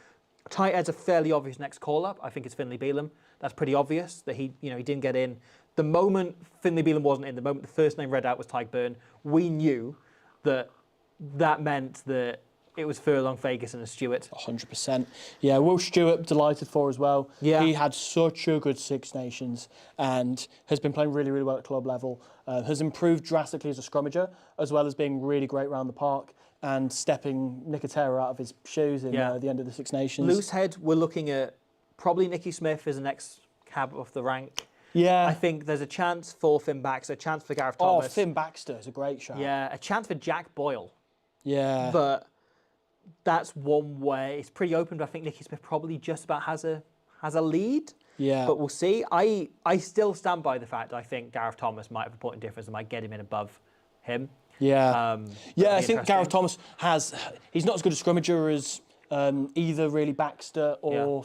Tight head's a fairly obvious next call up. I think it's Finlay Bealham. That's pretty obvious that he didn't get in. The moment Finlay Bealham wasn't in, the moment the first name read out was Tyke Byrne, we knew that meant that it was Furlong, Ferguson and Stewart. 100%. Yeah, Will Stewart, delighted for as well. Yeah. He had such a good Six Nations and has been playing really, really well at club level. Has improved drastically as a scrummager, as well as being really great around the park and stepping Nicotera out of his shoes in the end of the Six Nations. Loose head, we're looking at probably Nicky Smith as the next cab off the rank. Yeah. I think there's a chance for Finn Baxter, a chance for Gareth Oh, Thomas. Finn Baxter is a great shot. Yeah, a chance for Jack Boyle. Yeah. But that's one way. It's pretty open, but I think Nicky Smith probably just about has a lead. Yeah. But we'll see. I still stand by the fact I think Gareth Thomas might have a point in difference and might get him in above him. Yeah. That'd I be think Gareth interesting. Thomas he's not as good a scrummager as either really Baxter or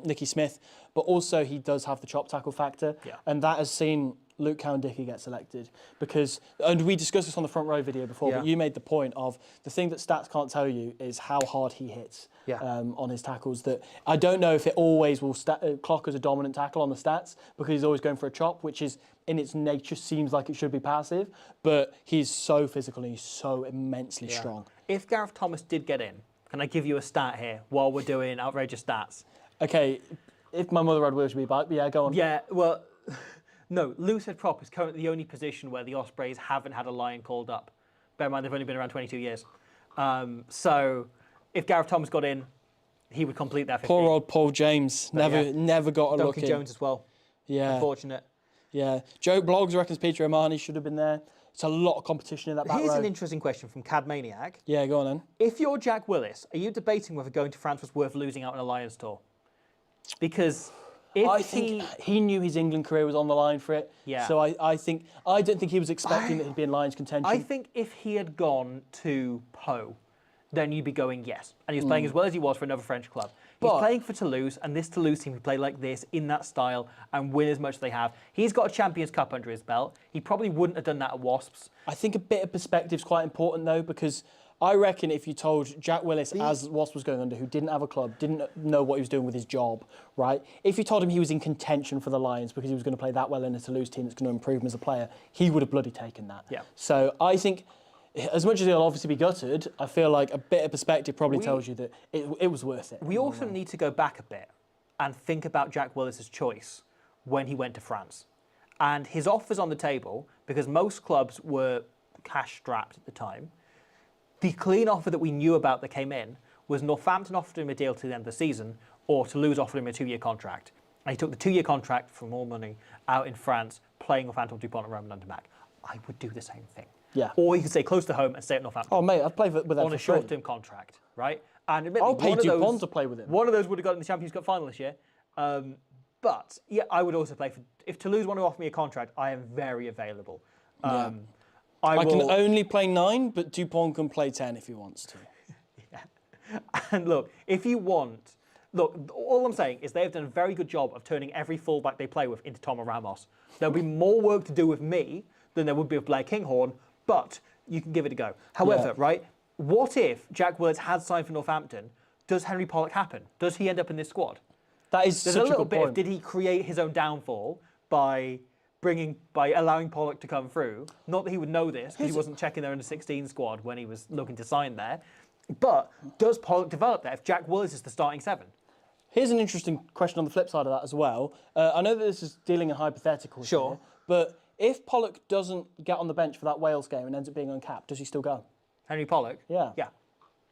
Nicky Smith, but also he does have the chop tackle factor, and that has seen Luke Cowan-Dickey get selected and we discussed this on the front row video before, but you made the point of the thing that stats can't tell you is how hard he hits on his tackles. That I don't know if it always will clock as a dominant tackle on the stats because he's always going for a chop, which is in its nature seems like it should be passive, but he's so physical and he's so immensely strong. If Gareth Thomas did get in, can I give you a stat here while we're doing outrageous stats? Okay, if my mother had wheels to be back, yeah, go on. Yeah, well, no, loose head prop is currently the only position where the Ospreys haven't had a Lion called up. Bear in mind, they've only been around 22 years. So if Gareth Thomas got in, he would complete that 15. Poor old Paul James, never got a look Duncan in. Jones as well. Yeah. Unfortunate. Yeah. Joe Bloggs reckons Peter Omani should have been there. It's a lot of competition in that back Here's row. an interesting question from Cad Maniac. Yeah, go on then. If you're Jack Willis, are you debating whether going to France was worth losing out on a Lions tour? Because if I think he knew his England career was on the line for it. Yeah. So I don't think he was expecting that he'd be in Lions contention. I think if he had gone to Po, then you'd be going yes. And he was playing as well as he was for another French club. He's But- playing for Toulouse, and this Toulouse team can play like this, in that style, and win as much as they have. He's got a Champions Cup under his belt. He probably wouldn't have done that at Wasps. I think a bit of perspective is quite important though, because I reckon if you told Jack Willis, as Wasp was going under, who didn't have a club, didn't know what he was doing with his job, right? If you told him he was in contention for the Lions because he was going to play that well in a Toulouse team that's going to improve him as a player, he would have bloody taken that. Yeah. So I think, as much as he'll obviously be gutted, I feel like a bit of perspective probably tells you that it was worth it. We also need to go back a bit and think about Jack Willis's choice when he went to France. And his offers on the table, because most clubs were cash-strapped at the time, the clean offer that we knew about that came in was Northampton offered him a deal to the end of the season, or Toulouse offered him a 2-year contract. And he took the 2-year contract for more money out in France, playing Northampton, DuPont and Roman Underback. I would do the same thing. Yeah. Or he could stay close to home and stay at Northampton. Oh mate, I'd play with them On a for free. short-term contract, right? And admittedly, I'll pay one of DuPont those- to play with him. One of those would have got in the Champions Cup final this year. But yeah, I would also play for. If Toulouse want to offer me a contract, I am very available. I can only play 9, but Dupont can play 10 if he wants to. And look, if you want, all I'm saying is they've done a very good job of turning every fullback they play with into Tom Ramos. There'll be more work to do with me than there would be with Blair Kinghorn, but you can give it a go. However, right, what if Jack Willis had signed for Northampton? Does Henry Pollock happen? Does he end up in this squad? That is There's such a little good bit point. of, did he create his own downfall by by allowing Pollock to come through. Not that he would know this, because he wasn't checking their under-16 squad when he was looking to sign there. But does Pollock develop there if Jack Willis is the starting 7? Here's an interesting question on the flip side of that as well. I know that this is dealing in hypotheticals Sure. here, but if Pollock doesn't get on the bench for that Wales game and ends up being uncapped, does he still go? Henry Pollock? Yeah. Yeah.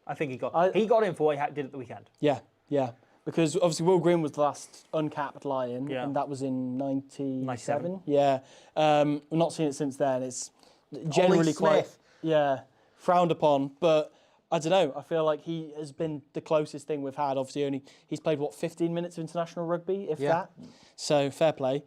I think he got in for what he did at the weekend. Yeah, yeah. Because obviously Will Green was the last uncapped Lion, Yeah. and that was in 97. 97. Yeah. We've not seen it since then. It's generally quite frowned upon, but I don't know. I feel like he has been the closest thing we've had. Obviously, he's played 15 minutes of international rugby, if that. So fair play.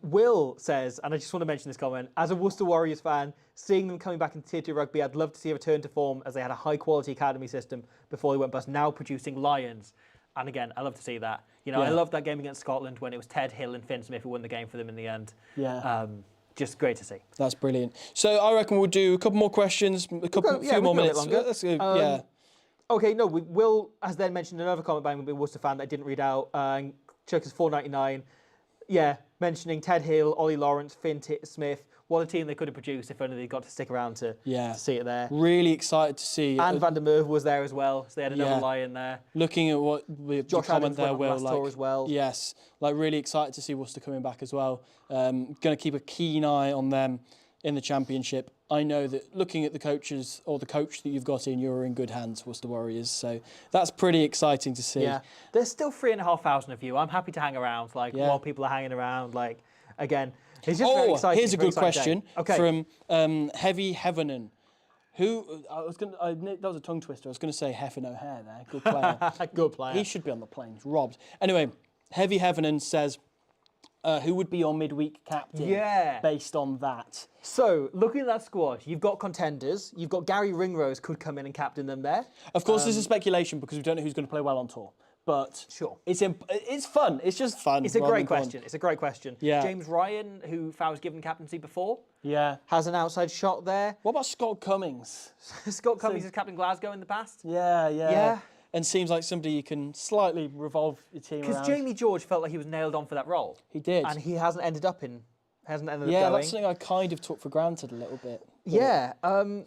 Will says, and I just want to mention this comment, as a Worcester Warriors fan, seeing them coming back into Tier 2 rugby, I'd love to see a return to form as they had a high quality academy system before they went bust, now producing Lions. And again, I love to see that. You know, I loved that game against Scotland when it was Ted Hill and Finn Smith who won the game for them in the end. Yeah. Just great to see. That's brilliant. So I reckon we'll do a couple more questions, few more minutes. Let's go, Okay, no, Will has then mentioned another comment by a Worcester fan that I didn't read out. Chuckers 499. Yeah, mentioning Ted Hill, Ollie Lawrence, Finn Smith. What a team they could have produced if only they got to stick around to see it there. Really excited to see. And Van der Merwe was there as well, so they had another Lion there. Looking at what Josh comment Adams there, went on Will, last tour as well. Yes, really excited to see Worcester coming back as well. Going to keep a keen eye on them in the Championship. I know that looking at the coaches or the coach that you've got in, you're in good hands, Worcester Warriors. So that's pretty exciting to see. Yeah, there's still 3,500 of you. I'm happy to hang around, while people are hanging around. Again, it's just very exciting. Here's a good question from Heavy Heavenin. That was a tongue twister. I was going to say Heffin O'Hare there. Good player. Good player. He should be on the plane. He's robbed. Anyway, Heavy Heavenin says, who would be your midweek captain based on that? So, looking at that squad, you've got contenders. You've got Gary Ringrose could come in and captain them there. Of course, this is speculation because we don't know who's going to play well on tour. But sure, it's fun. It's just fun. It's a great question. It's a great question. Yeah. James Ryan, who Fowler's given captaincy before, has an outside shot there. What about Scott Cummings? Scott Cummings has captained Glasgow in the past. Yeah. And seems like somebody you can slightly revolve your team around. Because Jamie George felt like he was nailed on for that role. He did. And he hasn't ended up going. That's something I kind of took for granted a little bit. Yeah.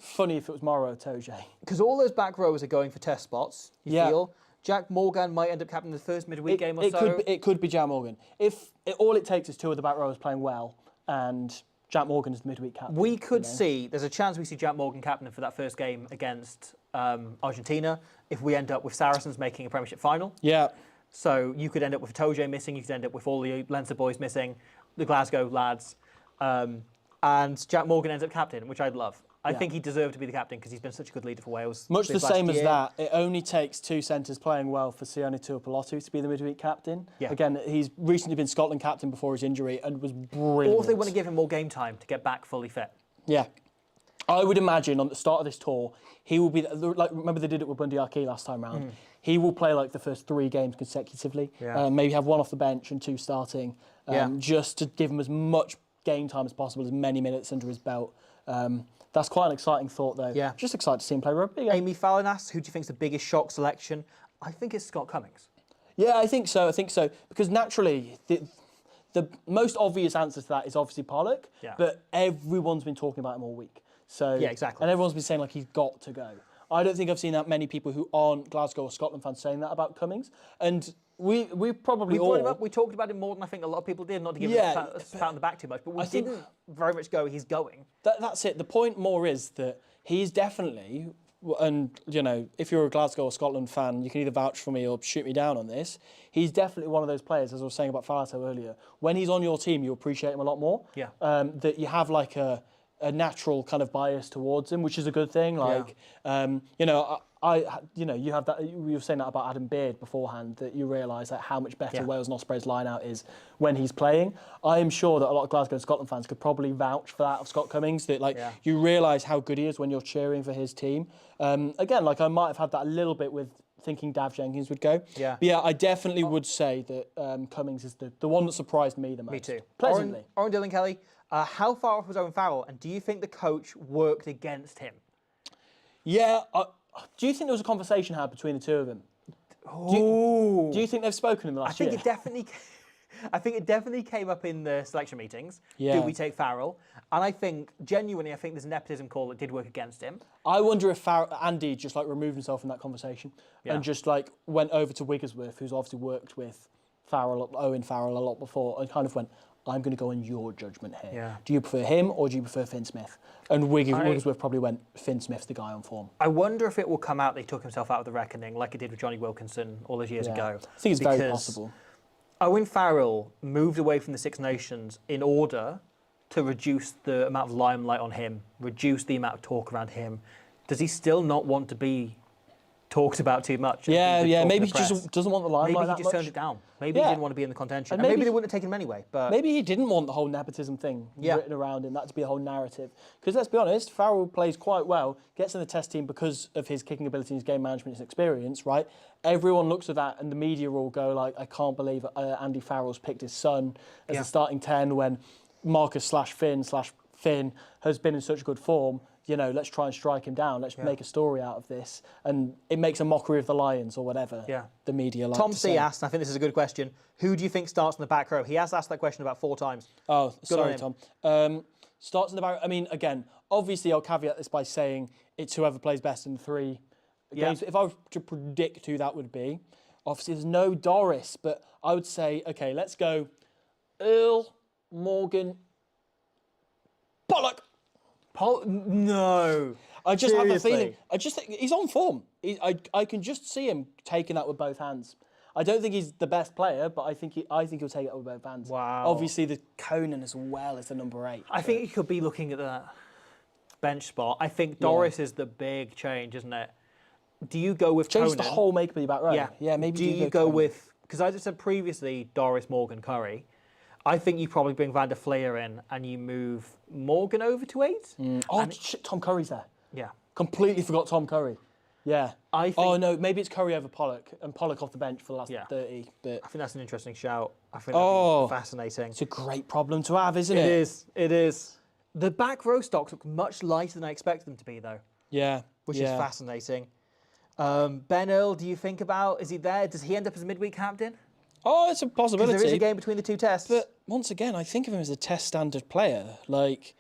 Funny if it was Morrow Toje. Because all those back rows are going for test spots, you feel. Jack Morgan might end up captaining the first midweek game or so. It could be Jack Morgan. All it takes is two of the back rows playing well and Jack Morgan is the midweek captain. We could see, there's a chance we see Jack Morgan captain for that first game against Argentina if we end up with Saracens making a Premiership final. Yeah. So you could end up with Toje missing, you could end up with all the Leinster boys missing, the Glasgow lads, and Jack Morgan ends up captain, which I'd love. I think he deserved to be the captain because he's been such a good leader for Wales. Much the same as that, it only takes two centres playing well for Sione Tuipulotu to be the midweek captain. Yeah. Again, he's recently been Scotland captain before his injury and was brilliant. Or if they want to give him more game time to get back fully fit. Yeah. I would imagine on the start of this tour, he will be, remember they did it with Bundy Archie last time round, he will play the first 3 games consecutively, maybe have one off the bench and 2 starting, just to give him as much game time as possible, as many minutes under his belt. That's quite an exciting thought, though. Yeah. Just excited to see him play rugby again. Amy Fallon asks, who do you think is the biggest shock selection? I think it's Scott Cummings. Yeah, I think so. Because naturally, the most obvious answer to that is obviously Pollock, but everyone's been talking about him all week. So yeah, exactly. And everyone's been saying he's got to go. I don't think I've seen that many people who aren't Glasgow or Scotland fans saying that about Cummings. And we probably all... brought him up, we talked about him more than I think a lot of people did, not to give him a pat on the back too much, but we didn't very much go, he's going. That's it. The point more is that he's definitely, and if you're a Glasgow or Scotland fan, you can either vouch for me or shoot me down on this, he's definitely one of those players, as I was saying about Falato earlier, when he's on your team, you appreciate him a lot more. Yeah. That you have a natural kind of bias towards him, which is a good thing. You have that. You were saying that about Adam Beard beforehand, that you realise how much better Wales and Ospreys line-out is when he's playing. I am sure that a lot of Glasgow and Scotland fans could probably vouch for that of Scott Cummings. That you realise how good he is when you're cheering for his team. Again, I might have had that a little bit with thinking Dav Jenkins would go. Yeah. But I definitely would say that Cummings is the one that surprised me the most. Me too. Pleasantly. Oren Dylan Kelly, how far off was Owen Farrell, and do you think the coach worked against him? Yeah. Do you think there was a conversation had between the two of them? Do you think they've spoken in the last year? I think it definitely... I think it definitely came up in the selection meetings. Yeah. Do we take Farrell? And I think, genuinely, I think there's a nepotism call that did work against him. I wonder if Andy just like removed himself from that conversation and just like went over to Wigglesworth, who's obviously worked with Owen Farrell a lot before, and kind of went, I'm going to go on your judgment here. Yeah. Do you prefer him or do you prefer Finn Smith? And Wigglesworth probably went, Finn Smith's the guy on form. I wonder if it will come out that he took himself out of the reckoning like it did with Johnny Wilkinson all those years ago. I think it's very possible. Owen Farrell moved away from the Six Nations in order to reduce the amount of limelight on him, reduce the amount of talk around him. Does he still not want to be talked about too much? Yeah. Maybe he just doesn't want the limelight Maybe that he just much. turned it down. Maybe he didn't want to be in the contention. And And maybe maybe they wouldn't have taken him anyway. But maybe he didn't want the whole nepotism thing written around him, that to be a whole narrative. Because let's be honest, Farrell plays quite well, gets in the test team because of his kicking ability, his game management, his experience, right? Everyone looks at that and the media will go like, I can't believe Andy Farrell's picked his son as a starting 10 when Marcus/Finn has been in such good form. You know, let's try and strike him down. Let's make a story out of this. And it makes a mockery of the Lions or whatever the media like Tom to C say. asked, and I think this is a good question, who do you think starts in the back row? He has asked that question about 4 times. Oh, Good sorry, on Tom. Starts in the back. I mean, again, obviously I'll caveat this by saying it's whoever plays best in 3 games. If I were to predict who that would be, obviously there's no Doris, but I would say, okay, let's go Earl, Morgan, Pollock. No. I just have a Seriously? feeling. I just think he's on form. I can just see him taking that with both hands. I don't think he's the best player, but I think he'll take it with both hands. Wow. Obviously, the Conan as well as the number 8. I think you could be looking at that bench spot. I think Doris is the big change, isn't it? Do you go with Change Conan? the whole makeup of your back row. Yeah. Maybe Do you go with, because I just said previously Doris, Morgan, Curry. I think you probably bring Van der Fleer in and you move Morgan over to 8. Oh shit! Tom Curry's there. Yeah. Completely forgot Tom Curry. Yeah. I think, Oh no, maybe it's Curry over Pollock and Pollock off the bench for the last 30. But I think that's an interesting shout. I think that'd be fascinating. it's a great problem to have, isn't It it? is. It is. The back row stocks look much lighter than I expected them to be, though, Yeah. which is fascinating. Ben Earl, do you think about, is he there? Does he end up as a midweek captain? Oh, it's a Because possibility. there is a game between the 2 tests. But once again, I think of him as a test standard player. Like,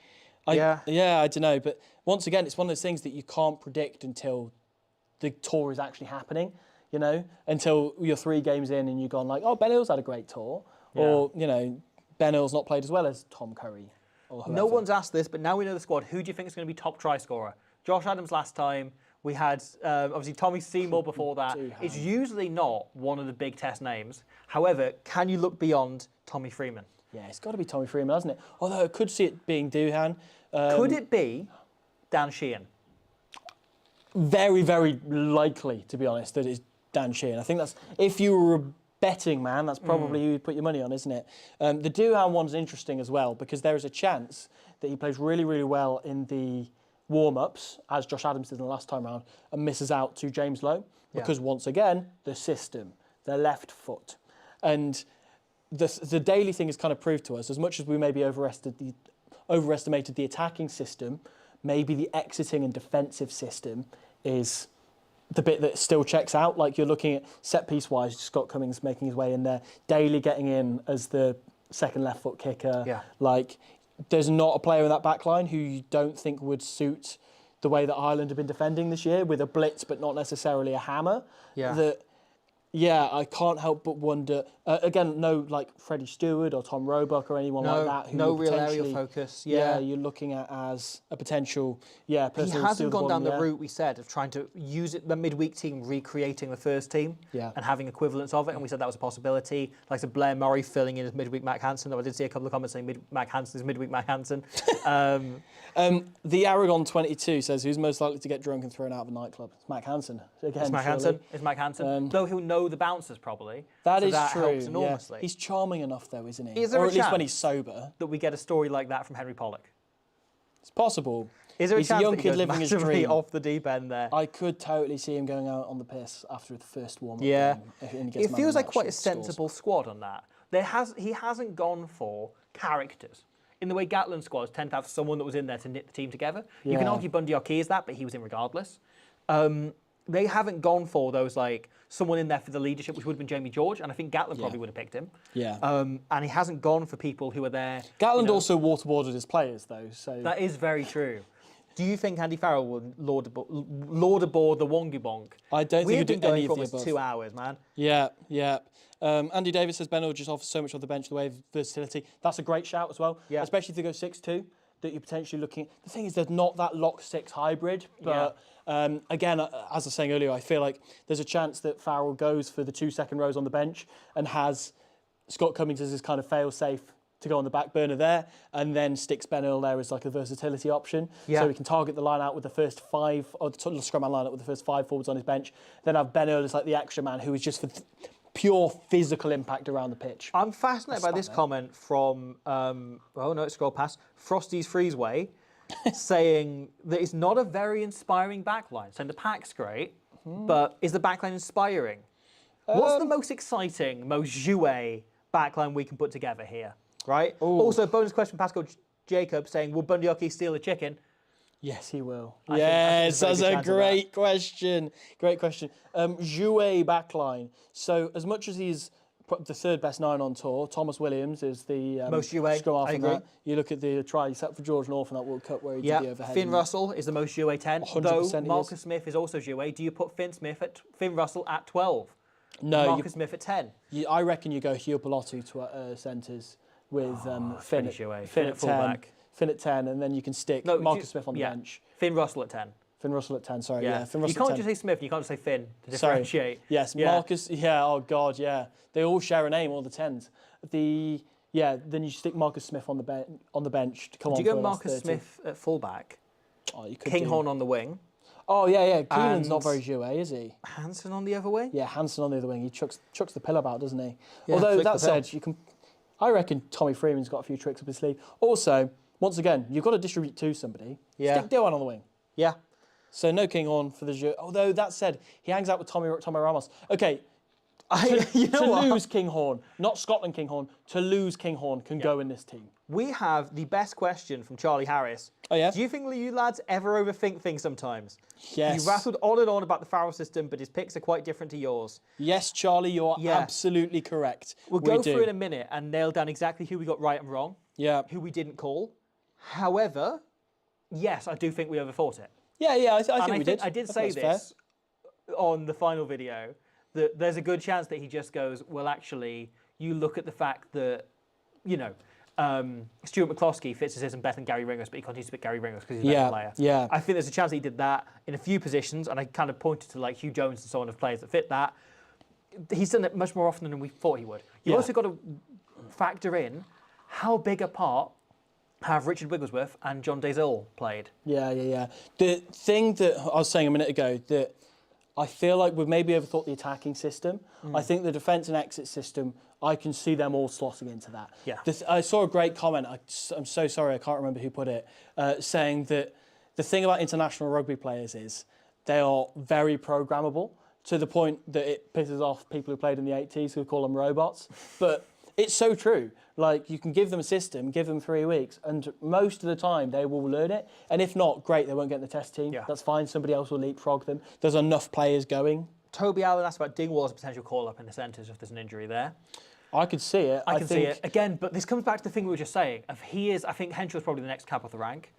I don't know. But once again, it's one of those things that you can't predict until the tour is actually happening, you know, until you're 3 games in and you've gone like, oh, Ben Earl's had a great tour. Or, you know, Ben Earl's not played as well as Tom Curry. Or whoever. No one's asked this, but now we know the squad. Who do you think is going to be top try scorer? Josh Adams last time. We had, obviously, Tommy Seymour before that. It's usually not one of the big test names. However, can you look beyond Tommy Freeman? Yeah, it's got to be Tommy Freeman, hasn't it? Although I could see it being Doohan. Could it be Dan Sheehan? Very, very likely, to be honest, that it's Dan Sheehan. I think that's, if you were a betting man, that's probably who you'd put your money on, isn't it? The Doohan one's interesting as well, because there is a chance that he plays really, really well in the warm-ups, as Josh Adams did the last time round, and misses out to James Lowe, because once again, the system, the left foot. And the daily thing has kind of proved to us, as much as we maybe overestimated the attacking system, maybe the exiting and defensive system is the bit that still checks out. Like, you're looking at set-piece wise, Scott Cummings making his way in there, Daly getting in as the second left foot kicker. Yeah. Like, there's not a player in that back line who you don't think would suit the way that Ireland have been defending this year, with a blitz but not necessarily a hammer. I can't help but wonder. Again, no like Freddie Stewart or Tom Roebuck or anyone like that. Who no you're real aerial potentially- focus. Yeah, you're looking at as a potential. Yeah, person He who'll steal hasn't gone ball down in the air. route we said of trying to use it, the midweek team recreating the first team and having equivalents of it, and we said that was a possibility. Like I said, Blair Murray filling in as midweek Mac Hansen, though I did see a couple of comments saying Mac Hansen is midweek Mac Hansen. The Aragon 22 says, who's most likely to get drunk and thrown out of a nightclub? It's Mac Hansen. Again, It's Mac surely. Hansen. It's Mac Hansen. Though he'll know the bouncers probably. That so is that true. helps enormously. Yeah. He's charming enough though, isn't he? Is there or a at least when chance he's sober. that we get a story like that from Henry Pollock? It's possible. Is there a He's chance a young that he kid goes living his massively dream. off the deep end there? I could totally see him going out on the piss after the first warm-up Yeah. game. And he gets It man feels of like the quite a match and scores. sensible squad on that. He hasn't gone for characters. In the way Gatland squads tend to have someone that was in there to knit the team together. You can Yeah. argue Bundy Arkey is that, but he was in regardless. they haven't gone for those like someone in there for the leadership, which would have been Jamie George, and I think Gatland probably would have picked him. Yeah. And he hasn't gone for people who are there. Gatland also waterboarded his players, though. So That is very true. Do you think Andy Farrell will lord aboard the Wongy Bonk? I don't think We've he'd do been going any for of the almost above. 2 hours, man. Yeah, yeah. Andy Davis says Ben Hill just offers so much off the bench in the way of versatility. That's a great shout as well. Yeah. Especially if they go 6-2, that you're potentially looking. The thing is, there's not that lock 6 hybrid. But again, as I was saying earlier, I feel like there's a chance that Farrell goes for the 2 second rows on the bench and has Scott Cummings as his kind of fail safe to go on the back burner there, and then sticks Ben Earl there as like a versatility option. Yeah. So he can target the line out with the first 5, or the scrum man line out with the first 5 forwards on his bench. Then have Ben Earl as like the extra man who is just for pure physical impact around the pitch. I'm fascinated by this comment from, it's scrolled past, Frosty's Freezeway, saying that it's not a very inspiring backline. Saying the pack's great, but is the backline inspiring? What's the most exciting, most jouet backline we can put together here? Right? Ooh. Also, bonus question, Pascal Jacob saying, will Bundyaki steal a chicken? Yes, he will. I think Yes, there's that's a a good chance of great question. Great question. Jouet backline. So as much as he's the 3rd best 9 on tour, Thomas Williams is the Most jouet, scrum half I in agree. that. You look at the try he set for George North in that World Cup where he did the overhead. Finn Russell is the most jouet 10. 100% Though he Marcus is. Smith is also jouet. Do you put Finn Russell at 12? No, Marcus Smith at 10? I reckon you go Hugh Pilotu to centres with Finn, pretty jouet. Finn Finn at at 10, fullback. Finn at 10, and then you can stick Marcus Smith on the bench. Finn Russell at 10. Finn Russell at 10, sorry. Yeah, Finn Russell You can't at 10. just say Smith, you can't just say Finn to Sorry. differentiate. Yes, Yeah. Marcus. Yeah. Oh God. Yeah. They all share a name. All the 10s. Then you stick Marcus Smith on the bench to come Would on. you for go the last Marcus 30. Smith at fullback? Oh, you could Kinghorn do. on the wing. Oh yeah. Keenan's not And- very jouet, is he? Hansen on the other wing? Yeah, Hansen on the other wing. He chucks the pill about, doesn't he? Yeah, Although flick that the pill. said, you can. I reckon Tommy Freeman's got a few tricks up his sleeve. Also, once again, you've got to distribute to somebody. Yeah. Stick Dewan on the wing. Yeah. So no Kinghorn for the jouet. Although that said, he hangs out with Tommy Ramos. Okay. You know to what? lose Kinghorn, not Scotland Kinghorn, to lose Kinghorn can go in this team. We have the best question from Charlie Harris. Oh, yeah? Do you think you lads ever overthink things sometimes? Yes. He rattled on and on about the Farrell system, but his picks are quite different to yours. Yes, Charlie, you're Yeah. absolutely correct. We'll We go do. through in a minute and nail down exactly who we got right and wrong, Yeah. who we didn't call. However, yes, I do think we overthought it. Yeah, I think And we did. I did think say that's this on the final video, that there's a good chance that he just goes, well, actually, you look at the fact that, Stuart McCloskey fits his system better than Gary Ringos, but he continues to pick Gary Ringos because he's a better Yeah, player. yeah. I think there's a chance that he did that in a few positions, and I kind of pointed to like Hugh Jones and so on of players that fit that. He's done it much more often than we thought he would. You've Yeah. also got to factor in how big a part have Richard Wigglesworth and John Dazil played. Yeah. The thing that I was saying a minute ago, that I feel like we've maybe overthought the attacking system. I think the defence and exit system, I can see them all slotting into that. Yeah. I saw a great comment, I'm so sorry, I can't remember who put it, saying that the thing about international rugby players is they are very programmable, to the point that it pisses off people who played in the 80s who call them robots. But it's so true. Like, you can give them a system, give them 3 weeks, and most of the time they will learn it. And if not, great, they won't get in the test team. Yeah. That's fine, somebody else will leapfrog them. There's enough players going. Toby Allen asked about Dingwall as a potential call-up in the centres if there's an injury there. I could see it. I can see it. Again, but this comes back to the thing we were just saying. I think Henshaw's probably the next cab off the rank.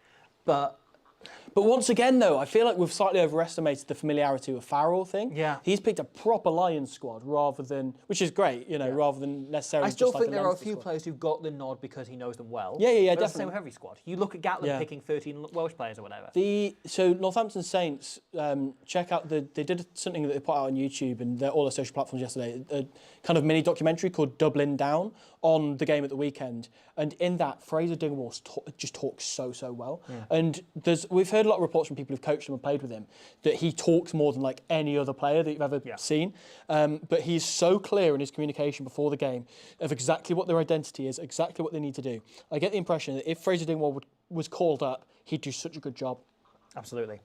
But once again, though, I feel like we've slightly overestimated the familiarity with Farrell thing. Yeah. He's picked a proper Lions squad rather than, which is great, rather than necessarily I still just think like there are a Leinster few squad. players who got the nod because he knows them well. Yeah, But that's the definitely. same with every squad. You look at Gatland Yeah. picking 13 Welsh players or whatever. So Northampton Saints, check out they did something that they put out on YouTube and all their social platforms yesterday, a kind of mini documentary called Dublin Down on the game at the weekend. And in that, Fraser Dingwall just talks so well. And we've heard a lot of reports from people who've coached him and played with him that he talks more than like any other player that you've ever seen. But he's so clear in his communication before the game of exactly what their identity is, exactly what they need to do. I get the impression that if Fraser Dingwall was called up, he'd do such a good job. Absolutely.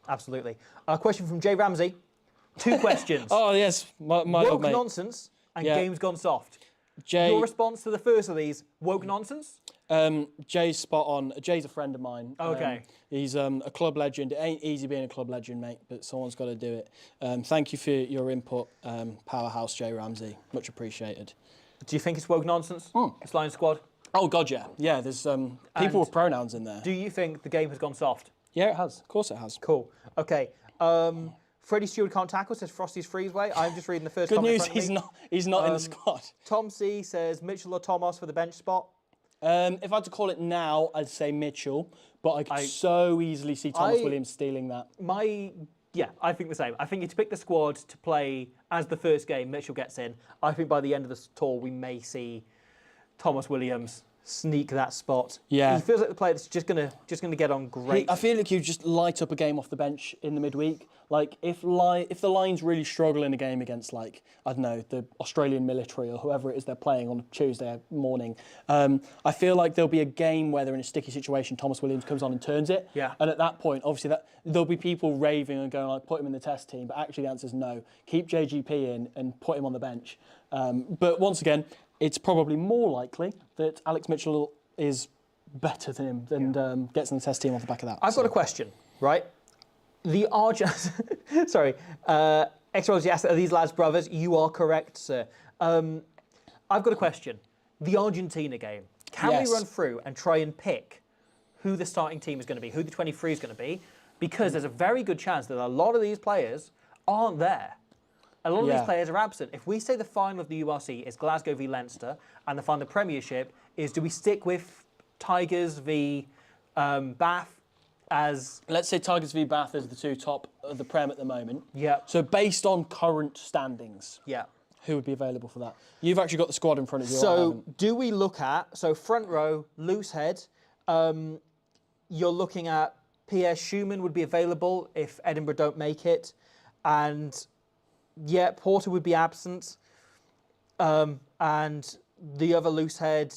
A question from Jay Ramsey. 2 questions. Oh, yes, my old Woke mate. nonsense and Yeah. games gone soft. Jay, Your response to the first of these, woke nonsense? Jay's spot on. Jay's a friend of mine. Okay. He's a club legend. It ain't easy being a club legend, mate, but someone's got to do it. Thank you for your input, Powerhouse Jay Ramsey. Much appreciated. Do you think it's woke nonsense? This Lions squad? Oh, God, yeah. Yeah, there's people with pronouns in there. Do you think the game has gone soft? Yeah, it has. Of course it has. Cool. Okay. Freddie Stewart can't tackle, says Frosty's Freezeway. I'm just reading the first Good comment news, in front of me. he's not in the squad. Tom C says Mitchell or Thomas for the bench spot. If I had to call it now, I'd say Mitchell, but I could so easily see Thomas Williams stealing that. Yeah, I think the same. I think to pick the squad to play as the first game, Mitchell gets in. I think by the end of the tour, we may see Thomas Williams sneak that spot. Yeah. He feels like the player that's just gonna get on great. I feel like you just light up a game off the bench in the midweek. Like if the Lions really struggle in a game against, like, I don't know, the Australian military or whoever it is they're playing on Tuesday morning, I feel like there'll be a game where they're in a sticky situation. Thomas Williams comes on and turns it. Yeah. And at that point, obviously, there'll be people raving and going like, put him in the test team. But actually, the answer is no. Keep JGP in and put him on the bench. But once again, it's probably more likely that Alex Mitchell is better than him and gets in the test team off the back of that. I've got a question, right? The sorry, X-Rose asked, are these lads brothers? You are correct, sir. I've got a question. The Argentina game. Can we run through and try and pick who the starting team is going to be, who the 23 is going to be? Because there's a very good chance that a lot of these players aren't there. A lot of these players are absent. If we say the final of the URC is Glasgow v Leinster and the final of the Premiership is, do we stick with Tigers v Bath as... Let's say Tigers v Bath is the two top of the Prem at the moment. Yeah. So based on current standings, Yeah. who would be available for that? You've actually got the squad in front of you. So do we look at, front row, loose head, you're looking at Pierre Schumann would be available if Edinburgh don't make it, and yeah, Porter would be absent, and the other loose head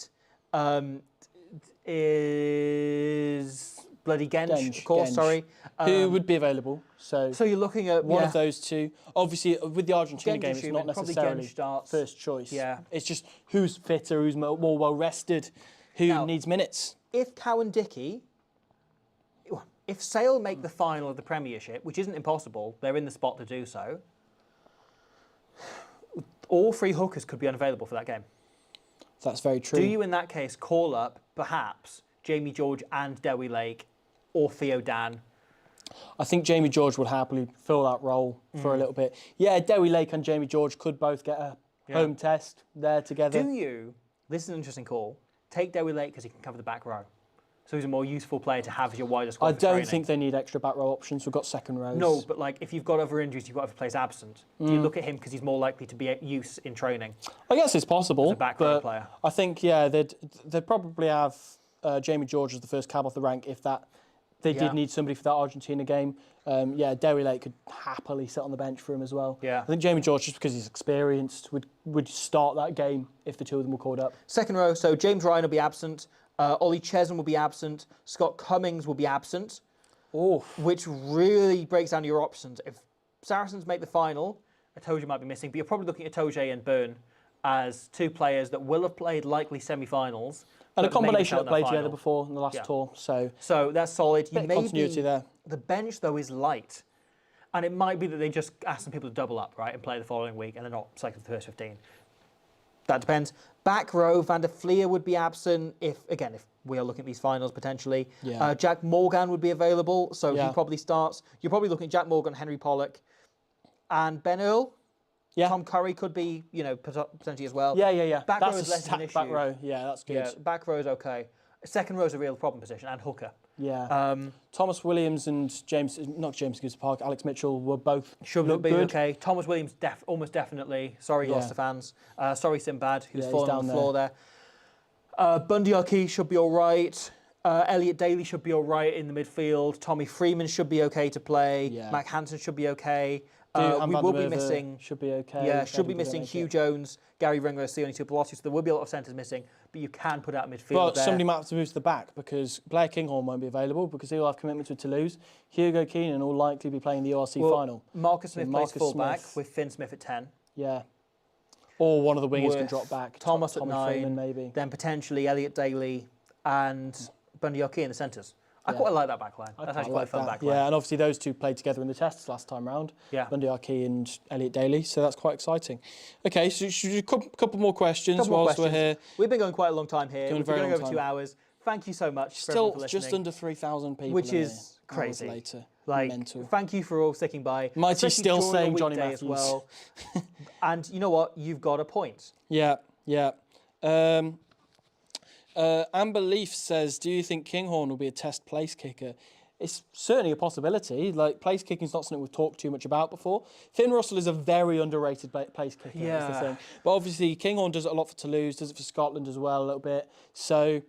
is bloody Gensch, of course. Gensch. Sorry, who would be available? So you're looking at one of those two. Obviously, with the Argentina Gensch game, and it's Schumann, not probably necessarily Gensch starts. first choice. Yeah. It's just who's fitter, who's more well rested, who needs minutes. If Cowan-Dickie, if Sale make the final of the Premiership, which isn't impossible, they're in the spot to do so. All three hookers could be unavailable for that game. That's very true. Do you, in that case, call up perhaps Jamie George and Dewi Lake, or Theo Dan? I think Jamie George would happily fill that role for a little bit. Yeah, Dewi Lake and Jamie George could both get a home test there together. Do you, this is an interesting call, take Dewi Lake because he can cover the back row? So he's a more useful player to have as your wider squad. I don't think they need extra back row options. We've got second rows. No, but like if you've got other injuries, you've got other players absent. Do you look at him because he's more likely to be at use in training? I guess it's possible. As a back row but player. I think they'd probably have Jamie George as the first cab off the rank if they did need somebody for that Argentina game. Dewi Lake could happily sit on the bench for him as well. Yeah. I think Jamie George, just because he's experienced, would start that game if the two of them were called up. Second row, so James Ryan will be absent. Ollie Chesson will be absent. Scott Cummings will be absent. Which really breaks down your options. If Saracens make the final, Itoje might be missing, but you're probably looking at Itoje and Byrne as two players that will have played likely semi-finals. And a but maybe combination that felt played that together final. before in the last tour. So that's solid. Bit of continuity there. The bench, though, is light. And it might be that they just ask some people to double up, right, and play the following week, and they're not selected for the first 15. That depends. Back row, Van der Fleer would be absent if we are looking at these finals potentially. Yeah. Jack Morgan would be available, so he probably starts. You're probably looking at Jack Morgan, Henry Pollock, and Ben Earl. Yeah. Tom Curry could be, potentially as well. Yeah. Back That's row is less of an issue. back row. Yeah, that's good. Yeah, back row is okay. Second row is a real problem position, and hooker. Yeah. Thomas Williams and Gibbs Park, Alex Mitchell were both Should look be good. okay. Thomas Williams, almost definitely. Sorry, Gloucester fans. Sorry, Sinbad, who's fallen on the floor there. Bundy Arki should be all right. Elliot Daly should be all right in the midfield. Tommy Freeman should be okay to play. Yeah. Mac Hansen should be okay. We will be missing. Should be okay. Yeah, should be missing Hugh Jones, Gary Ringo, Sione Tupolossi. So there will be a lot of centres missing, but you can put out midfield. But there. somebody might have to move to the back because Blair Kinghorn won't be available because he'll have commitments with Toulouse. Hugo Keenan will likely be playing the ORC final. Marcus Smith plays Marcus full-back Smith. with Finn Smith at 10. Yeah. Or one of the wingers can With drop back. Thomas at Tommy 9, Freeman maybe. then potentially Elliot Daly and Bundyaki in the centres. I quite like that back line. That's actually quite a fun back line. Yeah, and obviously those two played together in the tests last time round. Yeah. Bundyaki and Elliot Daly, so that's quite exciting. Okay, so should we do a couple more questions whilst we're here? We've been going quite a long time here. Going We've been very going long over 2 time. hours. Thank you so much for Still everyone for listening. just under 3,000 people, which in is here, crazy. hours later. Like, Mental. thank you for all sticking by. Mighty especially still during saying the Johnny weekday as Matthews. well. And you know what? You've got a point. Yeah. Amber Leaf says, do you think Kinghorn will be a test place kicker? It's certainly a possibility. Like, place kicking is not something we've talked too much about before. Finn Russell is a very underrated place kicker, is the thing. But obviously, Kinghorn does it a lot for Toulouse, does it for Scotland as well a little bit. So,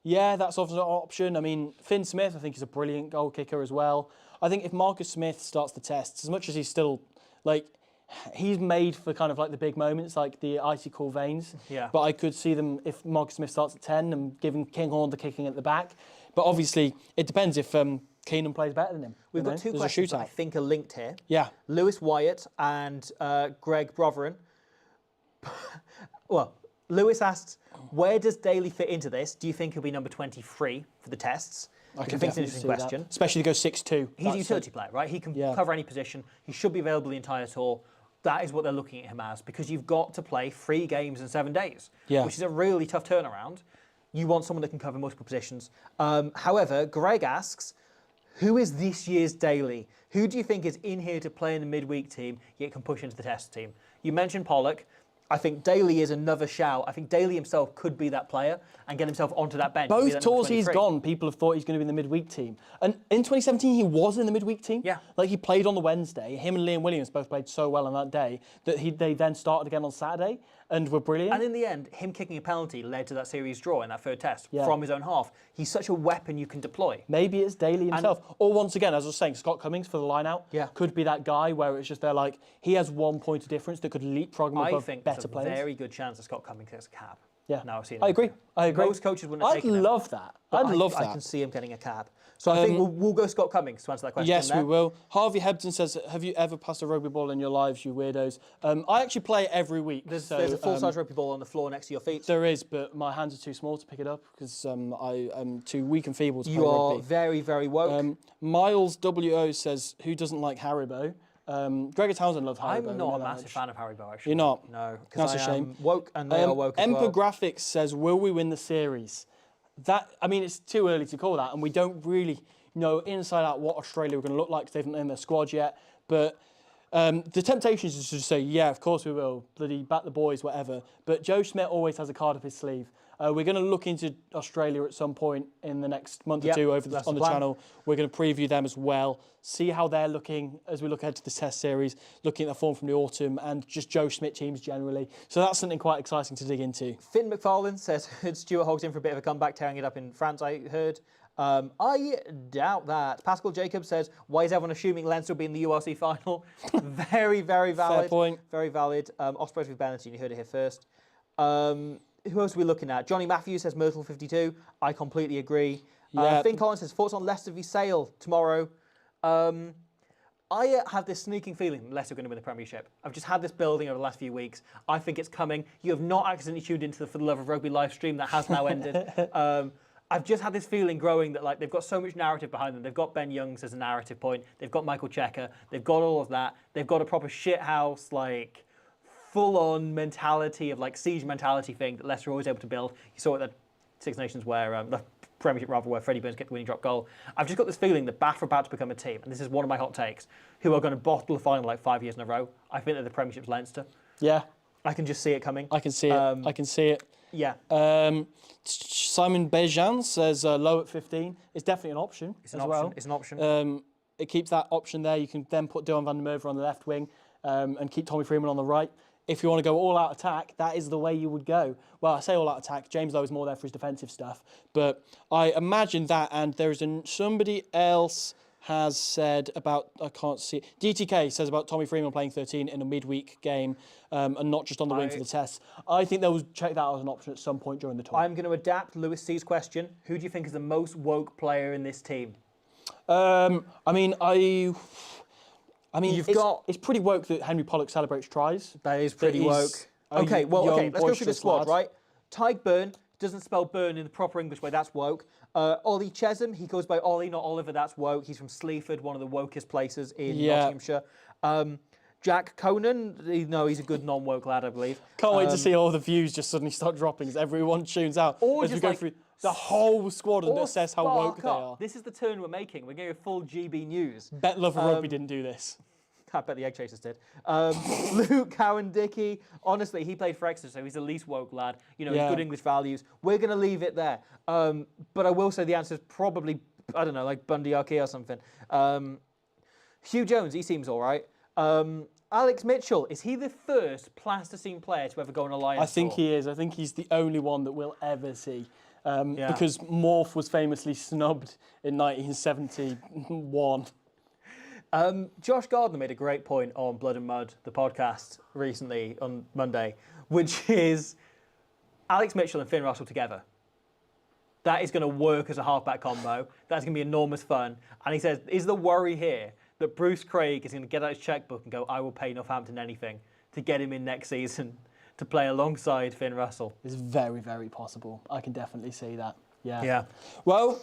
yeah, that's obviously an option. I mean, Finn Smith, I think, is a brilliant goal kicker as well. I think if Marcus Smith starts the tests, as much as he's still, like, he's made for kind of like the big moments, like the icy cool veins. Yeah. But I could see them, if Marcus Smith starts at 10 and giving Kinghorn the kicking at the back. But obviously, it depends if Keenan plays better than him. We've got two questions that I think are linked here. Yeah. Lewis Wyatt and Greg Brotherin. Well, Lewis asked, where does Daly fit into this? Do you think he'll be number 23 for the tests? I Which can I think is an definitely interesting see question. that. Especially to go 6'2". He's a utility player, right? He can cover any position. He should be available the entire tour. That is what they're looking at him as, because you've got to play 3 games in 7 days, which is a really tough turnaround. You want someone that can cover multiple positions. However, Greg asks, who is this year's Daly? Who do you think is in here to play in the midweek team, yet can push into the test team? You mentioned Pollock. I think Daly is another shout. I think Daly himself could be that player and get himself onto that bench. Both tours he's gone, people have thought he's going to be in the midweek team. And in 2017, he was in the midweek team. Yeah. Like, he played on the Wednesday. Him and Liam Williams both played so well on that day that they then started again on Saturday and were brilliant. And in the end, him kicking a penalty led to that series draw in that third test Yeah. from his own half. He's such a weapon you can deploy. Maybe it's Daly himself. Or once again, as I was saying, Scott Cummings for the line-out could be that guy where it's just they're like, he has 1 point of difference that could leapfrog him above better players. Very good chance that Scott Cummings gets a cap. Yeah, now I've seen I agree. Most coaches wouldn't have taken him. I'd love that. I'd love that. I can see him getting a cap. So I think we'll go Scott Cummings to answer that question. Yes, we will. Harvey Hebden says, have you ever passed a rugby ball in your lives, you weirdos? I actually play it every week. There's a full-size rugby ball on the floor next to your feet. There is, but my hands are too small to pick it up because I'm too weak and feeble to play rugby. You are rugby. very, very woke. Miles WO says, who doesn't like Haribo? Gregor Townsend loves Haribo. I'm not a massive fan of Haribo, actually. You're not? No, That's because a I shame. am woke and they are woke as well. Graphics says, will we win the series? It's too early to call that, and we don't really know inside out what Australia are going to look like because they haven't named their squad yet. But the temptation is just to say, yeah, of course we will, bloody back the boys, whatever. But Joe Schmidt always has a card up his sleeve. We're going to look into Australia at some point in the next month or two on the channel. We're going to preview them as well, see how they're looking as we look ahead to the Test series, looking at their form from the autumn and just Joe Schmidt teams generally. So that's something quite exciting to dig into. Finn McFarlane says, heard Stuart Hoggs in for a bit of a comeback, tearing it up in France, I heard. I doubt that. Pascal Jacobs says, why is everyone assuming Leinster will be in the URC final? Very, very valid. Fair point. Very valid. Ospreys with Benetton, you heard it here first. Who else are we looking at? Johnny Matthews says Myrtle 52. I completely agree. Finn Collins says, thoughts on Leicester v Sale tomorrow. I have this sneaking feeling Leicester are going to win the Premiership. I've just had this building over the last few weeks. I think it's coming. You have not accidentally tuned into the For the Love of Rugby live stream that has now ended. I've just had this feeling growing that they've got so much narrative behind them. They've got Ben Youngs as a narrative point. They've got Michael Checker. They've got all of that. They've got a proper shithouse, full-on mentality of siege mentality thing that Leicester are always able to build. You saw it at the Six Nations the Premiership rather, where Freddie Burns kicked the winning drop goal. I've just got this feeling that Bath are about to become a team, and this is one of my hot takes, who are going to bottle a final 5 years in a row. I think that the Premiership's Leinster. Yeah. I can just see it coming. I can see it. I can see it. Yeah. Simon Bejan says low at 15. It's definitely an option. It's an option. It's an option. It keeps that option there. You can then put Dylan van der Merwe on the left wing and keep Tommy Freeman on the right. If you want to go all-out attack, that is the way you would go. Well, I say all-out attack. James Lowe is more there for his defensive stuff. But I imagine that, and there is somebody else has said about, I can't see, DTK says about Tommy Freeman playing 13 in a midweek game and not just on the wing for the tests. I think they'll check that out as an option at some point during the tour. I'm going to adapt Lewis C's question. Who do you think is the most woke player in this team? It's pretty woke that Henry Pollock celebrates tries. That is pretty woke. Okay, let's go through the squad, right? Tyke Byrne, doesn't spell burn in the proper English way. That's woke. Ollie Chesham, he goes by Ollie, not Oliver. That's woke. He's from Sleaford, one of the wokest places in Nottinghamshire. Jack Conan, he's a good non-woke lad, I believe. Can't wait to see all the views just suddenly start dropping as everyone tunes out. Or as just we go like, through the whole squad and assess how woke spark they up. are. This is the turn we're making. We're getting a full GB news. Bet Love of Rugby didn't do this. I bet the Egg Chasers did. Luke Cowan-Dickey, honestly, he played for Exeter, so he's the least woke lad. He's good English values. We're going to leave it there. But I will say the answer is probably, I don't know, like Bundy Archie or something. Hugh Jones, he seems all right. Alex Mitchell, is he the first plasticine player to ever go on a Lions I think tour? he is. I think he's the only one that we'll ever see. Because Morph was famously snubbed in 1971. Josh Gardner made a great point on Blood and Mud, the podcast, recently on Monday, which is Alex Mitchell and Finn Russell together. That is going to work as a halfback combo. That's going to be enormous fun. And he says, is the worry here that Bruce Craig is going to get out his checkbook and go, I will pay Northampton anything to get him in next season to play alongside Finn Russell? It's very, very possible. I can definitely see that. Yeah. Well,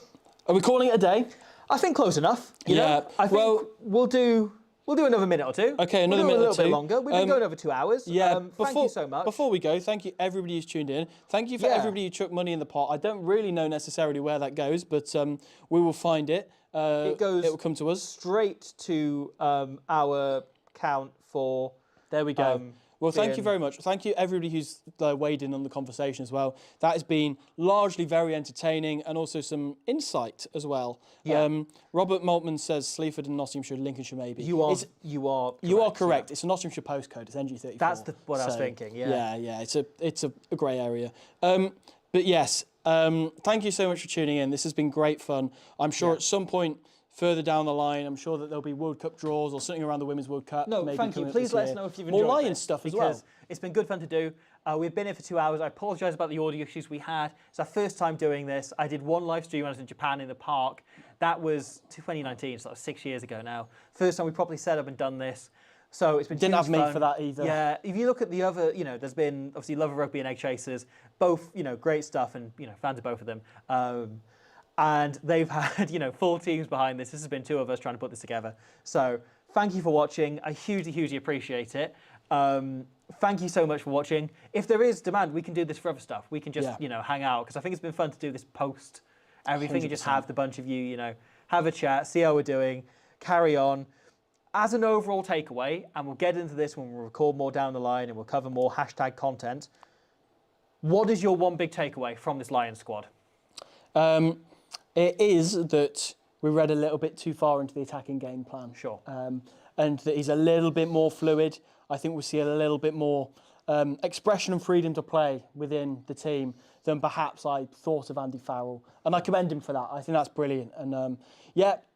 are we calling it a day? I think close enough. You know? I think we'll do another minute or two. Okay, another minute or two. A little bit longer. We've been going over 2 hours. Yeah. Thank you so much. Before we go, thank you everybody who's tuned in. Thank you for everybody who chucked money in the pot. I don't really know necessarily where that goes, but we will find it. It will come to us straight to our account for. There we go. Well, thank you very much. Thank you, everybody who's weighed in on the conversation as well. That has been largely very entertaining and also some insight as well. Yeah. Robert Maltman says Sleaford and Nottinghamshire, Lincolnshire maybe. You are correct. It's a Nottinghamshire postcode. It's NG34. That's what I was thinking. Yeah. Yeah. It's a grey area. But yes, thank you so much for tuning in. This has been great fun. I'm sure at some point further down the line, I'm sure that there'll be World Cup draws or something around the Women's World Cup. No, maybe thank you. Please let us know if you've more enjoyed Lions stuff as well. Because it's been good fun to do. We've been here for 2 hours. I apologise about the audio issues we had. It's our first time doing this. I did one live stream when I was in Japan in the park. That was 2019, so that was 6 years ago now. First time we properly set up and done this. So it's been Didn't have me fun. for that either. Yeah, if you look at the other, there's been obviously Love of Rugby and Egg Chasers, both, great stuff, and fans of both of them. And they've had, full teams behind this. This has been 2 of us trying to put this together. So thank you for watching. I hugely, hugely appreciate it. Thank you so much for watching. If there is demand, we can do this for other stuff. We can just, hang out, because I think it's been fun to do this post everything 100%. and just have the bunch of you, have a chat, see how we're doing, carry on. As an overall takeaway, and we'll get into this when we'll record more down the line and we'll cover more hashtag content, what is your one big takeaway from this Lions squad? It is that we read a little bit too far into the attacking game plan. Sure. And that he's a little bit more fluid. I think we'll see a little bit more expression and freedom to play within the team than perhaps I thought of Andy Farrell. And I commend him for that. I think that's brilliant. And a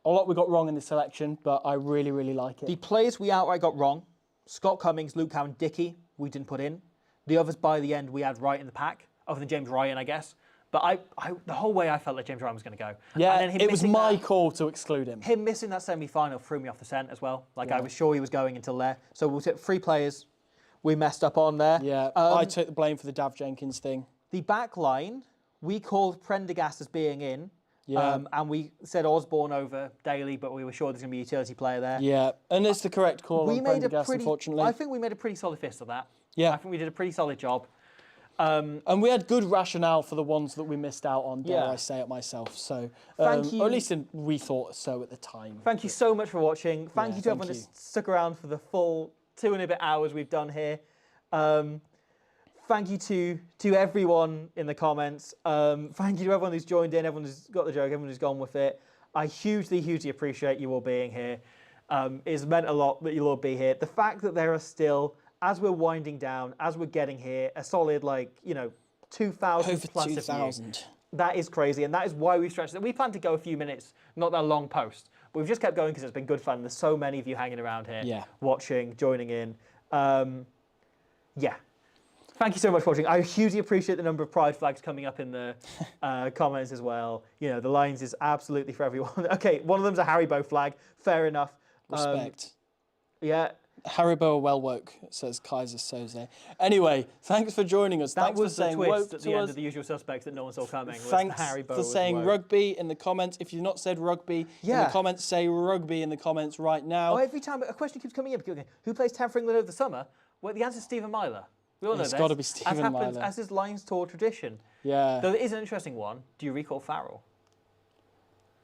lot we got wrong in this selection, but I really, really like it. The players we outright got wrong, Scott Cummings, Luke Cowan-Dickey, we didn't put in. The others by the end we had right in the pack, other than James Ryan, I guess. But I the whole way I felt like James Ryan was going to go. Yeah, and then it was my call to exclude him. Him missing that semi-final threw me off the scent as well. I was sure he was going until there. So we'll take 3 players we messed up on there. Yeah, I took the blame for the Dav Jenkins thing. The back line, we called Prendergast as being in. Yeah. And we said Osborne over Daly, but we were sure there's going to be a utility player there. Yeah, and it's the correct call on Prendergast, unfortunately. I think we made a pretty solid fist of that. Yeah. I think we did a pretty solid job. And we had good rationale for the ones that we missed out on, dare I say it myself. So, thank you. Or at least we thought so at the time. Thank you so much for watching. Thank you to everyone that stuck around for the full 2 and a bit hours we've done here. Thank you to everyone in the comments. Thank you to everyone who's joined in, everyone who's got the joke, everyone who's gone with it. I hugely, hugely appreciate you all being here. It's meant a lot that you'll all be here. The fact that there are still, as we're winding down, as we're getting here, a solid 2,000 over plus 2,000. That is crazy, and that is why we've stretched it. We planned to go a few minutes, not that long post, but we've just kept going because it's been good fun. There's so many of you hanging around here, watching, joining in. Thank you so much for watching. I hugely appreciate the number of pride flags coming up in the comments as well. The Lions is absolutely for everyone. Okay, one of them's a Haribo flag. Fair enough. Respect. Yeah. Haribo are well woke, says Kaiser Soze. Anyway, thanks for joining us. That Thanks was for the saying twist woke at to the end us. of The Usual Suspects that no one saw coming. Was Thanks Haribo for was saying woke. rugby in the comments. If you've not said rugby in Yeah. the comments, say rugby in the comments right now. Oh, every time a question keeps coming in, people go, who plays 10 for England over the summer? Well, the answer is Stephen Myler. We all know It's this. gotta be Stephen As happens, Myler. as is Lions tour tradition. Yeah. Though there is an interesting one. Do you recall Farrell?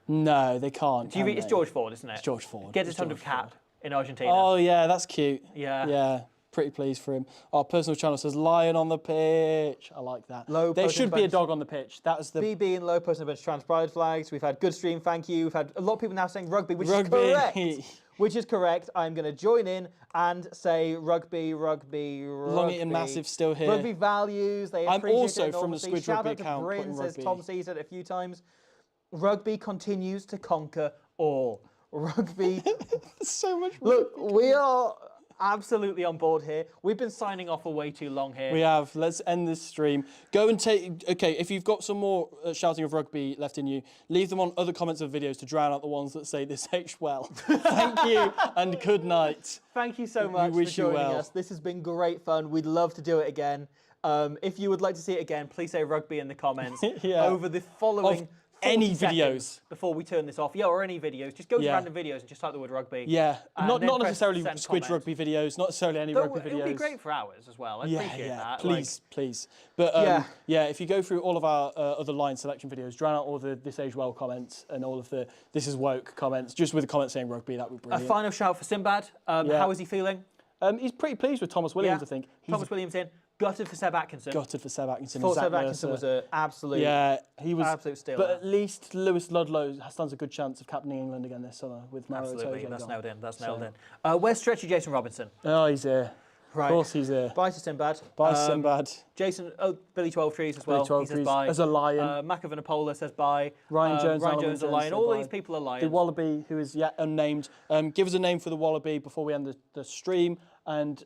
No, they can't. Do you can it's they? George Ford, isn't it? It's George Ford. Gets It's his 100 George cap Ford. in Argentina. Oh, yeah, that's cute. Yeah. Yeah, pretty pleased for him. Our personal channel says lion on the pitch. I like that. Low there post should be a bench. dog on the pitch. That was the BB and low post and bench trans pride flags. We've had good stream, thank you. We've had a lot of people now saying rugby, which Rugby. is correct. Which is correct. I'm going to join in and say rugby, rugby, rugby. Long Eaton Massive still here. Rugby values. They I'm appreciate also it from the enormously. Squid Shout Rugby out to account, Bryn, putting says rugby. Tom C said it a few times. Rugby continues to conquer all. Rugby. so much Look, we are absolutely on board here. We've been signing off for way too long here. We have. Let's end this stream. Go and take. Okay, if you've got some more shouting of rugby left in you, leave them on other comments of videos to drown out the ones that say this aged well. Thank you and good night. Thank you so much for wish you joining well. us. This has been great fun. We'd love to do it again. If you would like to see it again, please say rugby in the comments Yeah. over the following Of any 40 seconds videos. before we turn this off. Yeah, or any videos. Just go to Yeah. random videos and just type the word rugby. Yeah, And not then press necessarily send Squid comment. Rugby videos, not necessarily any Though rugby videos. it would be great for hours as well. I Yeah, appreciate yeah, that. please, please. But yeah, if you go through all of our other line selection videos, drown out all the This Age Well comments and all of the This Is Woke comments, just with a comment saying rugby, that would be A brilliant. final shout for Sinbad. How is he feeling? He's pretty pleased with Thomas Williams, I think. He's Thomas Williams in. Gutted for Seb Atkinson. gutted for Seb Atkinson. Thought and Zach Seb Atkinson Mercer. was an absolute. Yeah, he was. absolute steal But there. at least Lewis Ludlow stands a good chance of captaining England again this summer with Maro Absolutely, Itoje that's gone. nailed in. That's So- nailed in. Where's Stretchy Jason Robinson? Oh, he's here. Right. Of course he's here. Bye to Sinbad. Bye, Sinbad. Jason, Billy 12 Trees as well. Billy 12 he says Trees bye. as a lion. Mac of Anapola says bye. Ryan Jones, Ryan Alan Jones, a Jones lion. said All bye. these people are lions. The Wallaby, who is yet unnamed. Give us a name for the Wallaby before we end the stream. And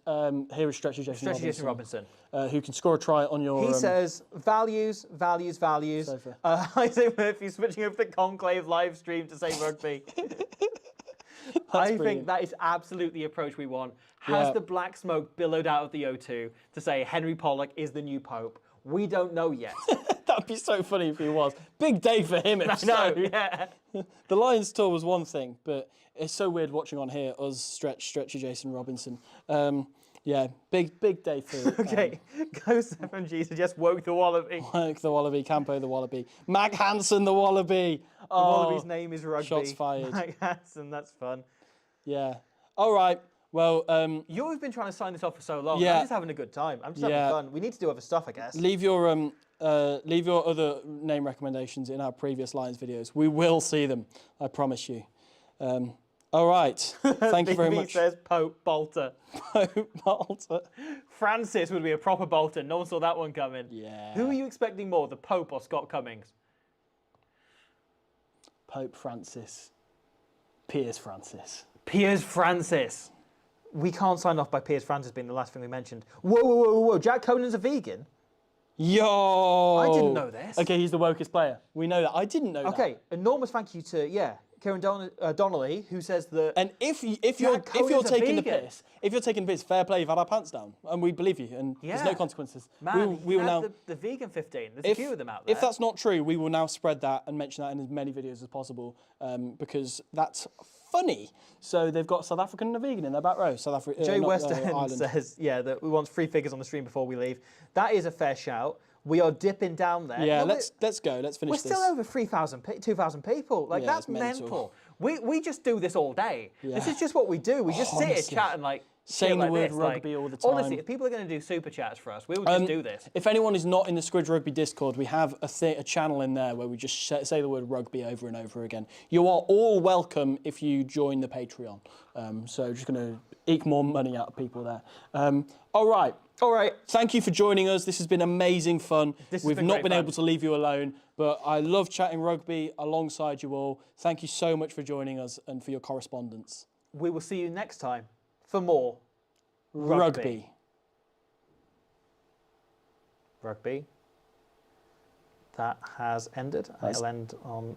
here is Stretchy Jason Stretchy Jason Robinson. who can score a try on your... He says, values, values, values. Sofa. Isaac Murphy switching over the Conclave live stream to say rugby. I think brilliant. that is absolutely the approach we want. Has Yeah. the black smoke billowed out of the O2 to say Henry Pollock is the new Pope? We don't know yet. That'd be so funny if he was. Big day for him if I know, so. yeah. The Lions tour was one thing, but it's so weird watching on here us Stretchy Jason Robinson. Yeah, big day for Okay, Ghost FMG suggests woke the Wallaby. Mike the Wallaby, Campo the Wallaby, Mag Hansen the Wallaby. The Wallaby's name is Rugby. shots fired. Mike Hansen, that's fun. Yeah. All right. Well, You've been trying to sign this off for so long. Yeah. I'm just having a good time. I'm just Yeah. having fun. We need to do other stuff, I guess. leave your other name recommendations in our previous Lions videos. We will see them. I promise you. All right. Thank you very BB much. says Pope Bolter. Pope Malta. Francis would be a proper Bolter. No one saw that one coming. Yeah. Who are you expecting more, the Pope or Scott Cummings? Pope Francis. Piers Francis. Piers Francis. We can't sign off by Piers Francis being the last thing we mentioned. Whoa. Jack Conan's a vegan? Yo! I didn't know this. Okay, he's the wokest player. We know that. I didn't know that. Okay, enormous thank you to, Kieran Donnelly, who says that... And if you're Conan's a taking the vegan. piss, fair play. You've had our pants down, and we believe you, and there's no Yeah. consequences. Man, we will now. the vegan 15. There's a few of them out there. If that's not true, we will now spread that and mention that in as many videos as possible, because that's funny. So they've got South African and a vegan in their back row. South Africa. Jay West End Ireland. says, that we want free figures on the stream before we leave. That is a fair shout. We are dipping down there. Yeah, No, let's go. Let's finish We're this. still over 3,000, 2,000 people. Like, Yeah, that's it's mental. mental. We just do this all day. Yeah. This is just what we do. We just sit here Honestly. chatting like... Saying shit the like word this. rugby all the time. Honestly, if people are going to do super chats for us, we will just do this. If anyone is not in the Squid Rugby Discord, we have a channel in there where we just say the word rugby over and over again. You are all welcome if you join the Patreon. So just going to eke more money out of people there. All right. Thank you for joining us. This has been amazing fun. We've not been able to leave you alone, but I love chatting rugby alongside you all. Thank you so much for joining us and for your correspondence. We will see you next time for more Rugby. That has ended. Nice. I'll end on